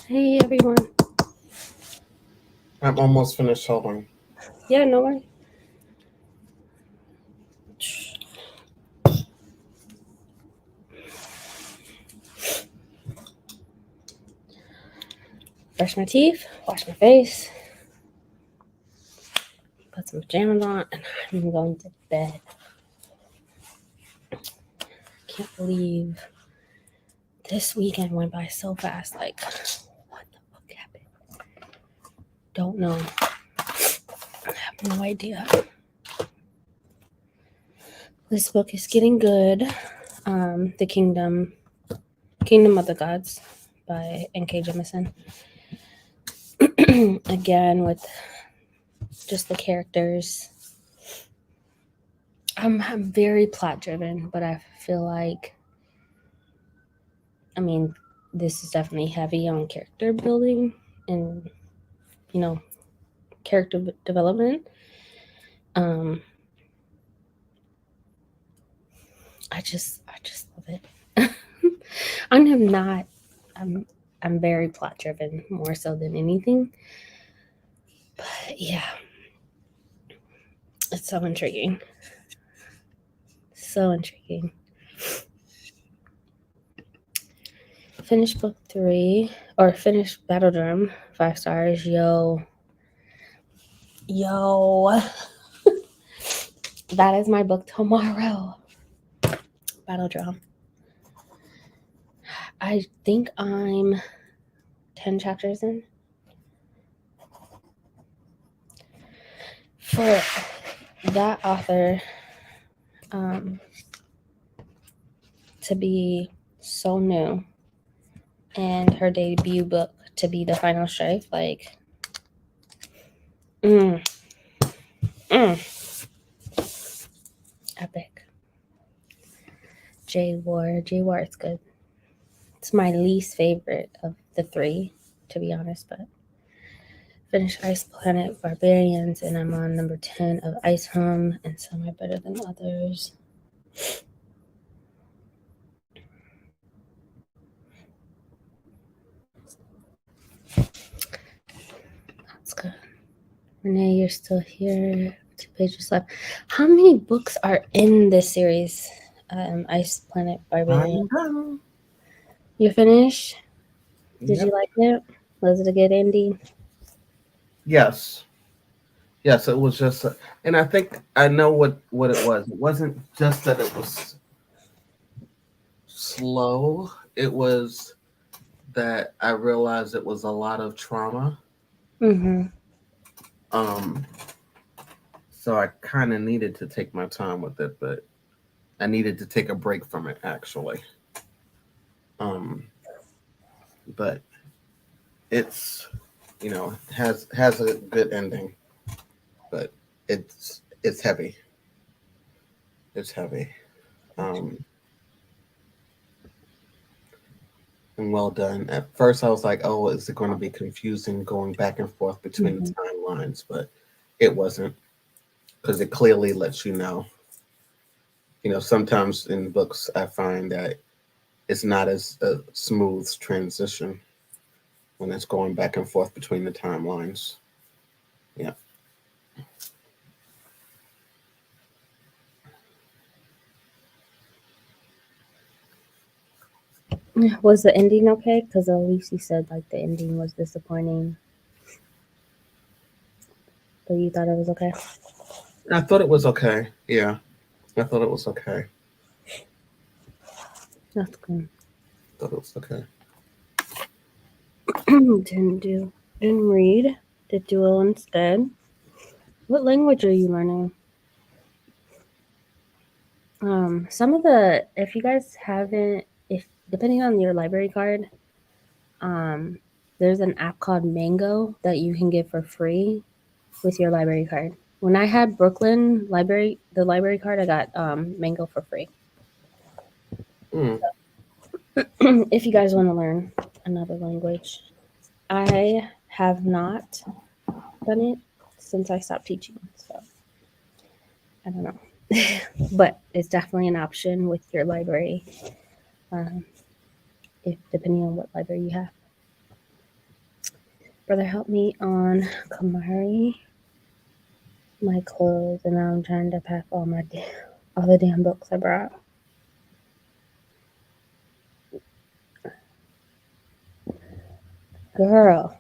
Hey everyone. I'm almost finished. Hold on. Yeah, no worries. Brush my teeth, wash my face, put some pajamas on, and I'm going to bed. Can't believe this weekend went by so fast. Like, what the fuck happened? Don't know. I have no idea. This book is getting good. The Kingdom of the Gods by N.K. Jemisin. Again, with just the characters. I'm very plot driven, but I feel like, I mean, this is definitely heavy on character building and, you know, character development. I just love it. I'm very plot driven more so than anything. But yeah, it's so intriguing. So intriguing. Finished book 3, or finished Battle Drum, 5 stars. Yo. That is my book tomorrow. Battle Drum. I think I'm 10 chapters in. For that author to be so new and her debut book to be The Final Strife, like, epic. J War is good. It's my least favorite of the 3, to be honest, but finished Ice Planet Barbarians, and I'm on number 10 of Ice Hum, and some are better than others. That's good. Renee, you're still here. 2 pages left. How many books are in this series? Ice Planet Barbarian. You finished? Did you like it? Was it a good ending? Yes. Yes, it was just, and I think I know what it was. It wasn't just that it was slow. It was that I realized it was a lot of trauma. Mm-hmm. So I kind of needed to take my time with it, but I needed to take a break from it actually. But it's, has a good ending, but it's heavy. It's heavy. And well done. At first, I was like, "Oh, is it going to be confusing going back and forth between the timelines?" But it wasn't, because it clearly lets you know. Sometimes in books, I find that it's not as a smooth transition when it's going back and forth between the timelines. Yeah. Was the ending okay? Because Lucy said like the ending was disappointing. But you thought it was okay? I thought it was okay. Yeah. I thought it was okay. That's good. Thought it was okay. Didn't read. Did duel instead. What language are you learning? Some of the, if you guys haven't, if depending on your library card, there's an app called Mango that you can get for free with your library card. When I had Brooklyn library, the library card, I got Mango for free. So, if you guys want to learn another language, I have not done it since I stopped teaching, so I don't know. But it's definitely an option with your library, if depending on what library you have. Brother helped me on Kamari, my clothes, and now I'm trying to pack all the damn books I brought. Girl,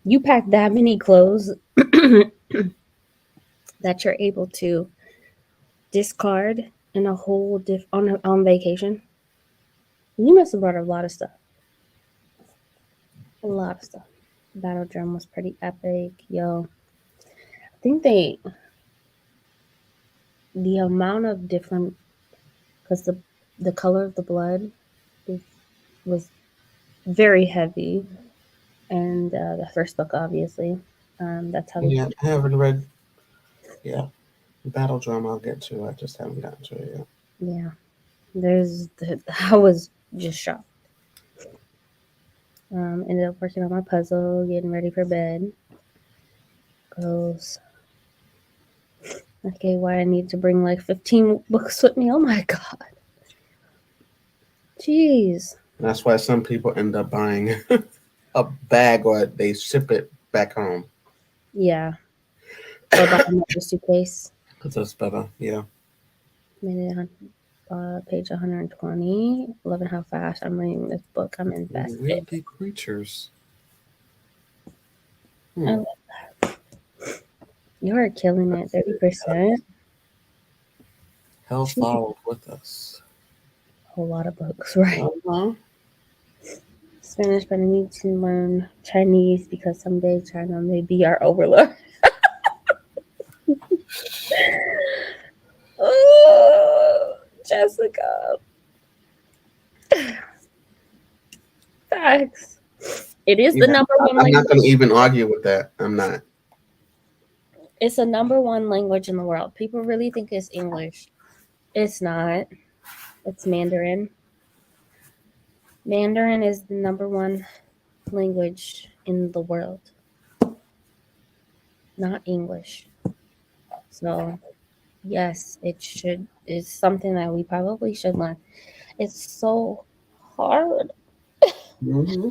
you pack that many clothes that you're able to discard in a whole on vacation. You must have brought a lot of stuff. A lot of stuff. Battle drum was pretty epic, yo. I think the amount of different, because the color of the blood was very heavy, and the first book obviously, that's how they Yeah, keep. I haven't read. Yeah, Battle Drum. I'll get to. I just haven't gotten to it yet. Yeah, I was just shocked. Ended up working on my puzzle, getting ready for bed. Gross. Okay, why I need to bring like 15 books with me? Oh my god. Jeez. That's why some people end up buying a bag or they ship it back home Yeah. Or buy another suitcase. because that's better. Yeah. Made it on page 120. Loving how fast I'm reading this book. I'm invested. Wieldy creatures. I Hmm. love that. You are killing it. 30%. Hell Jeez. followed with us. A whole lot of books, right? Uh-huh. Spanish, but I need to learn Chinese because someday China may be our overlord. Oh, Jessica. Facts. It is the Yeah, number one I'm not language. going to even argue with that. I'm not. It's the number one language in the world. People really think it's English. It's not. It's Mandarin. Mandarin is the number one language in the world, not English. So, yes, it's something that we probably should learn. It's so hard. Mm-hmm.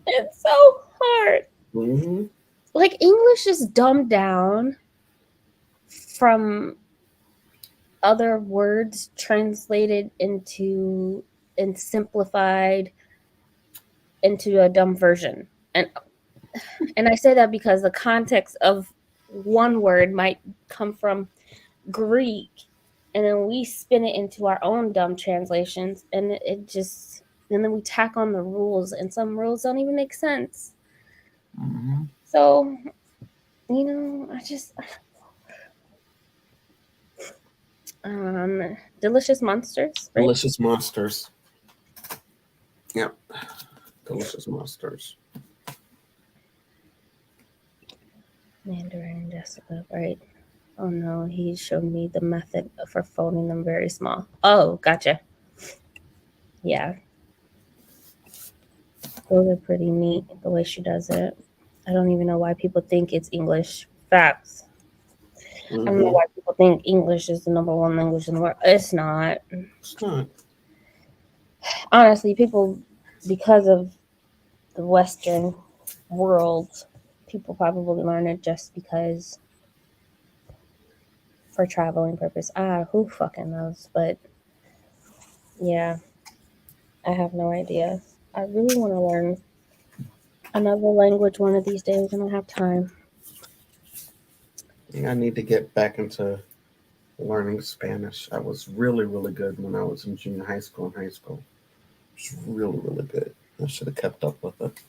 It's so hard. Mm-hmm. Like English is dumbed down from other words translated into and simplified into a dumb version. And I say that because the context of one word might come from Greek, and then we spin it into our own dumb translations, and and then we tack on the rules, and some rules don't even make sense. Mm-hmm. So, I just delicious monsters, right? Delicious monsters. Yep. Delicious monsters. Mandarin Jessica, right? Oh no, he showed me the method for folding them very small. Oh, gotcha. Yeah, those are pretty neat the way she does it. I don't even know why people think it's English. Facts. I don't know Mm-hmm. why people think English is the number one language in the world. It's not. It's not. Honestly, people, because of the Western world, people probably learn it just because for traveling purpose. Who fucking knows? But yeah, I have no idea. I really want to learn another language one of these days, and I have time. Yeah, I need to get back into learning Spanish. I was really, really good when I was in junior high school and high school. It was really, really good. I should have kept up with it.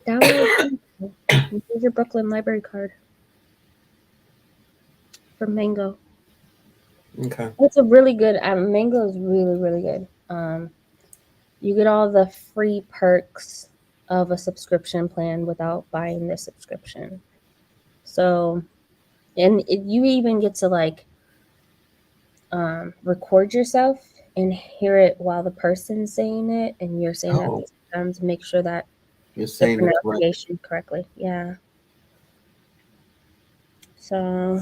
Download. Here's your Brooklyn Library card from Mango. Okay. It's a really good. Mango is really, really good. You get all the free perks of a subscription plan without buying the subscription. So, you even get to like record yourself and hear it while the person's saying it, and you're saying it at Oh, the same time to make sure that you're the saying it correct. pronunciation correctly. Yeah. So,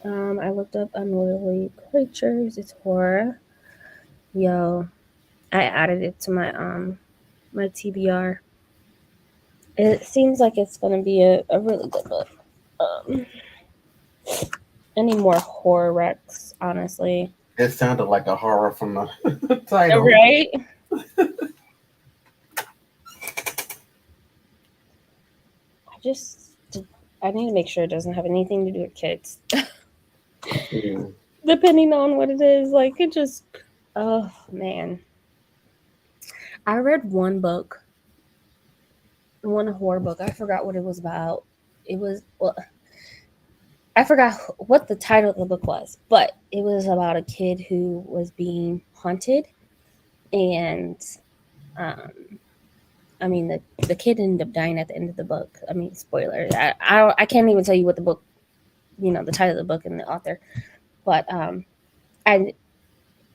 I looked up unworldly creatures. It's horror. Yo, I added it to my my TBR. It seems like it's going to be a really good book. I need more horror recs, honestly. It sounded like a horror from the title. Right? I need to make sure it doesn't have anything to do with kids. Mm. Depending on what it is, like it just, oh man. I read one horror book. I forgot what it was about. It was, well, I forgot what the title of the book was, but it was about a kid who was being haunted, and I mean the kid ended up dying at the end of the book. I mean, spoiler. I can't even tell you what the book, the title of the book and the author, but I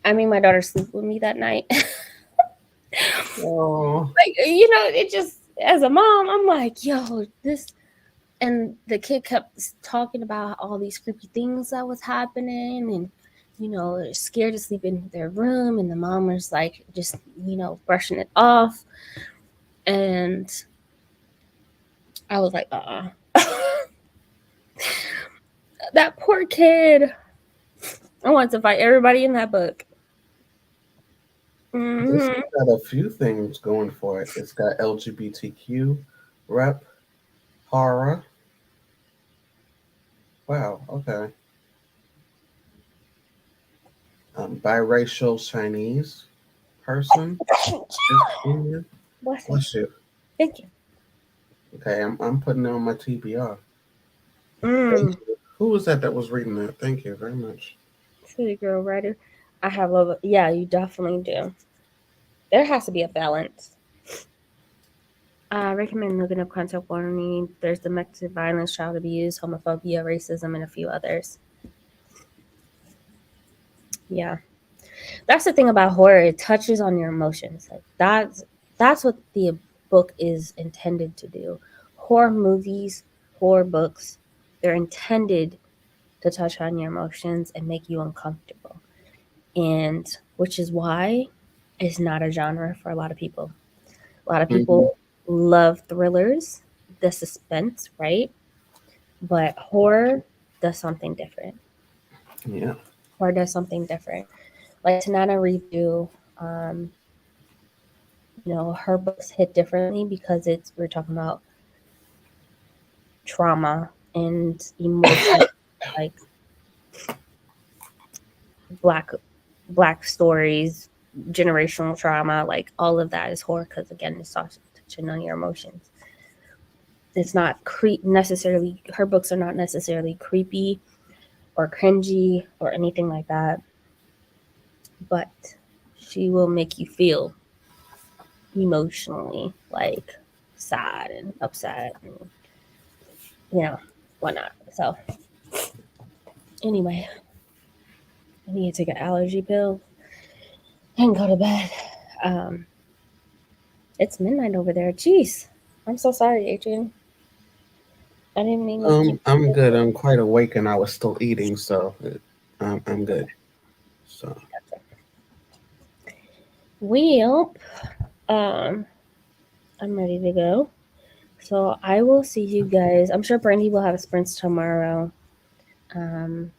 made my daughter sleep with me that night. Oh. Like, it just, as a mom, I'm like, yo, this. And the kid kept talking about all these creepy things that was happening, and they're scared to sleep in their room, and the mom was like just brushing it off, and I was like, that poor kid. I want to fight everybody in that book. This has got a few things going for it. It's got LGBTQ rep, horror. Wow, okay. Biracial Chinese person. Bless you. Thank you. Okay, I'm putting it on my TBR. Thank you. Who was that was reading that? Thank you very much. City girl writer. I have love. Yeah, you definitely do. There has to be a balance. I recommend looking up content warning. There's domestic violence, child abuse, homophobia, racism, and a few others. Yeah. That's the thing about horror. It touches on your emotions. Like that's what the book is intended to do. Horror movies, horror books, they're intended to touch on your emotions and make you uncomfortable. And which is why it's not a genre for a lot of people. A lot of people love thrillers, the suspense, right? But horror does something different. Yeah. Horror does something different. Like Tanana review, her books hit differently because we're talking about trauma and emotion, like black stories, generational trauma, like all of that is horror because again, it's touching on your emotions. It's not necessarily, her books are not necessarily creepy or cringy or anything like that, but she will make you feel emotionally like sad and upset and whatnot. So anyway, I need to take an allergy pill and go to bed. It's midnight over there. Jeez, I'm so sorry, Adrian. I didn't mean to keep. I'm good. I'm quite awake, and I was still eating, so I'm good. So. Well, I'm ready to go. So I will see you guys. I'm sure Brandie will have a sprints tomorrow. I'm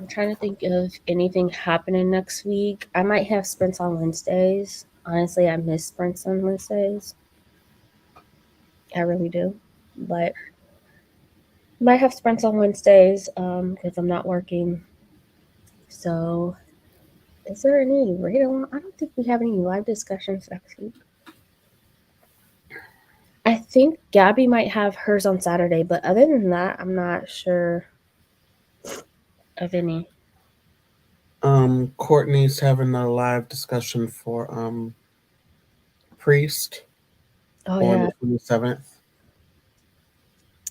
trying to think of anything happening next week. I might have sprints on Wednesdays. Honestly, I miss sprints on Wednesdays. I really do. But might have sprints on Wednesdays because I'm not working. So is there any radio? I don't think we have any live discussions next week. I think Gabby might have hers on Saturday, but other than that, I'm not sure of any. Courtney's having a live discussion for Priest on the 27th.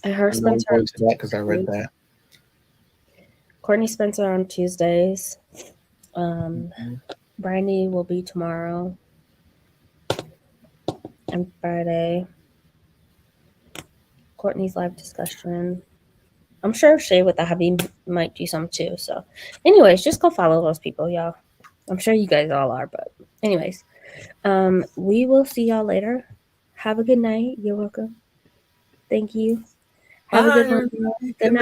I heard I'm Spencer going to that because I read that. Courtney Spencer on Tuesdays. Brandie will be tomorrow and Friday. Courtney's live discussion. I'm sure Shay with the hubby might do some too. So, anyways, just go follow those people, y'all. I'm sure you guys all are, but anyways, We will see y'all later. Have a good night. You're welcome. Thank you. Have a good Bye. one. Good Good night.